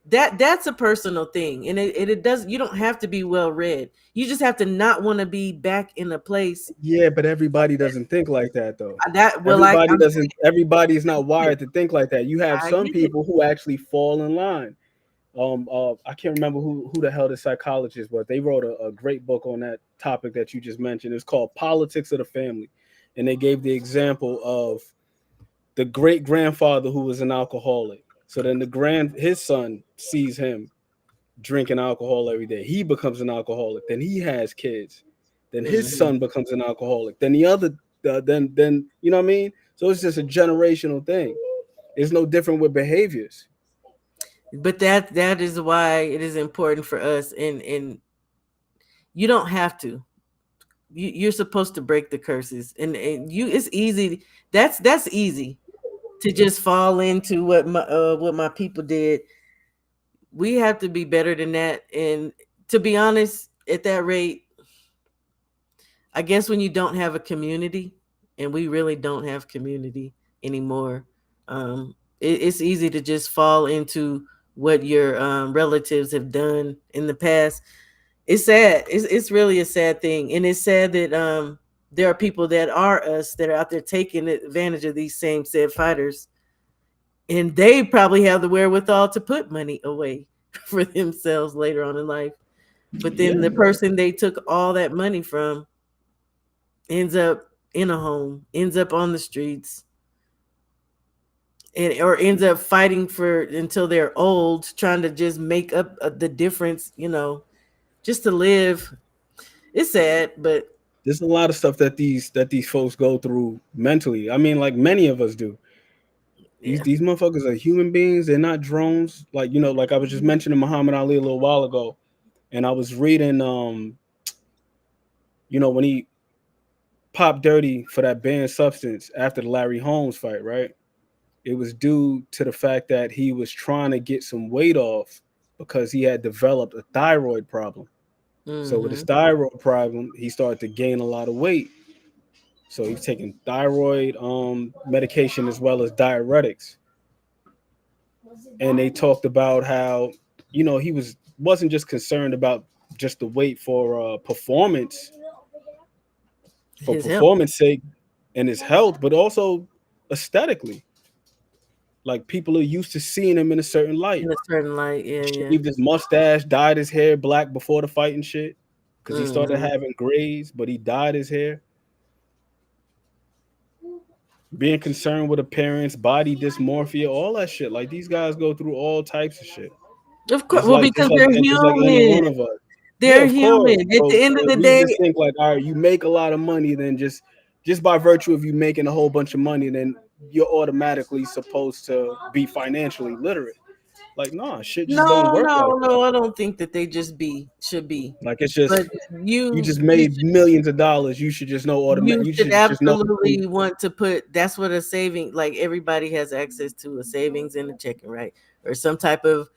that's a personal thing, and it does. You don't have to be well read. You just have to not want to be back in a place Yeah, but everybody doesn't think like that though. that. Well, Everybody doesn't. Everybody is not wired to think like that. You have I some get it. people who actually fall in line. I can't remember who the hell the psychologist was. They wrote a great book on that topic that you just mentioned. It's called Politics of the Family, and they gave the example of the great grandfather who was an alcoholic. So then his son sees him drinking alcohol every day. He becomes an alcoholic. Then he has kids. Then his Mhm. son becomes an alcoholic. Then the other, then you know what I mean. So it's just a generational thing. It's no different with behaviors. But that is why it is important for us, and you don't have to. You're supposed to break the curses, and it's easy. That's easy to just fall into what my people did. We have to be better than that. And to be honest, at that rate, I guess when you don't have a community, and we really don't have community anymore, it's easy to just fall into what your relatives have done in the past. It's sad. It's really a sad thing, and it's sad that there are people that are us that are out there taking advantage of these same said fighters, and they probably have the wherewithal to put money away for themselves later on in life. But then Yeah. the person they took all that money from ends up in a home, ends up on the streets, and or ends up fighting for until they're old, trying to just make up the difference. just to live. It's sad, but there's a lot of stuff that these folks go through mentally. I mean, like many of us do. yeah. These motherfuckers are human beings. They're not drones. Like, you know, like I was just mentioning Muhammad Ali a little while ago, and I was reading, you know, when he popped dirty for that banned substance after the Larry Holmes fight, right? It was due to the fact that he was trying to get some weight off because he had developed a thyroid problem. So with his thyroid problem, he started to gain a lot of weight. So he's taking thyroid medication as well as diuretics. And they talked about how, you know, he wasn't just concerned about just the weight for His health performance sake and his health, but also aesthetically. Like people are used to seeing him in a certain light. in a certain light. Yeah, yeah. Shaved his mustache, dyed his hair black before the fight and shit. Because he started having grays, but he dyed his hair. Being concerned with appearance, body dysmorphia, all that shit. Like these guys go through all types of shit. Of course, well, because they're Just like any one human. of us. They're Yeah, of course. human. At the end of the we day, just think like, all right, you make a lot of money, then just by virtue of you making a whole bunch of money, then you're automatically supposed to be financially literate. Like, nah, shit just don't work like that. I don't think that they just should be. Like it's just But you just made millions of dollars. You should just know automatically. You should absolutely want to put. That's what a saving. Like everybody has access to a savings and a checking, right? Or some type of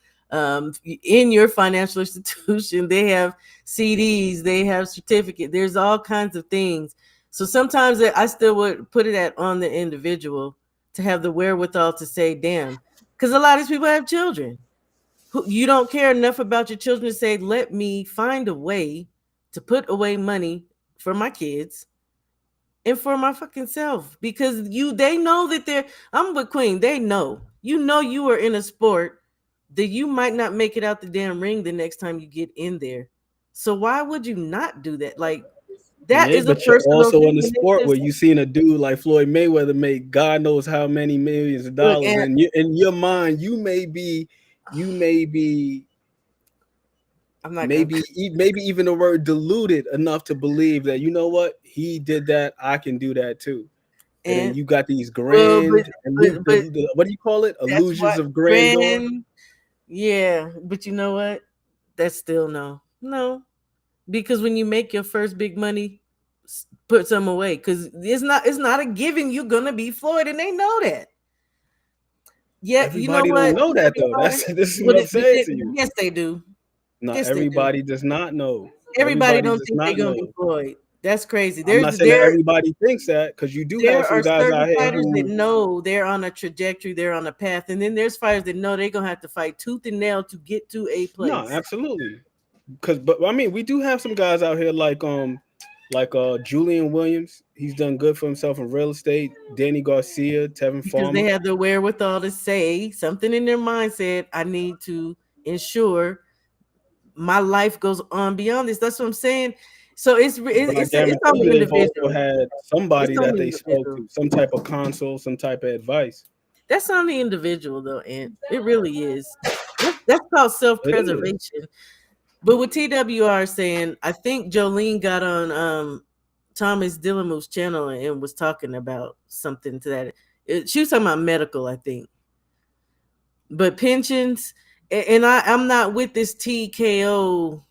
in your financial institution. They have CDs. They have certificate. There's all kinds of things. So sometimes I still would put it on the individual to have the wherewithal to say, "Damn." Because a lot of these people have children. You don't care enough about your children to say, let me find a way to put away money for my kids and for my fucking self. Because they know that I'm with Queen. They know. You know you are in a sport that you might not make it out the damn ring the next time you get in there. So why would you not do that? Like, that is a but you're personal also thing. in the sport where you seen a dude like Floyd Mayweather make God knows how many millions of dollars, and in your mind, you may be, I'm not maybe even the word diluted enough to believe that, you know what, he did that, I can do that too. And then you got these grand, what do you call it? Illusions of grandeur. Yeah, but you know what? That's still no. Because when you make your first big money, put some away. Because it's not a given you're gonna be Floyd, and they know that. Yeah, Everybody you know what? don't know that though. This is what I'm saying to you. Yes, they do. No, yes, everybody does not know. Everybody don't think they're gonna be Floyd. That's crazy. I'm not saying that everybody thinks that, because you do have some guys out here fighters that know they're on a trajectory, they're on a path, and then there's fighters that know they're gonna have to fight tooth and nail to get to a place. No, absolutely. But I mean, we do have some guys out here like Julian Williams. He's done good for himself in real estate. Danny Garcia, Tevin because Farmer. They have the wherewithal to say something in their mindset. I need to ensure my life goes on beyond this. That's what I'm saying. So it's on the individual. Also had somebody that they spoke to, some type of counsel, some type of advice. That's on the individual though, and it really is. That's called self-preservation. But with TWR saying, I think Jolene got on Thomas Dillamu's channel and was talking about something to that. She was talking about medical, I think. But pensions, and I'm not with this TKO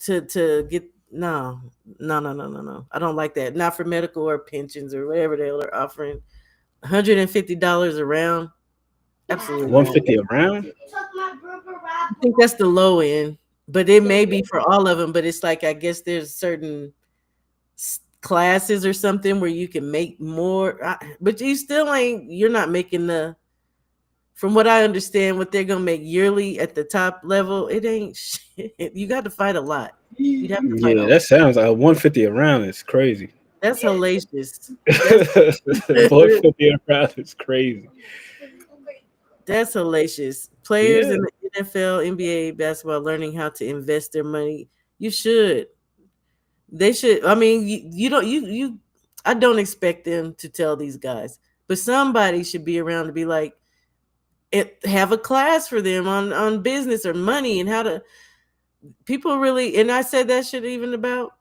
to get no. I don't like that. Not for medical or pensions or whatever the hell they're offering. $150 a round. Absolutely. $150 a round? I think that's the low end. But it may be for all of them, but it's like, I guess there's certain classes or something where you can make more, but you're not making from what I understand, what they're going to make yearly at the top level, it ain't shit. You got to fight a lot. You'd have to fight that sounds like $150 a round is crazy. That's hellacious. $150 a round is crazy. That's hellacious. Players in the NFL, NBA, basketball learning how to invest their money. You should. They should. I mean, I don't expect them to tell these guys, but somebody should be around to be like, have a class for them on business or money and how to. people really, and I said that shit even about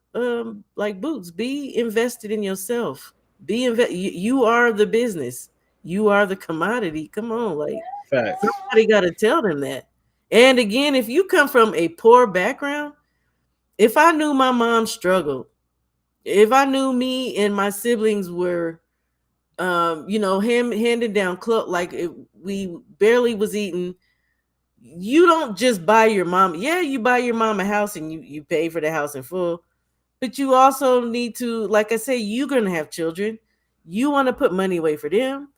like Boots. Be invested in yourself. You are the business. You are the commodity. Come on, like Facts. somebody got to tell them that. And again, if you come from a poor background, if I knew my mom struggled, if I knew me and my siblings were him handing down clothes, like we barely was eating. You don't just buy your mom. Yeah, you buy your mom a house and you pay for the house in full. But you also need to, like I say, you're gonna have children. You want to put money away for them.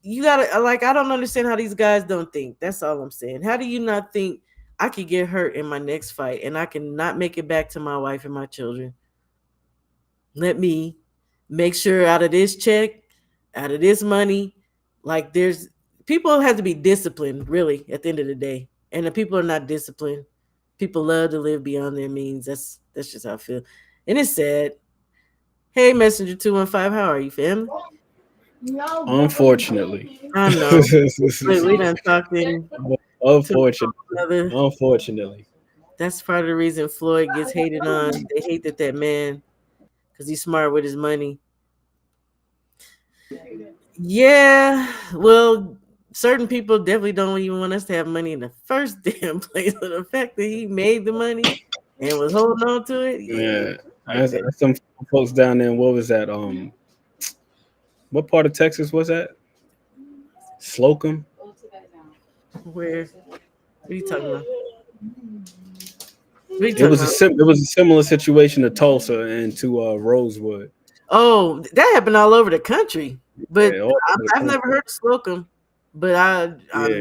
You gotta like. I don't understand how these guys don't think. That's all I'm saying. How do you not think I could get hurt in my next fight and I can not make it back to my wife and my children? Let me make sure out of this check, out of this money, like there's people have to be disciplined, really, at the end of the day. And the people are not disciplined. People love to live beyond their means. That's just how I feel. And it's sad. Hey, Messenger 215, how are you, family? Unfortunately. I know. We done talking. Unfortunately. That's part of the reason Floyd gets hated on. They hate that man because he's smart with his money. Yeah, well, certain people definitely don't even want us to have money in the first damn place. So the fact that he made the money and was holding on to it, yeah. Some folks down there. What was that? What part of Texas was that? Slocum. Where? What are you talking about? It was a similar situation to Tulsa and to Rosewood. Oh, that happened all over the country, but Yeah, I've never heard of Slocum. But I'm not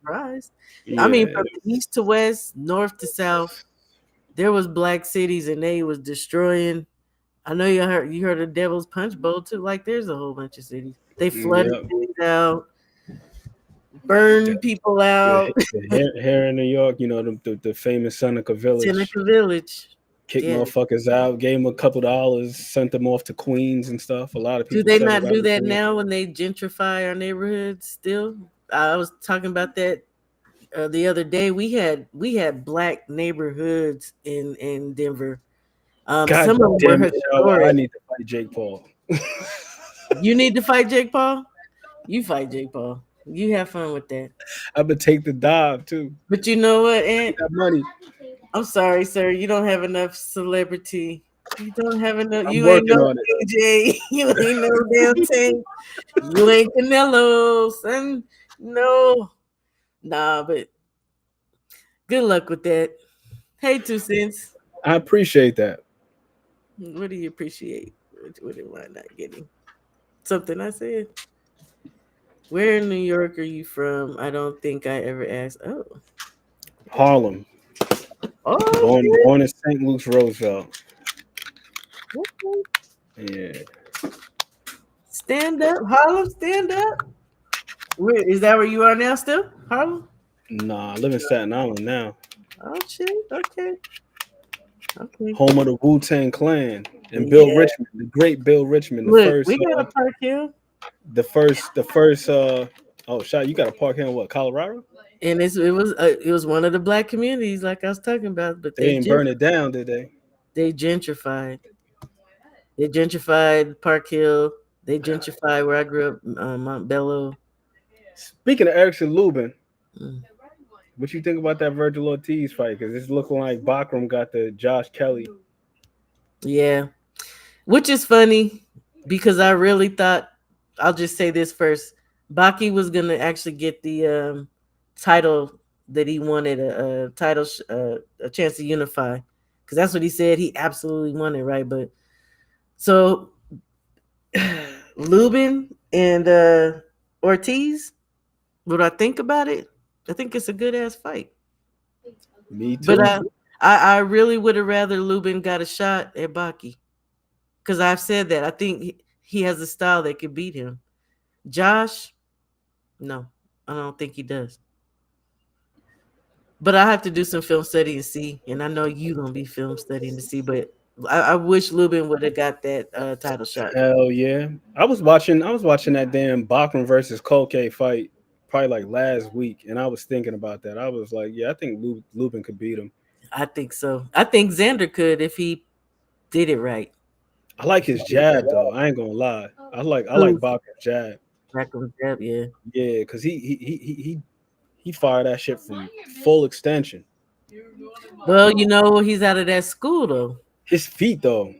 surprised. I mean, from east to west, north to south, there was black cities, and they was destroying. I know you heard of Devil's Punch Bowl too. Like, there's a whole bunch of cities. They flooded cities out, burned people out. Here in New York, the famous Seneca Village. Seneca Village. Kicked motherfuckers out, gave them a couple $, sent them off to Queens and stuff. A lot of people. Do they not do that now when they gentrify our neighborhoods? Still, I was talking about that the other day. We had black neighborhoods in Denver. God some of them damn were it, historic. I need to fight Jake Paul. You need to fight Jake Paul? You fight Jake Paul. You have fun with that. I would take the dive too. But you know what, Ant? That money. I'm sorry, sir. You don't have enough celebrity. You don't have enough. I'm you ain't no on DJ. You ain't no damn Tank. You ain't Canelo, son. No. Nah, but good luck with that. Hey, 2 cents. I appreciate that. What do you appreciate? What am I not getting? Something I said. Where in New York are you from? I don't think I ever asked. Oh. Harlem. Oh, born in St. Luke's, Roosevelt. Okay. Yeah. Stand up, Harlem. Stand up. Where is that? Where you are now? Still, Harlem? Nah, I live in Staten Island now. Oh shit. Okay. Home of the Wu-Tang Clan and Bill Richmond, the great Bill Richmond. We got a Park Hill. The first. Oh, shot! You got a Park Hill in what? Colorado? And it was one of the black communities, like I was talking about. But they didn't burn it down, did they? They gentrified. They gentrified Park Hill. They gentrified where I grew up, Montbello. Speaking of Erickson Lubin, what you think about that Virgil Ortiz fight? Because it's looking like Bachram got the Josh Kelly. Yeah, which is funny because I really thought, I'll just say this first, Baki was gonna actually get the title that he wanted, a title, a chance to unify, because that's what he said he absolutely wanted, right? But so Lubin and Ortiz, what I think about it, I think it's a good ass fight. Me too. But I really would have rather Lubin got a shot at Baki, because I've said that I think he has a style that could beat him. Josh, no, I don't think he does. But I have to do some film study and see, and I know you gonna be film studying to see. But I wish Lubin would have got that title shot. Hell yeah! I was watching that damn Bachman versus Kolke fight probably like last week, and I was thinking about that. I was like, yeah, I think Lubin could beat him. I think so. I think Xander could if he did it right. I like his jab though. I ain't gonna lie. I like Who? Baku's jab. Beckham Jeb, yeah. Yeah, because he fired that shit from full extension. Well, he's out of that school though. His feet though.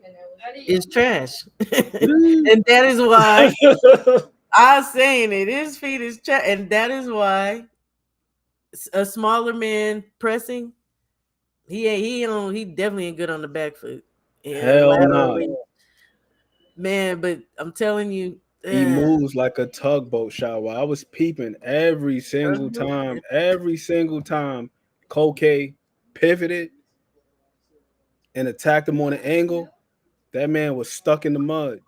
It's trash. And that is why I'm saying it. His feet is trash. And that is why a smaller man pressing, he definitely ain't good on the back foot. Yeah, Hell no. laterally. Man, but I'm telling you, He moves like a tugboat, shower. I was peeping every single time. Every single time Koke pivoted and attacked him on an angle, that man was stuck in the mud.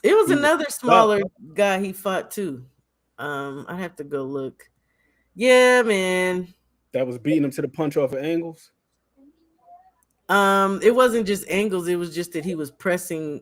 it was He was another stuck. smaller guy he fought too. I have to go look. Yeah, man. That was beating him to the punch off of angles. It wasn't just angles, it was just that he was pressing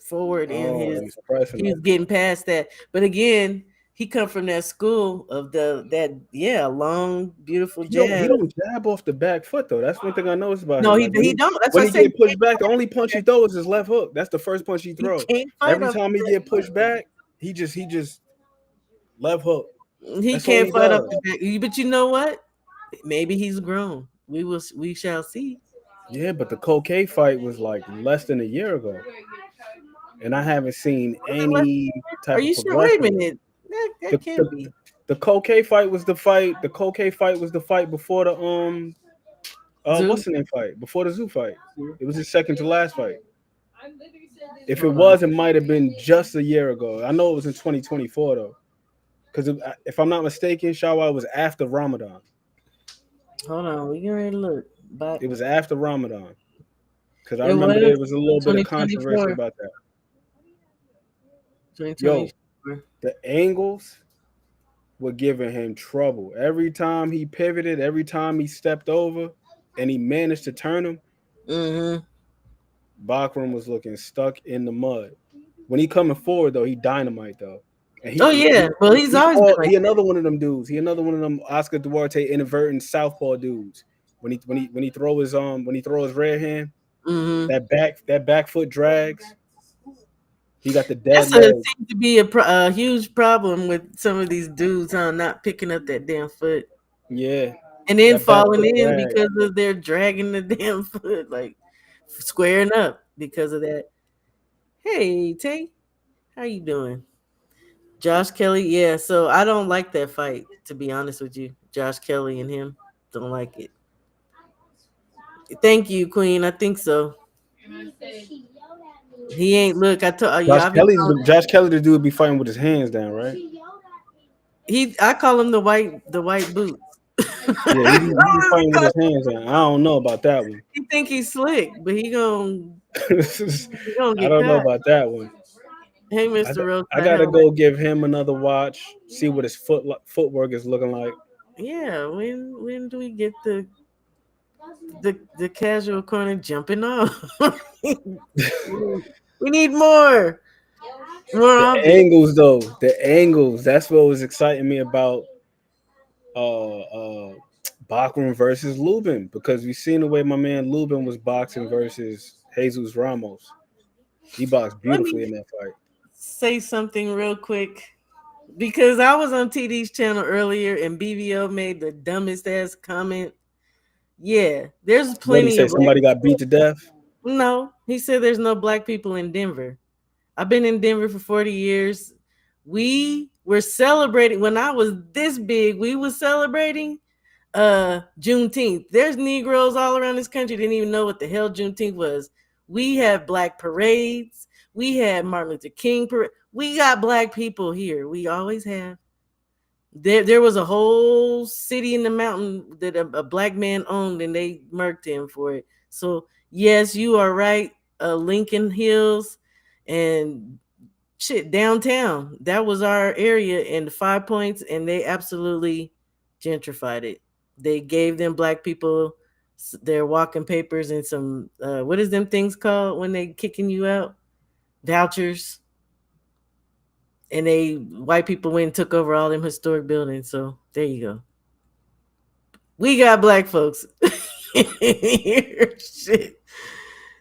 forward in Oh, he's pressing. he was getting past that. But again, he come from that school of long, beautiful He jab. don't jab off the back foot though. That's one thing I noticed about No, him. he Like, when don't. That's when what he I say. get pushed back, the only punch he throws is his left hook. That's the first punch he throws. can't fight Every off time he the get pushed back, he just left hook. He That's all can't he fight off does. the back. But you know what? Maybe he's grown. We shall see. Yeah, but the Koke fight was like less than a year ago, and I haven't seen any type Are of you sure? Wait a progression. minute. The, That can't be. the Koke fight was the fight. The Koke fight was the fight before the Zoo? what's the name fight? Before the Zoo fight. It was his second to last fight. If it Hold on. was, it might have been just a year ago. I know it was in 2024 though, because if I'm not mistaken, Shawai was after Ramadan. Hold on. We can ready to look. But It was after Ramadan, because I it remember was there was a little bit of controversy 2024. about that. 2024. Yo, the angles were giving him trouble. Every time he pivoted, every time he stepped over, and he managed to turn him, Mm-hmm. Bakram was looking stuck in the mud. When he coming forward though, he dynamite though. And Oh yeah. Well, he's always been like he another one of them dudes. He another one of them Oscar Duarte inadvertent southpaw dudes. When he throw his rear hand, mm-hmm. that back foot drags. He got the dead That's leg. seems to be a huge problem with some of these dudes, not picking up that damn foot. Yeah. And then That back falling foot in drag. because of their dragging the damn foot, like squaring up because of that. Hey Tay, how you doing? Josh Kelly, yeah. So I don't like that fight, to be honest with you. Josh Kelly and him, don't like it. Thank you, Queen. I think so. He ain't look. I told you. Josh Kelly, the dude be fighting with his hands down, right? I call him the white boots. Yeah, he be fighting with his hands down. I don't know about that one. He think he's slick, but he gonna I get don't know caught. about that one. Hey, Mr. Rose. I gotta go give him another watch, see what his footwork is looking like. Yeah, when do we get the casual corner jumping off? We need more. The angles though, the angles. That's what was exciting me about Bachman versus Lubin, because we seen the way my man Lubin was boxing versus Jesus Ramos. He boxed beautifully in that fight. Say something real quick, because I was on TD's channel earlier and BVO made the dumbest ass comment. Yeah, there's plenty What, he said of somebody got beat to death? No, he said there's no black people in Denver. I've been in Denver for 40 years. We were celebrating when I was this big. We were celebrating Juneteenth. There's Negroes all around this country didn't even know what the hell Juneteenth was. We have black parades. We had Martin Luther King parade. We got black people here. We always have. There was a whole city in the mountain that a black man owned, and they murked him for it. So yes, you are right. Lincoln Hills and shit downtown. That was our area in the 5 Points, and they absolutely gentrified it. They gave them black people their walking papers and some what is them things called when they kicking you out? Vouchers. And white people went and took over all them historic buildings. So there you go. We got black folks. Shit.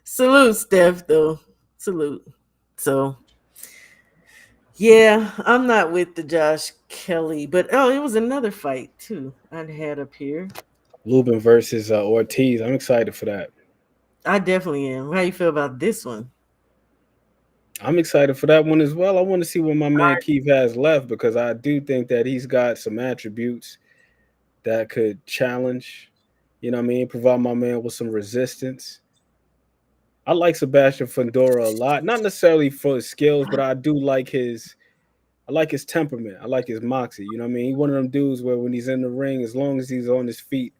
Salute, Steph, though. Salute. So, yeah, I'm not with the Josh Kelly, but oh, it was another fight too I'd had up here. Lubin versus Ortiz. I'm excited for that. I definitely am. How you feel about this one? I'm excited for that one as well. I want to see what my man Keith has left because I do think that he's got some attributes that could challenge, you know what I mean, provide my man with some resistance. I like Sebastian Fundora a lot, not necessarily for his skills, but I like his temperament. I like his moxie. You know what I mean? He's one of them dudes where when he's in the ring, as long as he's on his feet,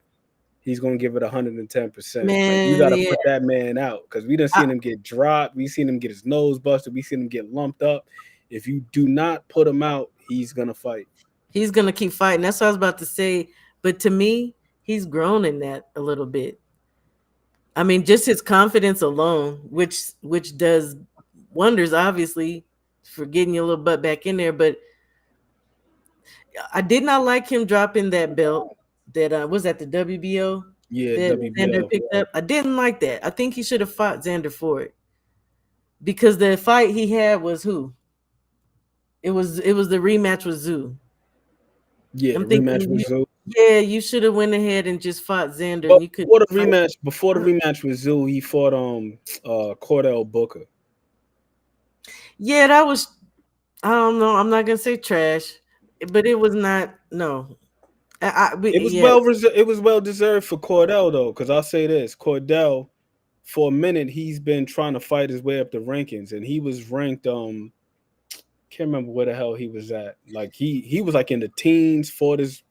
he's gonna give it 110%. Like you Man, got to yeah. put that man out because we done seen him get dropped. We seen him get his nose busted. We seen him get lumped up. If you do not put him out, he's gonna fight. He's gonna keep fighting. That's what I was about to say. But to me, he's grown in that a little bit. I mean, just his confidence alone, which does wonders, obviously, for getting your little butt back in there. But I did not like him dropping that belt that was at the WBO Yeah, that Xander WBO. picked up. I didn't like that. I think he should have fought Xander for it because the fight he had was who? It was the rematch with Zoo. Yeah, I'm the rematch thinking, with Zoo. yeah, you should have went ahead and just fought Xander, But and you could before the rematch with Zoo, he fought Cordell Booker. Yeah, that was. I don't know. I'm not gonna say trash, but it was not. No, yeah. It was well deserved for Cordell though, because I'll say this: Cordell, for a minute, he's been trying to fight his way up the rankings, and he was ranked. Can't remember where the hell he was at. Like he was like in the teens, fought his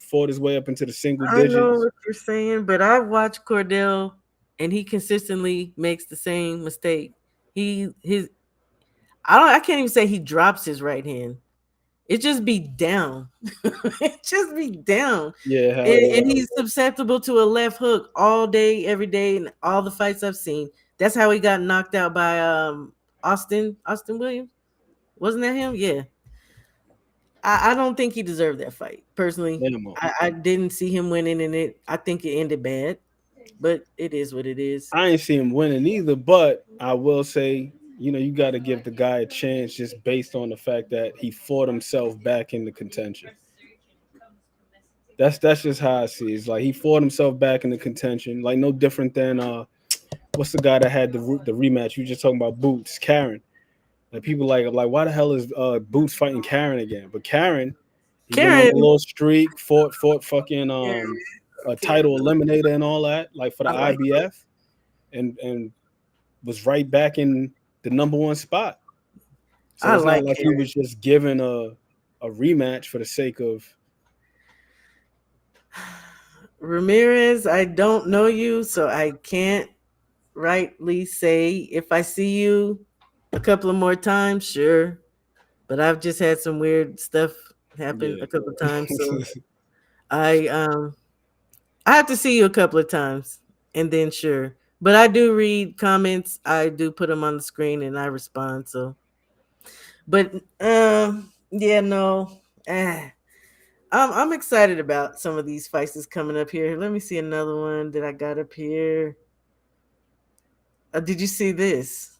way up into the single I know digits. what you're saying, but I watched Cordell, and he consistently makes the same mistake. I can't even say he drops his right hand. It just be down. It just be down. Yeah, hell And yeah. he's susceptible to a left hook all day, every day, in all the fights I've seen. That's how he got knocked out by Austin Williams. Wasn't that him? Yeah. I don't think he deserved that fight. Personally, Minimum. I didn't see him winning in it. I think it ended bad, but it is what it is. I ain't see him winning either, but I will say, you know, you got to give the guy a chance just based on the fact that he fought himself back into contention. That's just how I see it. It's like he fought himself back into contention, like no different than what's the guy that had the rematch? You just talking about Boots, Karen. Like people like why the hell is Boots fighting Karen again? But Karen, he went on a Karen, little streak, fought fucking yeah, a title eliminator and all that, like for the I like IBF, and was right back in the number one spot. So I it's not like like he Karen. was just given a rematch for the sake of. Ramirez, I don't know you, so I can't rightly say if I see you a couple of more times, sure. But I've just had some weird stuff happen Yeah. a couple of times, so I I have to see you a couple of times and then sure. But I do read comments. I do put them on the screen and I respond. So, but yeah, no. Ah. I'm excited about some of these fights that's coming up here. Let me see another one that I got up here. Did you see this?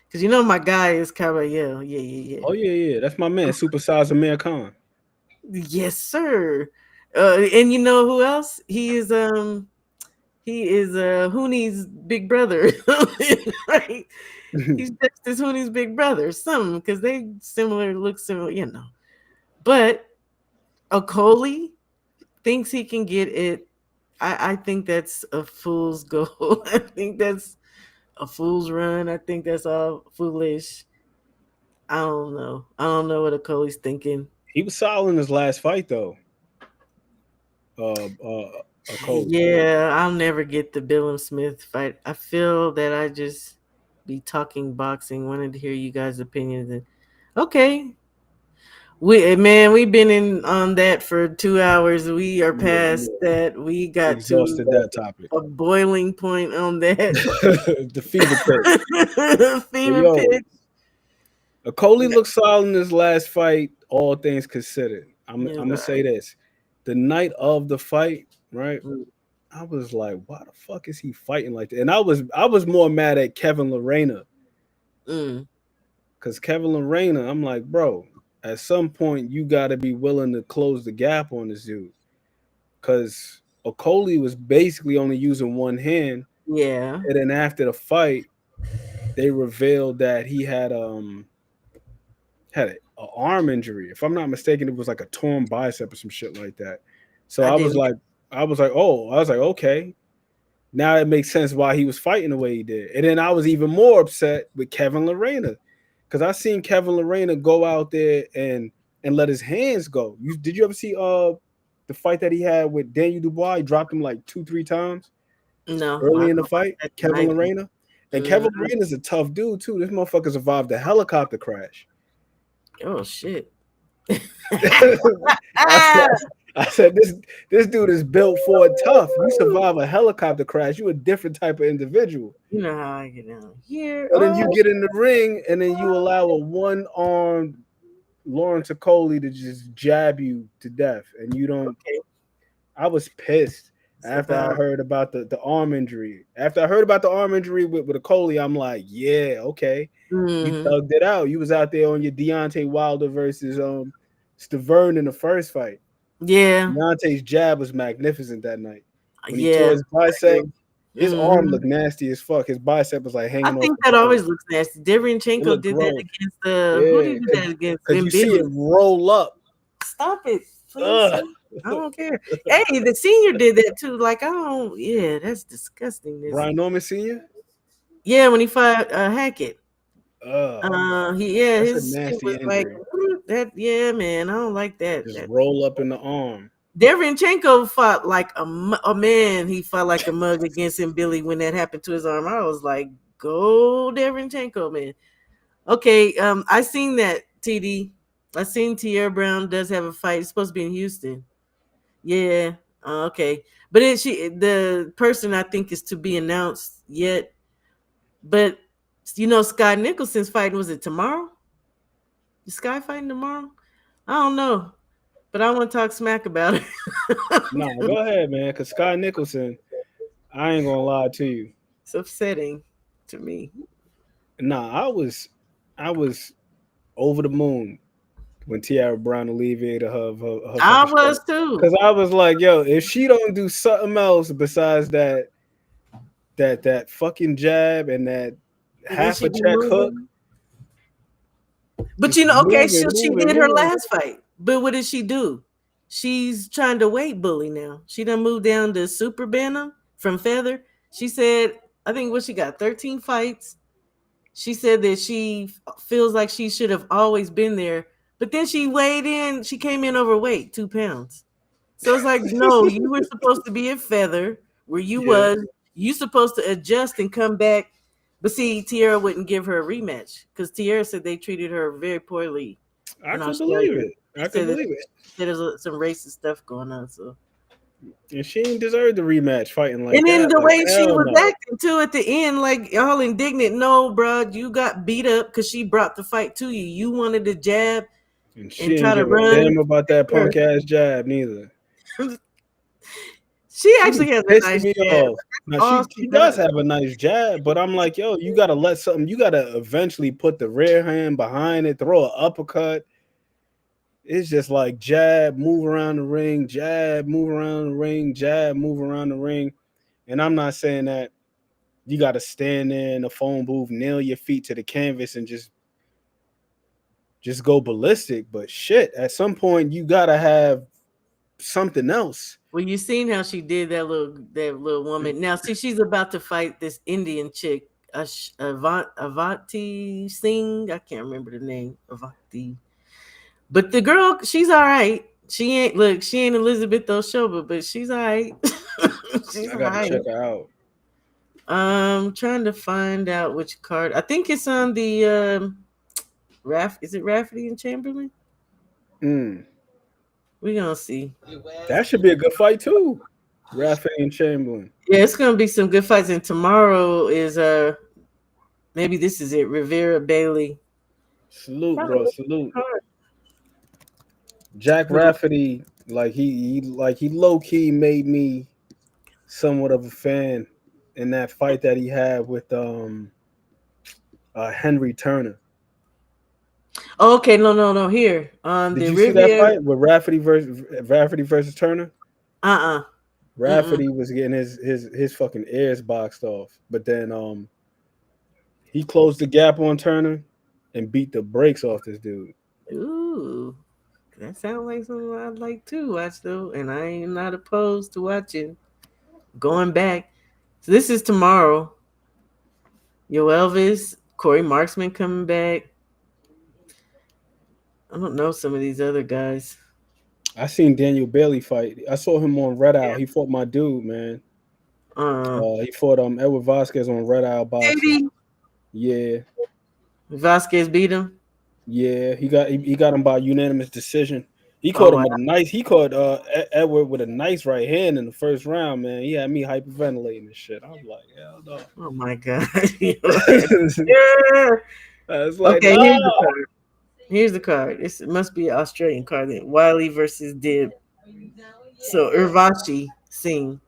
Because you know my guy is Caballero. Yeah. Oh yeah. That's my man, Supersize Amir Khan. Yes, sir. And you know who else? He is Hooney's big brother. Right? He's just his Hooney's big brother. Some because they look similar, you know. But Okoli thinks he can get it. I think that's a fool's goal. I think that's a fool's run. I think that's all foolish. I don't know. I don't know what Okoli's thinking. He was solid in his last fight though. Cole. Yeah, I'll never get the Bill and Smith fight. I feel that I just be talking boxing. Wanted to hear you guys' opinions. And okay, we've been in on that for 2 hours. We are past that. We got to Exhausted that topic. a boiling point on that. The fever pitch. Fever pitch. Okoli looked solid in his last fight, all things considered. I'm Yeah, gonna say this. The night of the fight, right? I was like, why the fuck is he fighting like that? And I was more mad at Kevin Lorena Mm. because Kevin Lorena, I'm like, bro, at some point you got to be willing to close the gap on this dude because Okoli was basically only using one hand, Yeah. and then after the fight, they revealed that he had a arm injury. If I'm not mistaken, it was like a torn bicep or some shit like that. So I I was didn't. like, okay. Now it makes sense why he was fighting the way he did. And then I was even more upset with Kevin Lorena because I seen Kevin Lorena go out there and let his hands go. Did you ever see the fight that he had with Daniel Dubois? He dropped him like 2-3 times No, I early in the don't like fight. that Kevin tonight. Lorena. And Mm. Kevin Lorena's a tough dude too. This motherfucker survived a helicopter crash. Oh shit. I said this dude is built for it tough. You survive a helicopter crash, you a different type of individual. You know how I get down here. And then you get in the ring, and then you allow a one-armed Lawrence Okoli to just jab you to death, and you don't. Okay. I was pissed after I heard about the arm injury. After I heard about the arm injury with Okoli, I'm like, yeah, okay, you thugged it out. You was out there on your Deontay Wilder versus Stavern in the first fight. Yeah. Deontay's jab was magnificent that night. When he Yeah. tore his bicep, his arm Mhm. looked nasty as fuck. His bicep was like hanging I off. think the that bone. always looks nasty. It Derenchenko looked did gross. that against who did he do that against? Because you see it roll up. Stop it, please. I don't care. Hey, the senior did that too. Like, I don't. Yeah, that's disgusting. Brian Norman Sr. Yeah, when he fought Hackett. That's his a shit nasty was like injury. that. Yeah, man, I don't like that. Just roll up in the arm. Derenchenko fought like a man. He fought like a mug against him, Billy, when that happened to his arm. I was like, go Derenchenko, man. Okay, I seen that, TD. I seen Tierra Brown does have a fight. It's supposed to be in Houston. Yeah. Okay. But the person I think is to be announced yet. But Scott Nicholson's fighting, was it tomorrow? Is Sky fighting tomorrow? I don't know. But I want to talk smack about it. No, go ahead, man. Because Scott Nicholson, I ain't gonna lie to you. It's upsetting to me. Nah, I was over the moon when Tierra Brown alleviated her I was too. Because I was like, yo, if she don't do something else besides that fucking jab and that half a check hook. But she did her last fight. But what did she do? She's trying to weight bully now. She done moved down to super bantam from feather. She said, I think she got 13 fights. She said that she feels like she should have always been there. But then she weighed in. She came in overweight, 2 pounds. So it's like, no, you were supposed to be at feather where you was. You supposed to adjust and come back. But see, Tierra wouldn't give her a rematch because Tierra said they treated her very poorly. I can believe it. There's some racist stuff going on. So, and she didn't deserve the rematch fighting like that. And then the like, way she was acting too at the end, like all indignant. No, bro, you got beat up because she brought the fight to you. You wanted to jab and she didn't give a damn about that punk ass jab neither. She actually has a nice jab. Now, she does have a nice jab, but I'm like, yo, you gotta let something. You gotta eventually put the rear hand behind it, throw an uppercut. It's just like jab, move around the ring, jab, move around the ring, jab, move around the ring. And I'm not saying that you got to stand there in the phone booth, nail your feet to the canvas, and just go ballistic. But shit, at some point you gotta have something else. Well, you seen how she did that little woman. Now, see, she's about to fight this Indian chick, Avanti Singh. I can't remember the name. Avanti. But the girl, she's all right. She ain't Elizabeth O'Shoba, but she's all right. I gotta check her out. Trying to find out which card. I think it's on the is it Rafferty and Chamberlain? We're gonna see. That should be a good fight too. Rafferty and Chamberlain. Yeah, it's gonna be some good fights. And tomorrow is maybe this is it. Rivera Bailey. Salute, bro. Salute. Jack Rafferty, like he low key made me somewhat of a fan in that fight that he had with Henry Turner. Oh, okay, no. Here on Did the you see that Riviera. fight with Rafferty versus Turner? Uh-uh. Rafferty was getting his fucking ears boxed off, but then he closed the gap on Turner and beat the brakes off this dude. Ooh, that sounds like something I'd like to watch though, and I ain't not opposed to watching. Going back, so this is tomorrow. Yo Elvis, Corey Marksman coming back. I don't know some of these other guys. I seen Daniel Bailey fight. I saw him on Red Owl. He fought my dude, man. He fought Edward Vasquez on Red Owl Boxing. Yeah. Vasquez beat him. Yeah, he got him by unanimous decision. He caught him with a nice. He caught Edward with a nice right hand in the first round. Man, he had me hyperventilating and shit. I was like, hell no. Oh my god. I was like, okay, no. Here's the card. It must be an Australian card. Then Wiley versus Dib. So Urvashi Singh,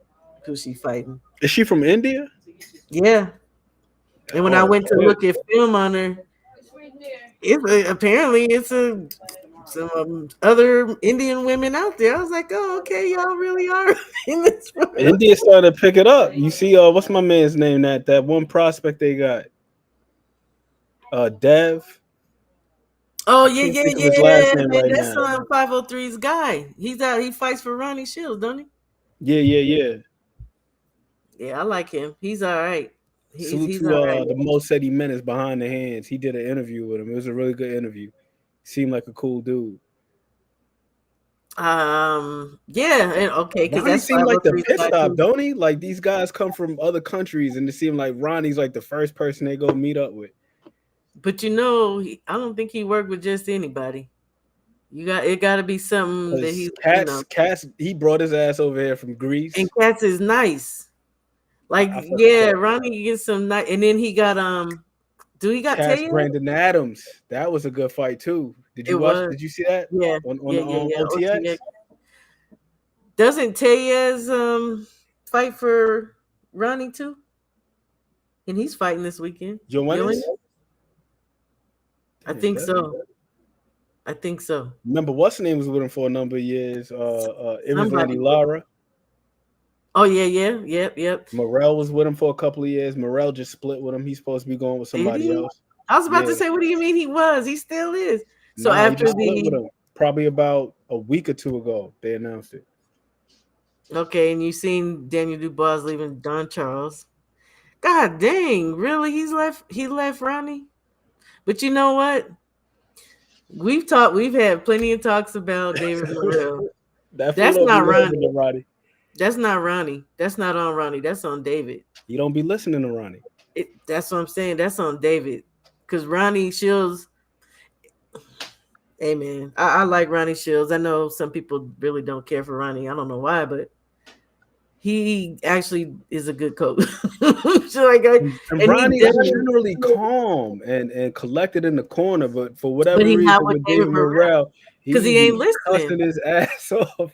who's she fighting? Is she from India? Yeah. And when I went to look at film on her, apparently it's some other Indian women out there. I was like, oh, okay, y'all really are in this. India started to pick it up. You see, what's my man's name? That one prospect they got, Dev. Oh yeah. His last name Man, right that's now. 503's guy. He's out. He fights for Ronnie Shields, don't he? Yeah. Yeah, I like him. He's all right. Salute to the most said he menace behind the hands. He did an interview with him. It was a really good interview. Seemed like a cool dude. Yeah, and okay, because Ronnie that's seemed like the pit stop, don't he? Like these guys come from other countries, and it seemed like Ronnie's like the first person they go meet up with. But I don't think he worked with just anybody. It got to be something that he's Cats. He brought his ass over here from Greece, and Cats is nice. Like Ronnie gets some nice, and then he got he got Cass Taya? Brandon Adams. That was a good fight too. Did you watch? Did you see that? Yeah, on OTX. Doesn't Tellez fight for Ronnie too? And he's fighting this weekend. Joannis? I think so. Remember, what's her name was with him for a number of years? It was Lady Lara. Oh yeah, yep. Morrell was with him for a couple of years. Morrell just split with him. He's supposed to be going with somebody else. I was about to say, what do you mean he was? He still is. So after probably about a week or two ago, they announced it. Okay, and you seen Daniel Dubois leaving Don Charles. God dang, really? He left Ronnie? But you know what? We've had plenty of talks about David Morrell. That's not Ronnie. That's not Ronnie. That's not on Ronnie. That's on David. You don't be listening to Ronnie. That's what I'm saying. That's on David. Because Ronnie Shields, hey man, I like Ronnie Shields. I know some people really don't care for Ronnie. I don't know why, but he actually is a good coach. and Ronnie is generally calm and collected in the corner, but for whatever reason with David Morrell, because he ain't listening, his ass off.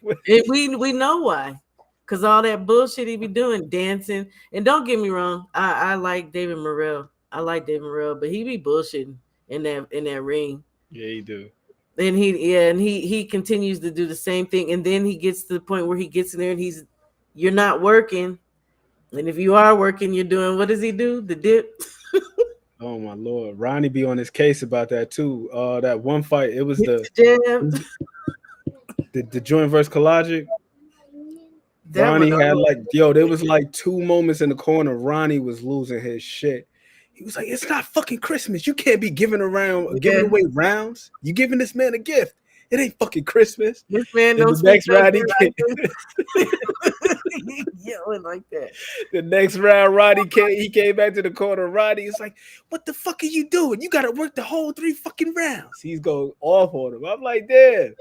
We know why. Because all that bullshit he be doing, dancing. And don't get me wrong, I like David Morrell. But he be bullshitting in that ring. Yeah, he do. And he continues to do the same thing. And then he gets to the point where he gets in there and you're not working. And if you are working, you're doing, what does he do? The dip. Oh my Lord. Ronnie be on his case about that too. That one fight, it was the joint versus Kalajic. Ronnie had there was like 2 moments in the corner. Ronnie was losing his shit. He was like, "It's not fucking Christmas. You can't be giving away rounds. You giving this man a gift. It ain't fucking Christmas." This man knows. The next round he yelling like that. The next round, he came back to the corner. Roddy is like, "What the fuck are you doing? You got to work the whole 3 fucking rounds." He's going off on him. I'm like, damn.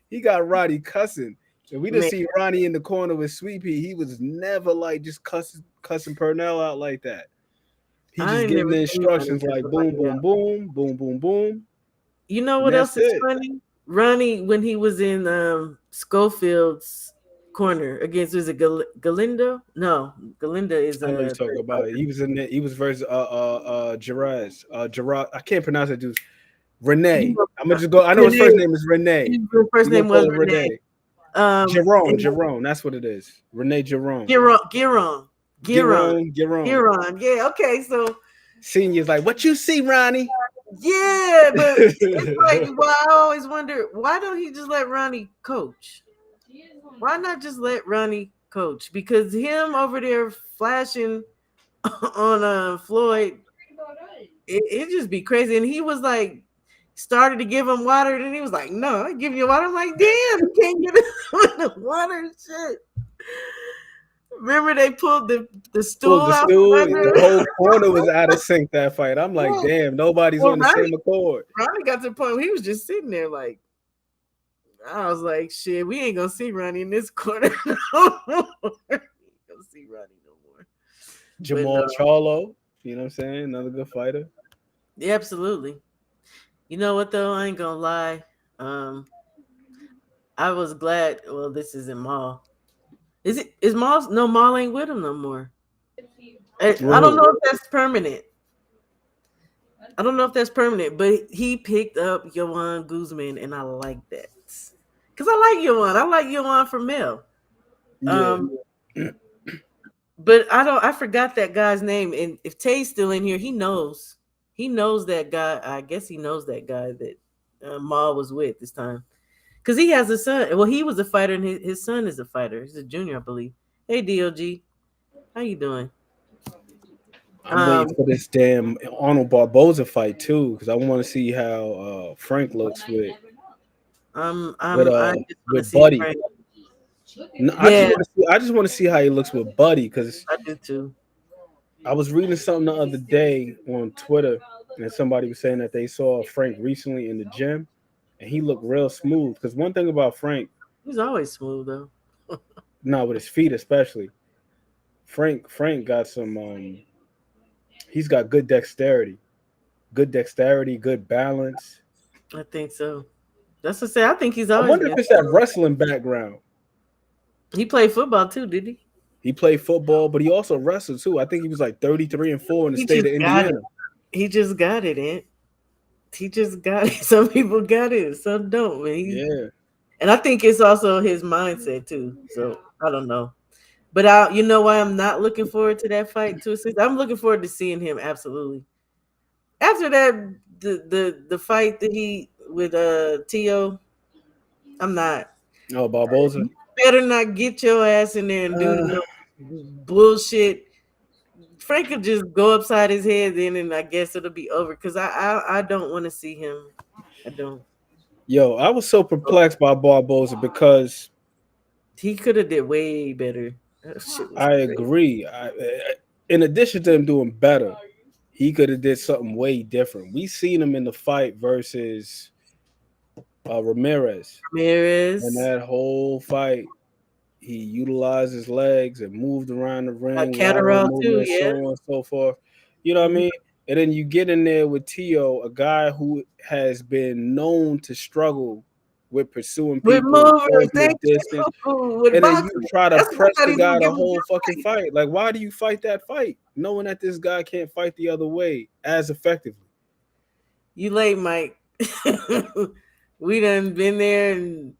He got Roddy cussing. And we just see Ronnie in the corner with Sweet Pea. He was never like just cussing Purnell out like that. He just giving the instructions like boom, boom, boom, boom, boom, boom. You know what else is funny? Ronnie, when he was in Schofield's corner against, is it Galindo? No, Galinda is I know you're talking about. He was in there. He was versus Gerard. I can't pronounce that dude. Renee. I'm gonna just go. I know his first name is Renee. His first We're name gonna was call it Renee. Jerome. That's what it is. Renee Jerome. Giron. Yeah. Okay. So Senior's like, what you see, Ronnie? yeah, but it's like, well, I always wonder, why don't he just let Ronnie coach? Why not just let Ronnie coach? Because him over there flashing on Floyd, it just be crazy. And he was like, started to give him water, and he was like, no, I give you water. I'm like, damn, you can't get him the water and shit. Remember they pulled the stool out from under? The whole corner was out of sync that fight. I'm like, damn, nobody's on the same accord. Ronnie got to the point where he was just sitting there like, I was like, shit, we ain't gonna see Ronnie in this corner no more. We ain't gonna see Ronnie no more. Jamal Charlo, you know what I'm saying? Another good fighter. Yeah, absolutely. You know what though? I ain't gonna lie. I was glad. Well, this isn't Maul. Is Maul? No, Maul ain't with him no more. I don't know if that's permanent. But he picked up Yohan Guzman, and I like that. Because I like Yohan. I like Yohan from Mel. But I forgot that guy's name. And if Tay's still in here, he knows. He knows that guy. I guess he knows that guy that Maul was with this time. Because he has a son. Well, he was a fighter, and his son is a fighter. He's a junior, I believe. Hey, DOG. How you doing? I'm waiting for this damn Arnold Barboza fight, too, because I want to see how Frank looks with Buddy. No, yeah. I just want to see how he looks with Buddy, because I do, too. I was reading something the other day on Twitter, and somebody was saying that they saw Frank recently in the gym, and he looked real smooth. Because one thing about Frank, he's always smooth though. No, with his feet especially. Frank got some. He's got good dexterity, good balance. I think so. That's what I say. I think he's always. I wonder if it's that wrestling background. He played football too, did he? He played football, but he also wrestled too. I think he was like 33-4 in the state of Indiana. He just got it, Aunt. He just got it. Some people got it, some don't. Yeah. And I think it's also his mindset too. So I don't know. But you know why I'm not looking forward to that fight too? I'm looking forward to seeing him absolutely. After that, the fight that he with T.O., I'm not. Oh, Barboza. You better not get your ass in there and do no bullshit. Frank could just go upside his head then, and I guess it'll be over. Because I don't want to see him. I don't. Yo, I was so perplexed by Barboza because he could have did way better. I agree. In addition to him doing better, he could have did something way different. We seen him in the fight versus Ramirez. And that whole fight, he utilized his legs and moved around the ring. Catterall too, yeah. So on and so forth. You know what I mean? And then you get in there with T.O., a guy who has been known to struggle with pursuing people. And then you try to press the guy the whole fucking fight. Like, why do you fight that fight? Knowing that this guy can't fight the other way as effectively. You late, Mike. We done been there and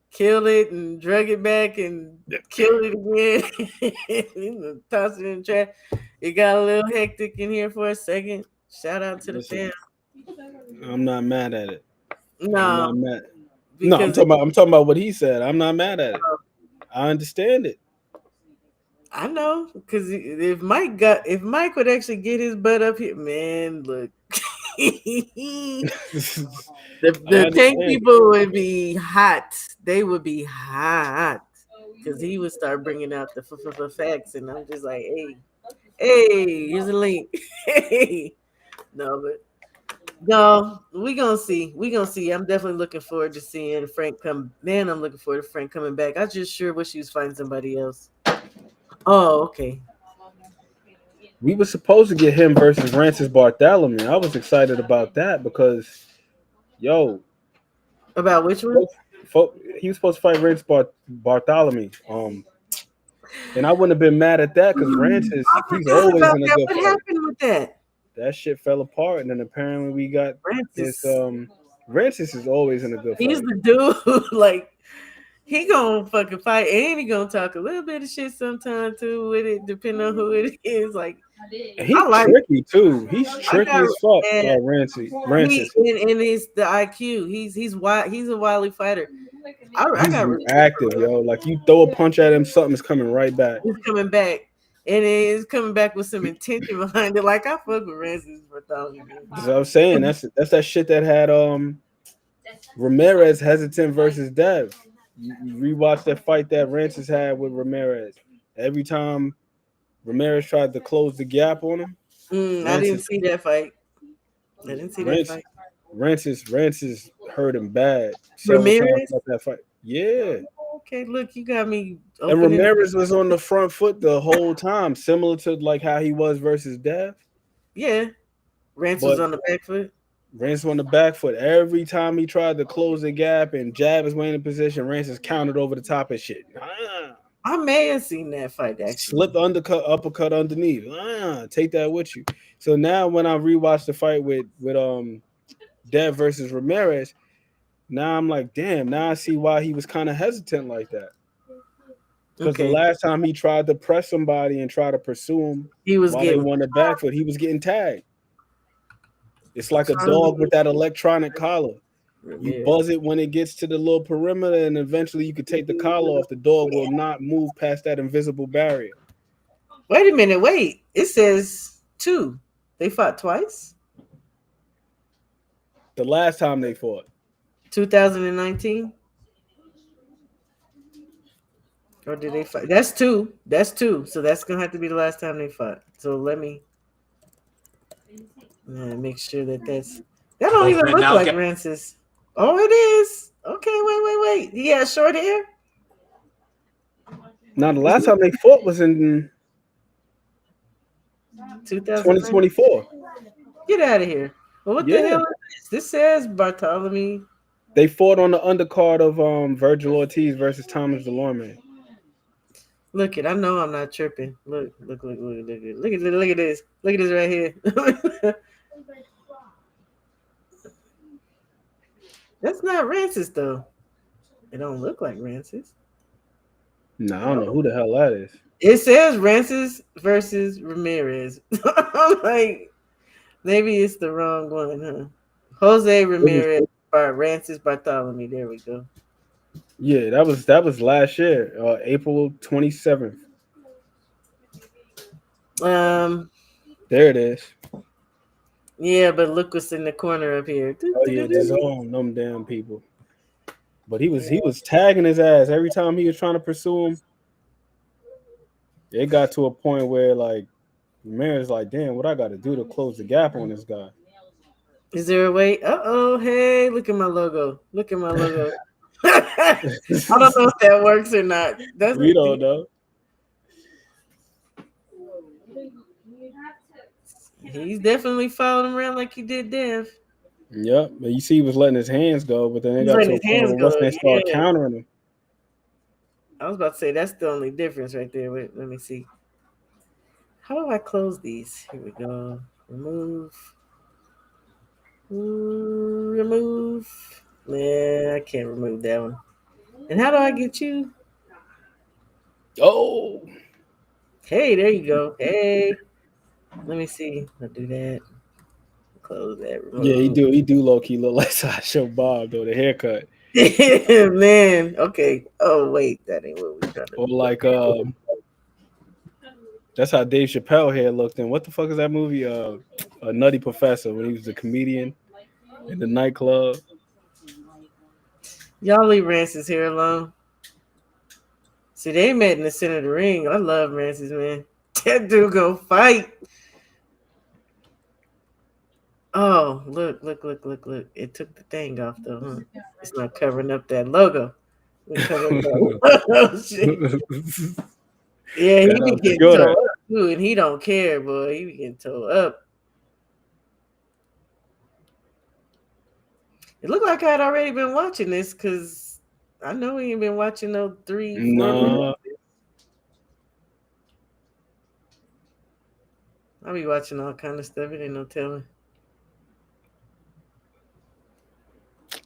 killed it and drug it back and killed it again. Toss it in the trash. It got a little hectic in here for a second. Shout out to the fam. I'm not mad at it. No. I'm not mad. No, I'm talking about what he said. I'm not mad at it. I understand it. I know, because if Mike would actually get his butt up here, man, look. the tank people would be hot. They would be hot because he would start bringing out the facts, and I'm just like, hey, here's a link. Hey, no, we gonna see. I'm definitely looking forward to seeing Frank come. Man, I'm looking forward to Frank coming back. I just sure wish he was fighting somebody else. Oh, okay. We were supposed to get him versus Francis Bartholomew. I was excited about that because, about which one? He was supposed to fight Rance Bartholomew. And I wouldn't have been mad at that because Rancis, I he's forgot always about in a that. good What fight. happened with that? That shit fell apart, and then apparently we got this. Rancis. Rancis is always in a good He's fight. the dude. Like he gonna fucking fight, and he gonna talk a little bit of shit sometimes too with it, depending on who it is. Like And he's I like. tricky too. He's I tricky got as fuck. and Rancis. and he's the IQ. He's wild. He's a wily fighter. I He's got respect reactive, for him. yo. Like you throw a punch at him, something's coming right back. He's coming back, and he's coming back with some intention behind it. Like I fuck with Rancis Bartholomew. That's what I'm saying. That's that shit that had Ramirez hesitant versus Dev. You rewatch that fight that Rancis had with Ramirez. Every time Ramirez tried to close the gap on him, I didn't see that fight. I didn't see that fight. Rancis hurt him bad several times Ramirez? about that fight. Yeah. Okay, look, you got me. And Ramirez was on the front foot the whole time, similar to like how he was versus Dev. Yeah. Rance was on the back foot. Rance on the back foot. Every time he tried to close the gap and jab his way in position, Rance is countered over the top and shit. I may have seen that fight actually. Slipped uppercut underneath. Take that with you. So now when I rewatch the fight with Dev versus Ramirez, now I'm like, damn, now I see why he was kind of hesitant like that. Because the last time he tried to press somebody and try to pursue him he was while getting they won the back foot, he was getting tagged. It's like a dog with that electronic collar. You buzz it when it gets to the little perimeter, and eventually you could take the collar off. The dog will not move past that invisible barrier. Wait a minute, wait. It says 2. They fought twice? The last time they fought. 2019? Or did they fight? That's 2. That's 2. So that's gonna have to be the last time they fought. So let me make sure that that don't even look like Rancis. Oh, it is. Okay, wait. He has short hair. Now the last time they fought was in 2024. Get out of here. Well, what the hell is this? This says Bartholomew. They fought on the undercard of Virgil Ortiz versus Thomas Delorme. Look it, I know I'm not tripping. Look at this. Look at this right here. That's not Rancis though. It don't look like Rancis. No, I don't know who the hell that is. It says Rancis versus Ramirez. I'm like, maybe it's the wrong one, huh? Jose Ramirez by Rancis Bartholomew. There we go. Yeah, that was last year, April 27th. There it is. Yeah, but look what's in the corner up here. Oh yeah, just on them damn people. But he was tagging his ass every time he was trying to pursue him. It got to a point where like Ramirez like, damn, what I got to do to close the gap on this guy? Is there a way? Hey, look at my logo. Look at my logo. I don't know if that works or not. We don't know. He's definitely following him around like he did Dev. Yep, but you see, he was letting his hands go, but then they got to a point where they start countering him. I was about to say that's the only difference right there. Wait, let me see. How do I close these? Here we go. Remove. Yeah, I can't remove that one. And how do I get you? Oh. Hey, there you go. Hey. Let me see. I'll do that. Close that. Remove. Yeah, he do low key look like Sideshow Bob though, the haircut. Man, okay. Oh wait, that ain't what we trying to do. Or like that's how Dave Chappelle hair looked in. What the fuck is that movie? A Nutty Professor when he was a comedian in the nightclub. Y'all leave Rancis hair alone. See, they met in the center of the ring. I love Rancis, man. That dude go fight. Oh, look. It took the thing off though, huh? It's not covering up that logo. Oh, shit. Yeah, he be getting towed up too, and he don't care, boy. He be getting towed up. It looked like I'd already been watching this because I know we ain't been watching no 3-4 Nah. minutes. I be watching all kind of stuff. It ain't no telling.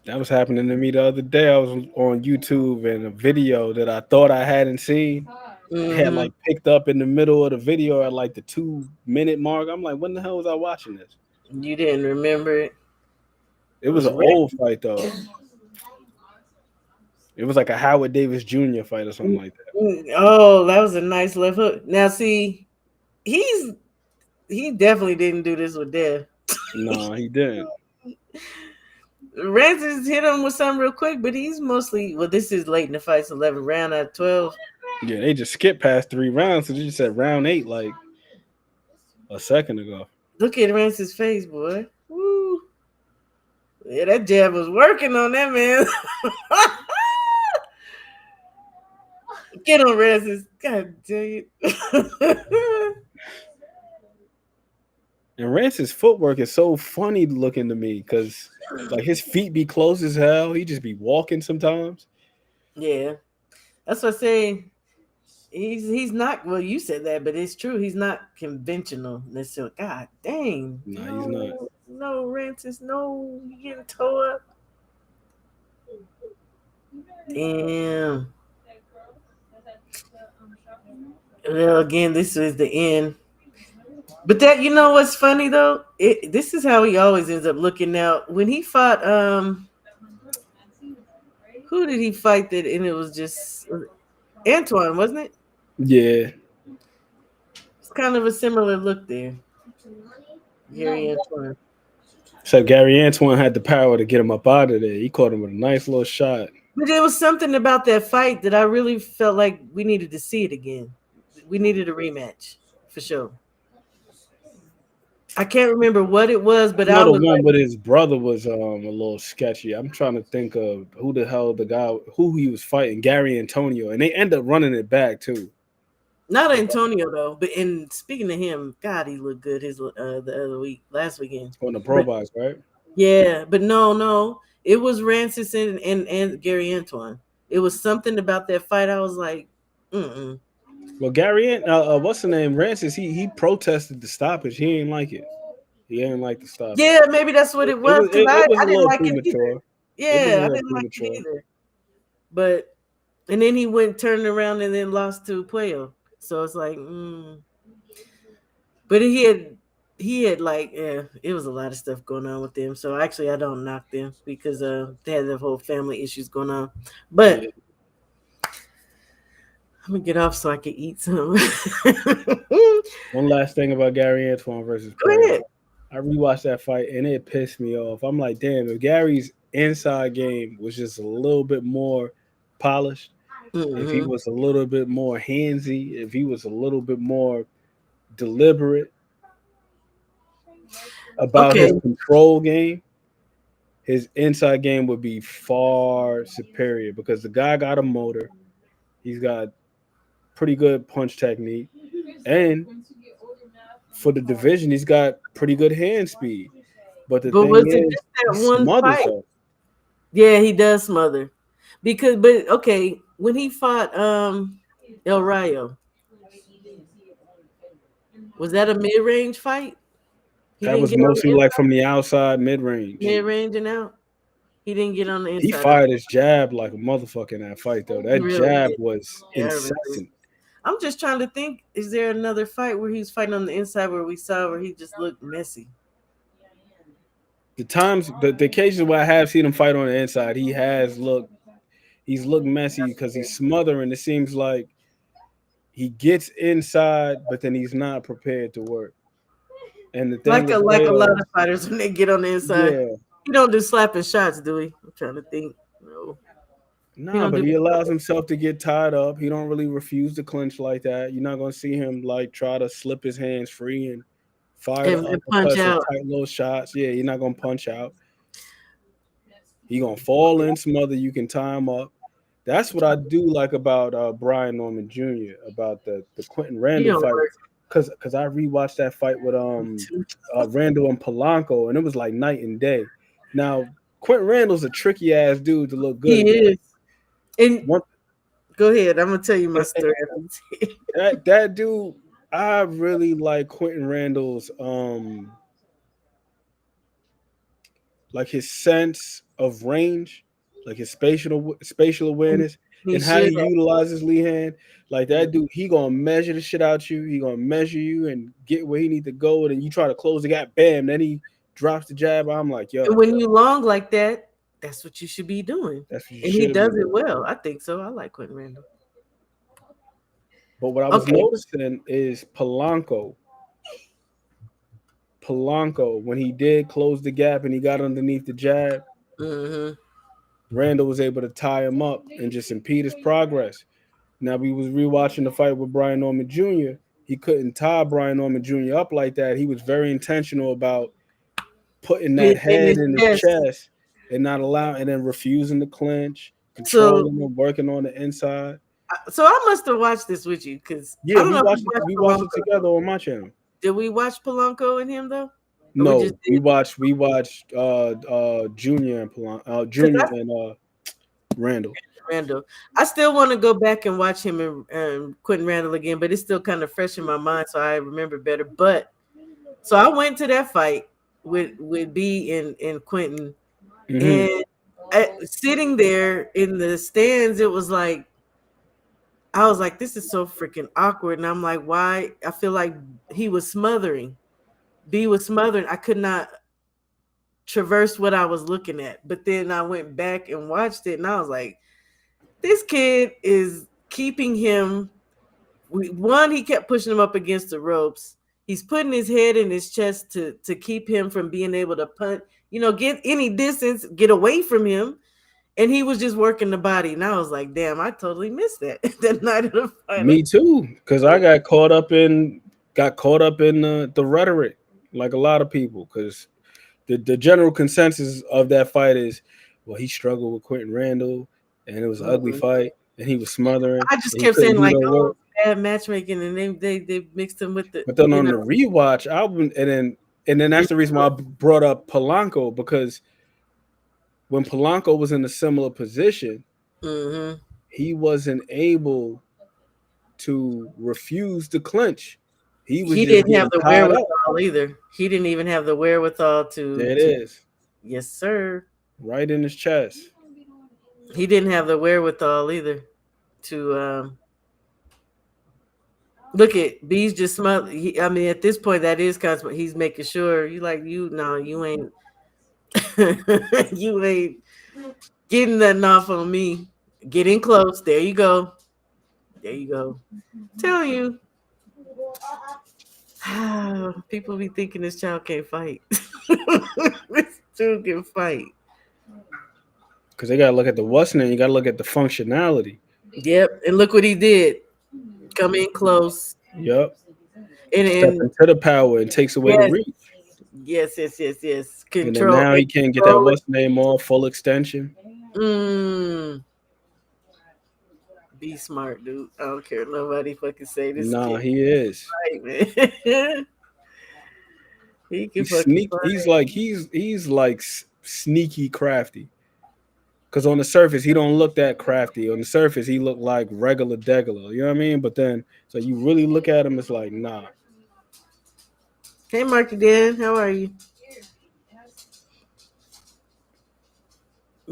That was happening to me the other day. I was on YouTube and a video that I thought I hadn't seen had like picked up in the middle of the video at like the 2-minute mark. I'm like, when the hell was I watching this? You didn't remember it? It was an old fight though. It was like a Howard Davis Jr. fight or something like that. Oh, that was a nice left hook. Now see, he definitely didn't do this with Dev. No, he didn't. Rancis hit him with something real quick, but he's mostly this is late in the fight, 11 round out of 12. Yeah, they just skipped past 3 rounds, so they just said round 8 like a second ago. Look at Rancis' face, boy. Woo. Yeah, that jab was working on that man. Get on Rancis. God dang it. And Rance's footwork is so funny looking to me because like his feet be close as hell. He just be walking sometimes. Yeah, that's what I say. He's not. Well, you said that, but it's true. He's not conventional necessarily. God dang. No, he's not. No, Rancis. No, you getting tore up. Damn. Well, again, this is the end. But that, you know what's funny though? This is how he always ends up looking now. When he fought, who did he fight that? And it was just Antoine, wasn't it? Yeah. It's kind of a similar look there. Gary Antoine. So Gary Antoine had the power to get him up out of there. He caught him with a nice little shot. But there was something about that fight that I really felt like we needed to see it again. We needed a rematch for sure. I can't remember what it was, but I the was one like, with his brother was a little sketchy. I'm trying to think of who the hell the guy who he was fighting, Gary Antonio, and they end up running it back too. Not Antonio though, but in speaking to him, God, he looked good the other last weekend On the Pro Box, right? Yeah, but no, it was Rancis and Gary Antoine. It was something about that fight. I was like, Well, Gary, what's the name? Rancis, he protested the stoppage. He ain't like it. He didn't like the stoppage. Yeah, maybe that's what it was. It was I a didn't little like premature. it either. Yeah, I didn't like it either. But and then he went turned around and then lost to Puello. So it's like, but he had like, it was a lot of stuff going on with them. So actually, I don't knock them because they had their whole family issues going on. But I'm gonna get off so I can eat some. One last thing about Gary Antoine versus Puello. I rewatched that fight and it pissed me off. I'm like, damn, if Gary's inside game was just a little bit more polished, if he was a little bit more handsy, if he was a little bit more deliberate about his control game, his inside game would be far superior because the guy got a motor. He's got pretty good punch technique. And for the division, he's got pretty good hand speed. But the thing is, he smothers us. Yeah, he does smother. When he fought El Rayo, was that a mid-range fight? That was mostly like from the outside, mid-range. Mid-range and out. He didn't get on the inside. He fired his jab like a motherfucker in that fight, though. That jab was incessant. I'm just trying to think, is there another fight where he's fighting on the inside where we saw where he just looked messy? The occasions where I have seen him fight on the inside, he's looked messy because he's smothering. It seems like he gets inside, but then he's not prepared to work. And the thing like a lot of fighters when they get on the inside. Yeah. He don't do slapping shots, do he? I'm trying to think. No. But he allows himself to get tied up. He don't really refuse to clinch like that. You're not going to see him like try to slip his hands free and fire and punch out tight little shots. Yeah, you're not going to punch out. He's going to fall in, smother. You can tie him up. That's what I do like about Brian Norman Jr., about the Quentin Randall fight. Because I rewatched that fight with Randall and Polanco, and it was like night and day. Now, Quentin Randall's a tricky ass dude to look good. He is. And One, go ahead. I'm gonna tell you my story. that dude, I really like Quentin Randall's like his sense of range, like his spatial awareness, He and how should he utilizes Lee Hand. Like that dude, he gonna measure the shit out you. He gonna measure you and get where he need to go. And then you try to close the gap, bam. Then he drops the jab. I'm like, And yo, when you long like that, that's what you should be doing. that's what you And he should be does it doing. well. I think so. I like Quentin Randall. But what I was Okay. noticing is Polanco, when he did close the gap and he got underneath the jab, Mm-hmm. Randall was able to tie him up and just impede his progress. Now we was rewatching the fight with Brian Norman Jr. He couldn't tie Brian Norman Jr. up like that. He was very intentional about putting that In head his in his chest. chest and not allowing, and then refusing to clinch, So, controlling him, working on the inside. so I must have watched this with you because Yeah, I don't we know if watched we it. watched We watched it Polanco. together on my channel. Did we watch Polanco and him though? Or we just No, we did? watched Junior and Junior Because and Randall. Randall. I still want to go back and watch him and Quentin Randall again, but it's still kind of fresh in my mind, so I remember better. But so I went to that fight with B and Quentin, Mm-hmm. and sitting there in the stands, it was like I was like, this is so freaking awkward, and I'm like, why? I feel like he was smothering. B was smothering. I could not traverse what I was looking at, but then I went back and watched it, and I was like, this kid is keeping him. One, he kept pushing him up against the ropes. He's putting his head in his chest to keep him from being able to punt, get any distance, get away from him. And he was just working the body. And I was like, damn, I totally missed that that night of the fight. Me too, because I got caught up in the rhetoric, like a lot of people. Because the general consensus of that fight is, well, he struggled with Quentin Randall, and it was an ugly fight, and he was smothering, I just and he kept couldn't saying do like, no oh, work. bad matchmaking, and they mixed him with the, But then on the rewatch album, and then that's the reason why I brought up Polanco, because when Polanco was in a similar position, he wasn't able to refuse to clinch. He was He just didn't have getting the tied up. wherewithal either. He didn't even have the wherewithal There it to is, yes, sir. right in his chest. He didn't have the wherewithal either to look at B's just smile. I mean, at this point, that is kind of he's making sure you ain't you ain't getting nothing off on me. Getting close. There you go. There you go. Tell you. People be thinking this child can't fight. This dude can fight. Because they gotta look at the what's name, you gotta look at the functionality. Yep. And look what he did. Come in close. Yep. And Step into the power and takes away the reach. Yes. And then Control. now he can't get that what's name on full extension. Be smart, dude. I don't care. Nobody fucking say this. Nah, kid. he is. Right, man. He can fucking fight. He's like sneaky crafty. Because on the surface, he don't look that crafty. On the surface, he look like regular degular. You know what I mean? But then, so you really look at him, it's like, nah. Hey, Marky Dan, how are you?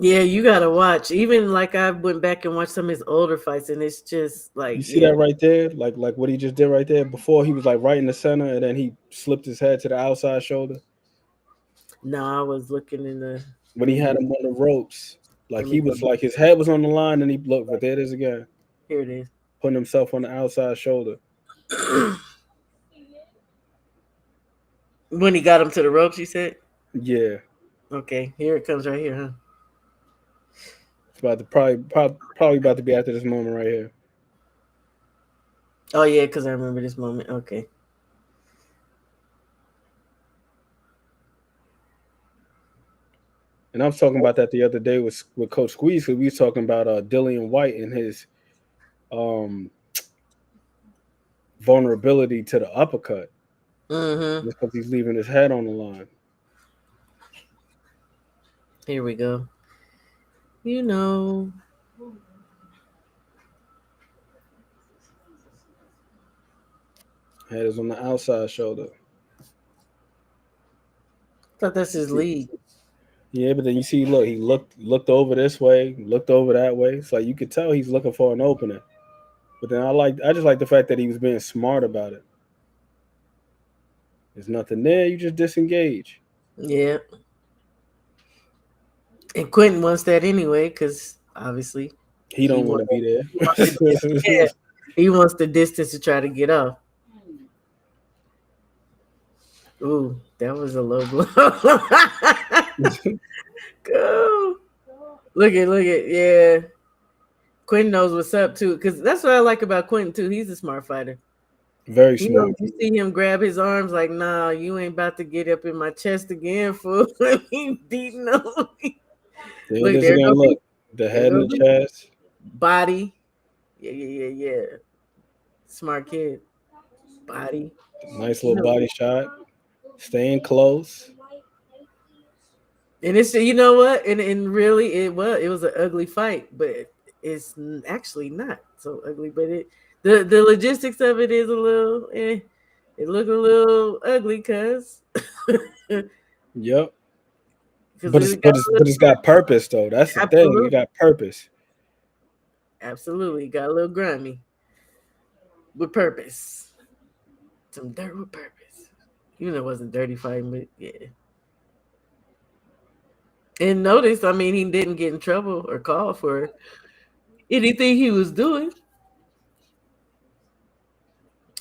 Yeah, you gotta watch. Even like I went back and watched some of his older fights, and it's just like You see that right there? Like what he just did right there? Before he was like right in the center, and then he slipped his head to the outside shoulder. No, I was looking in the when he had him on the ropes. Like he was like his head was on the line, and he looked, but there it is again. Here it is. Putting himself on the outside shoulder. When he got him to the ropes, you said? Yeah. Okay, here it comes right here, huh? It's about to probably about to be after this moment right here. Oh yeah, because I remember this moment. Okay. And I was talking about that the other day with Coach Squeeze, because we was talking about Dillian White and his vulnerability to the uppercut. Mm-hmm. Just because he's leaving his head on the line. Here we go. You know. Head is on the outside shoulder. Thought that's his league. Yeah, but then you see, look, he looked over this way, looked over that way. It's like you could tell he's looking for an opening. But then I just like the fact that he was being smart about it. There's nothing there, you just disengage. Yeah. And Quentin wants that anyway, because obviously He don't want to be there. yeah, he wants the distance to try to get off. Ooh, that was a low blow. Go. Look at, yeah. Quentin knows what's up too, because that's what I like about Quentin too. He's a smart fighter. Very You know, smart. you see him grab his arms like, nah, you ain't about to get up in my chest again, fool. He beating on me. There Look, it is there again. goes Look, the head and the chest. body. Yeah. Smart kid. Body. Nice little body shot. Staying close. And it's, you know what? And really it was an ugly fight, but it's actually not so ugly. But the logistics of it is a little it looked a little ugly because Yep. But it's got purpose though. That's the thing. It got purpose. Absolutely. Got a little grimy. With purpose. Some dirt with purpose. Even though it wasn't dirty fighting, but yeah. And notice, I mean, he didn't get in trouble or call for anything he was doing.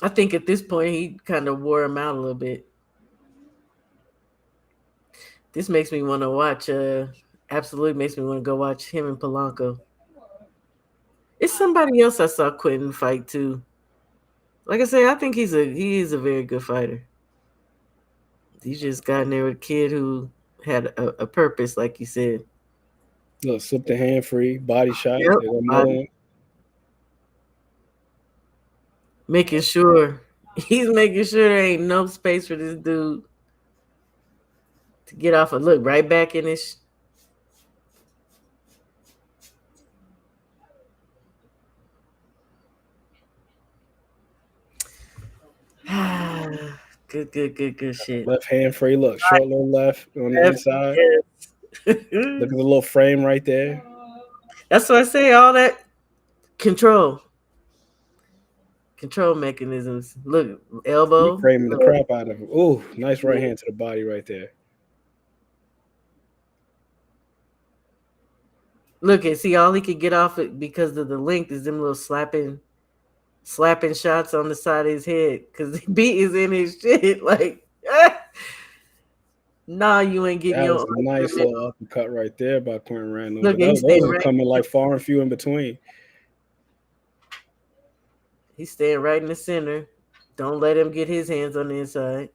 I think at this point he kind of wore him out a little bit. This makes me want to watch. Absolutely makes me want to go watch him and Polanco. It's somebody else I saw Quentin fight too. Like I say, I think he is a very good fighter. He just got in there with a kid who had a purpose, like you said. Look, slip the hand free, body shot. Yep, Another one. Making sure there ain't no space for this dude to get off and look right back in his. Good shit. Left hand free. Look, short little left on the inside. Look at the little frame right there. That's what I say. All that control mechanisms. Look, elbow. He framing the crap out of him. Ooh, nice right hand to the body right there. Look, and see, all he could get off it because of the length is them little slapping shots on the side of his head because the beat is in his shit. Like, nah, you ain't getting that was a nice little uppercut right there by Quentin Randall. Look, those are coming like far and few in between. He's staying right in the center. Don't let him get his hands on the inside.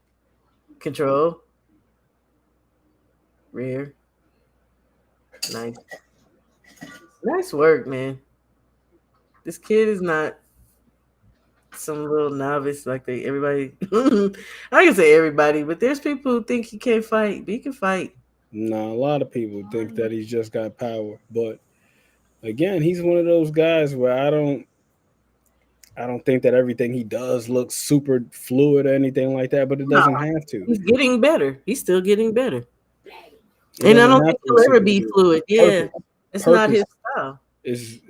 Control. Rear. Nice work, man. This kid is not some little novice like everybody. I can say everybody, but there's people who think he can't fight, but he can fight. No, a lot of people think that he's just got power, but again, he's one of those guys where I don't think that everything he does looks super fluid or anything like that, but it doesn't have to. He's getting better. He's still getting better. And I don't think he'll ever be fluid. Yeah. It's not his style. Is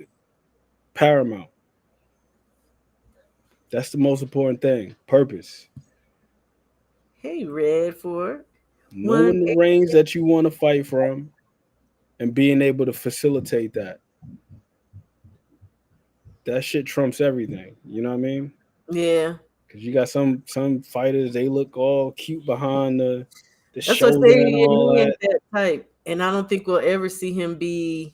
paramount. That's the most important thing. Purpose. Hey, Red Ford. Knowing the range that you want to fight from and being able to facilitate that. That shit trumps everything. You know what I mean? Yeah. Because you got some fighters, they look all cute behind the shoulder and all that. That type. And I don't think we'll ever see him be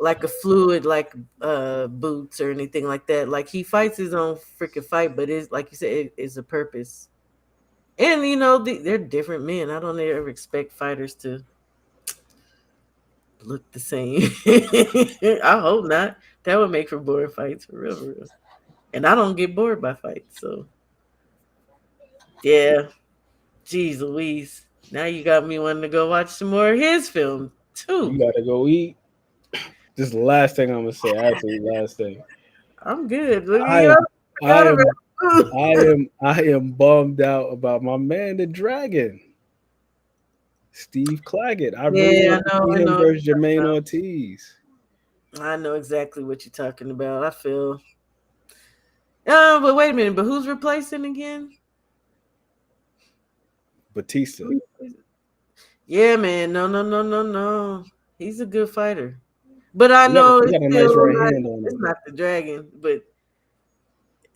like a fluid, like Boots or anything like that. Like he fights his own freaking fight, but it's like you said, it's a purpose. And you know, they're different men. I don't ever expect fighters to look the same. I hope not. That would make for boring fights for real. And I don't get bored by fights, so yeah. Jeez Louise. Now you got me wanting to go watch some more of his film too. You gotta go eat. This is the last thing I'm gonna say. Absolutely last thing. I'm good. I am bummed out about my man, the Dragon, Steve Claggett. I really Yeah, want to I see him know. versus Jermaine Ortiz. I know exactly what you're talking about. I feel. But wait a minute. But who's replacing again? Batista. Yeah, man. No. He's a good fighter. But I He got, know he it's got a nice still right not. hand on It's him. not the dragon, but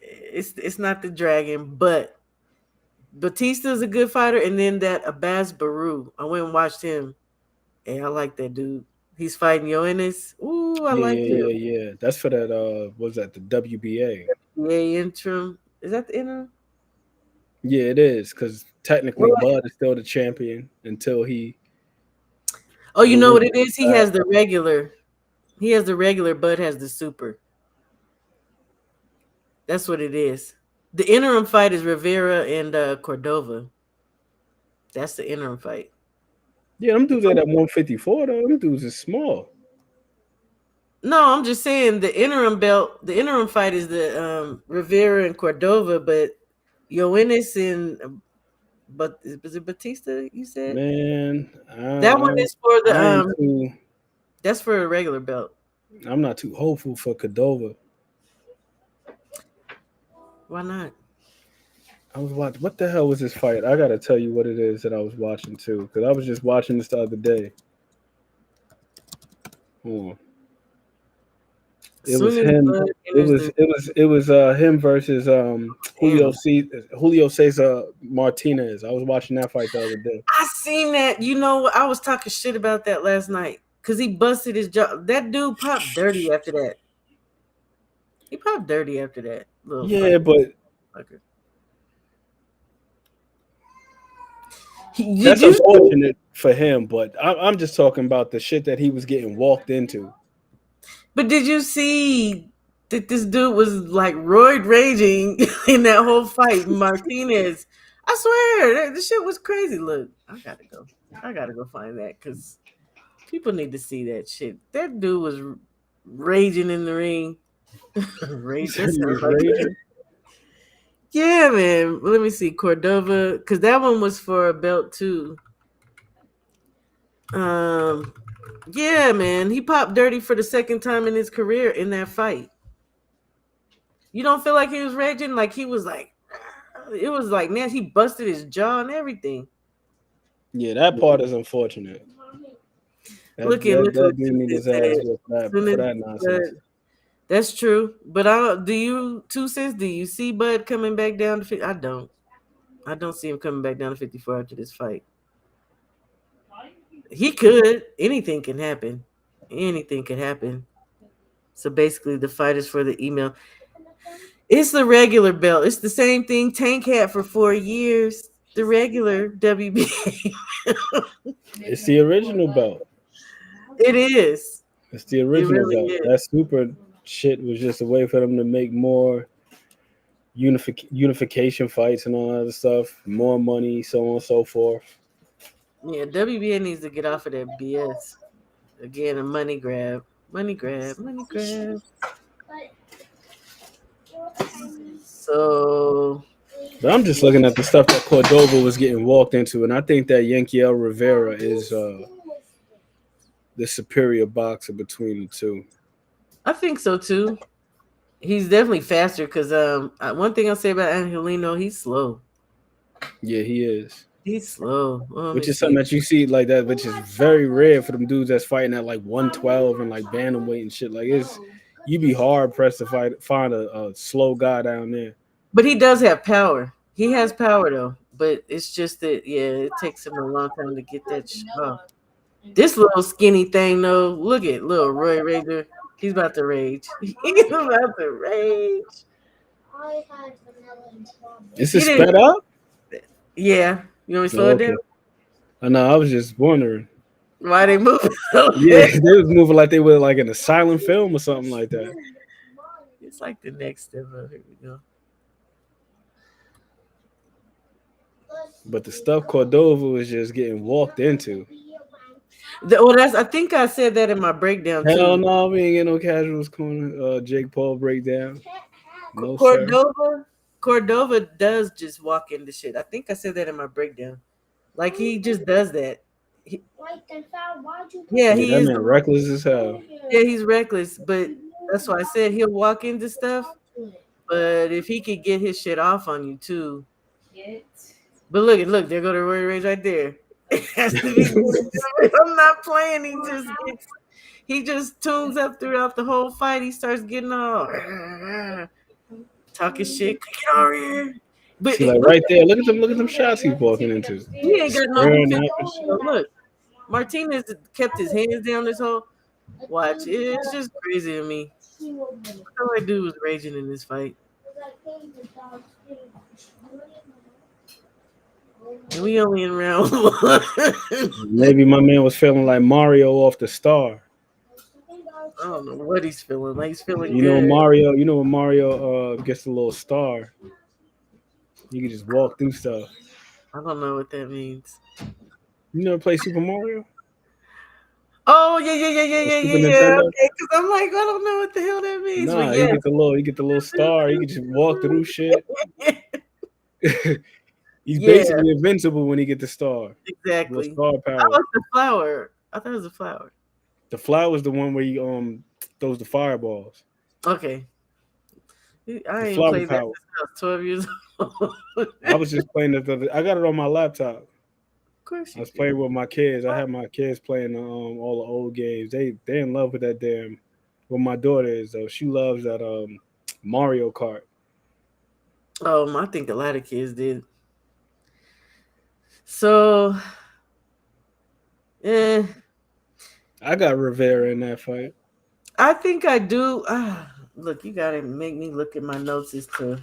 it's not the dragon. But Batista's a good fighter, and then that Abbas Baru. I went and watched him. Hey, I like that dude. He's fighting Yoenis. Ooh, I like him. Yeah. That's for that. What was that, the WBA? Yeah, interim. Is that the interim? Yeah, it is because technically Well, Bud is still the champion until he oh, you know what it relinquishes is? He that. has the regular. He has the regular. Bud has the super. That's what it is. The interim fight is Rivera and Cordova. That's the interim fight. Yeah, them dudes at 154 though. Them dudes is small. No, I'm just saying the interim belt. The interim fight is the Rivera and Cordova, but Yoenis and but is it Batista? You said Man, that one is for the I ain't too. That's for a regular belt. I'm not too hopeful for Cordova. Why not? I was watching. What the hell was this fight? I gotta tell you what it is that I was watching too, because I was just watching this the other day. Hold on. It was him. It was him versus Julio Cesar Martinez. I was watching that fight the other day. I seen that. You know, I was talking shit about that last night because he busted his jaw. That dude popped dirty after that. He popped dirty after that. Yeah, but that's unfortunate for him. But I'm just talking about the shit that he was getting walked into. But did you see that this dude was like roid raging in that whole fight? Martinez, I swear, this shit was crazy. Look, I gotta go find that because people need to see that shit. That dude was raging in the ring. Raging. Yeah, man. Let me see Cordova because that one was for a belt too. Yeah, man. He popped dirty for the second time in his career in that fight. You don't feel like he was raging? Like he was like, it was like, man, he busted his jaw and everything. Yeah, that part is unfortunate. Look at that dude need his ass for that nonsense. That's true. But do you 2 cents? Do you see Bud coming back down to 50? I don't see him coming back down to 54 after this fight. He could. Anything can happen. Anything could happen. So basically, the fight is for the email. It's the regular belt. It's the same thing Tank had for 4 years. The regular WBA. It's the original belt. It is. It's the original really belt. is. That super shit was just a way for them to make more unification fights and all that other stuff, more money, so on and so forth. Yeah, WBA needs to get off of that BS. Again, a money grab. Money grab. So, but I'm just looking at the stuff that Cordova was getting walked into, and I think that Yankiel Rivera is the superior boxer between the two. I think so too. He's definitely faster because one thing I'll say about Angelino, he's slow. Yeah, he is. He's slow. Which is something that you see like that, which is very rare for them dudes that's fighting at like 112 and like bantamweight and shit. Like you'd be hard pressed to find a slow guy down there. But he does have power. He has power though. But it's just that it takes him a long time to get that off. This little skinny thing though, look at little Roy Rager. He's about to rage. He's about to rage. Is it sped up? Yeah. You want me to slow it down? I know. I was just wondering why they moving. Yeah, they was moving like they were like in a silent film or something like that. It's like the next step. Here we go. But the stuff Cordova was just getting walked into. I think I said that in my breakdown. Hell too. no, we ain't get no casuals corner. Jake Paul breakdown. No Cordova. sir. Cordova does just walk into shit. I think I said that in my breakdown. Like he just does that. Yeah, Yeah, he that is. man reckless as hell. Yeah, he's reckless, but that's why I said he'll walk into stuff. But if he could get his shit off on you too. But look, there go the roid rage right there. It has to be. I'm not playing. He just tunes up throughout the whole fight. He starts getting all talking shit. Get over here. But See, like look, right there, look at them shots he's walking into. he ain't got no Squaring defense. up and So shit. look, Martinez kept his hands down this whole watch. It's just crazy to me. What the white dude was raging in this fight. And we only in round one. Maybe my man was feeling like Mario off the star. I don't know what he's feeling. Like he's feeling You know good. Mario. You know when Mario gets a little star, you can just walk through stuff. I don't know what that means. You never play Super Mario? Oh yeah. Super Nintendo? Okay, because I'm like, I don't know what the hell that means. But Nah, yeah. you get the little star. You can just walk through shit. He's Yeah. basically invincible when he get the star. Exactly. The star That power. was the flower. I thought it was a flower. The flower is the one where he throws the fireballs. Okay. I ain't flower played that power. since I was 12 years old. I was just playing it. I got it on my laptop. Of course I was playing with my kids. I had my kids playing all the old games. They in love with that damn. Well, my daughter is though. She loves that Mario Kart. I think a lot of kids did. So, I got Rivera in that fight. I think I do. Look, you gotta make me look at my notes as to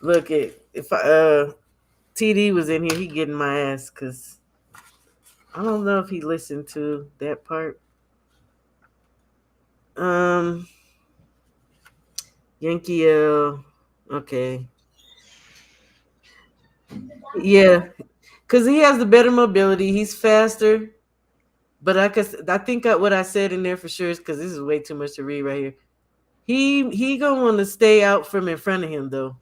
look at if TD was in here, he getting my ass because I don't know if he listened to that part. Yankee okay. Yeah, because he has the better mobility. He's faster. But I think what I said in there for sure is because this is way too much to read right here. He gonna want to stay out from in front of him though.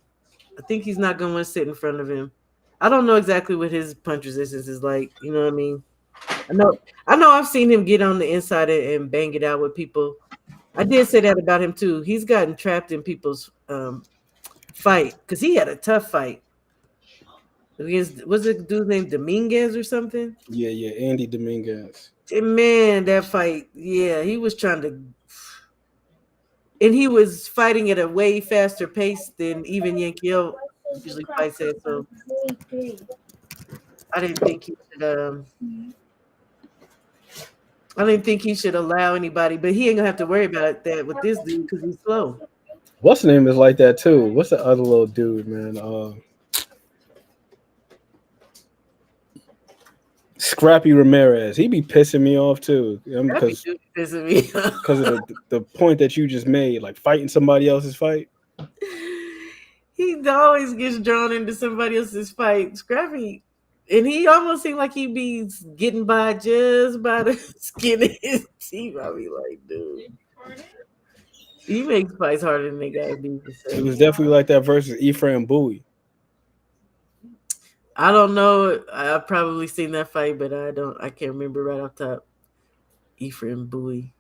I think he's not gonna want to sit in front of him. I don't know exactly what his punch resistance is like. You know what I mean? I know. I've seen him get on the inside and bang it out with people. I did say that about him too. He's gotten trapped in people's fight because he had a tough fight against was it dude named Dominguez or something? Yeah, Andy Dominguez. Man, that fight, yeah, he was trying to, and he was fighting at a way faster pace than even Yankiel usually fights at. So I didn't think he should. I didn't think he should allow anybody, but he ain't gonna have to worry about that with this dude because he's slow. What's the name is like that too? What's the other little dude, man? Scrappy Ramirez. He be pissing me off too. Because pissing me off. Because of the point that you just made, like fighting somebody else's fight. He always gets drawn into somebody else's fight. Scrappy. And he almost seemed like he be getting by just by the skin of his teeth. I be like, dude. He makes fights harder than they gotta be. It was definitely like that versus Ephraim Bowie. I don't know. I've probably seen that fight, but I can't remember right off top. Ephraim Bowie.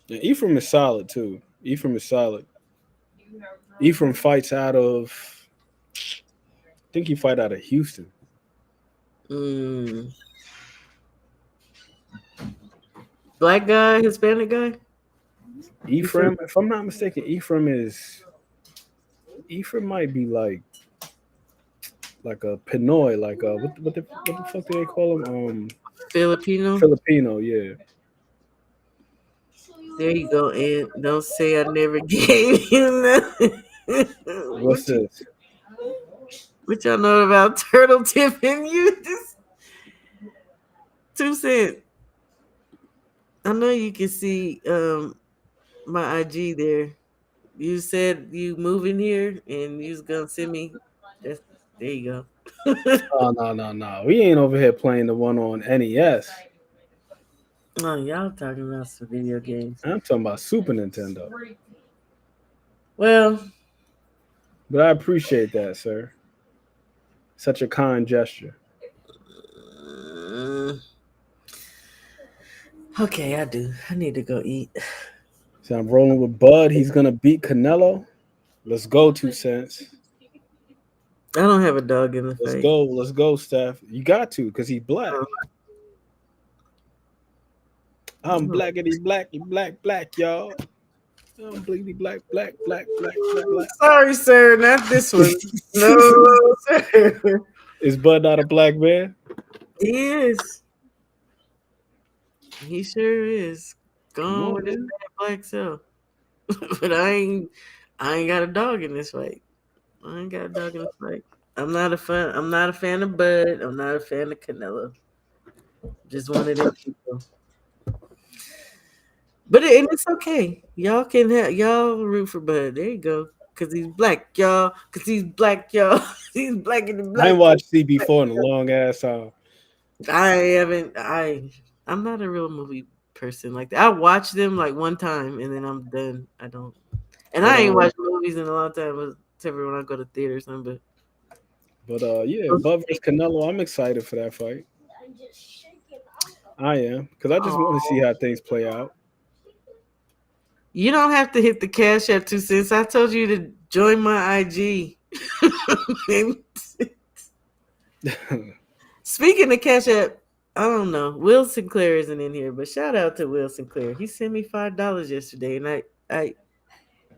Yeah, Ephraim is solid too. Ephraim is solid. Ephraim fights out of, I think he fight out of Houston. Black guy, Hispanic guy? Ephraim, if I'm not mistaken, Ephraim might be like a Pinoy, like what the fuck do they call him? Filipino. Filipino, yeah. There you go, Ed. Don't say I never gave you nothing. What's this? What y'all know about turtle tipping you? 2 cents. I know you can see my IG there. You said you moving here and you was gonna send me. There you go. Oh no. We ain't over here playing the one on NES. Oh, y'all talking about some video games. I'm talking about Super Nintendo. Well, But I appreciate that, sir. Such a kind gesture. Mm, okay, I do. I need to go eat. So I'm rolling with Bud. He's gonna beat Canelo. Let's go, 2 cents. I don't have a dog in the Let's fight. go. Let's go, Steph. You got to, because he's black. I'm blackity black, y'all. I'm blackity black. Sorry, sir, not this one. No, sir. Is Bud not a black man? He is. He sure is. Come Gone on, with his man. bad black self. But I ain't got a dog in this fight. I ain't got a dog in this fight. I'm not a fan of Bud. I'm not a fan of Canelo. Just one of them people. But and it's okay. Y'all root for Bud. There you go. Cause he's black, y'all. Cause he's black, y'all. He's black in the I black. ain't watched CB4 in a long ass time. I haven't. I'm not a real movie person like that. I watch them like one time and then I'm done. I don't. And But I ain't watched movies in a long time. Except for when I go to theater or something. Yeah, Bud versus Canelo. I'm excited for that fight. I am, because I just want to see how things play out. You don't have to hit the cash app 2 cents. I told you to join my IG. Speaking of cash app, I don't know. Will Sinclair isn't in here, but shout out to Will Sinclair. He sent me $5 yesterday, and I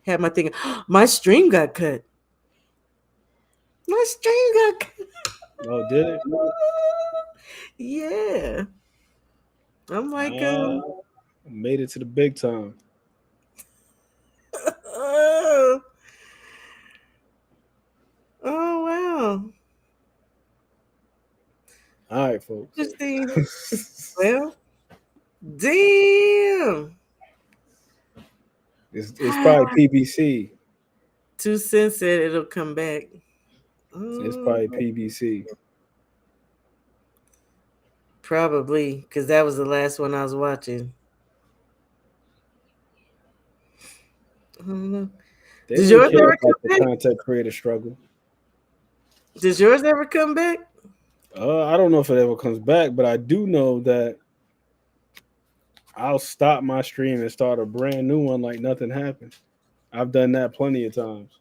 had my thing. My stream got cut. My stream got cut. Oh, did it? Yeah. I'm like, made it to the big time. oh wow. All right, folks. Interesting. Well, damn. It's probably PBC. 2 cents said it'll come back. It's probably PBC. Probably, because that was the last one I was watching. They Does don't yours care ever come about the back? content creator struggle. Does yours ever come back? I don't know if it ever comes back, but I do know that I'll stop my stream and start a brand new one like nothing happened. I've done that plenty of times.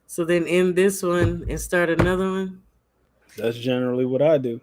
So then end this one and start another one? That's generally what I do.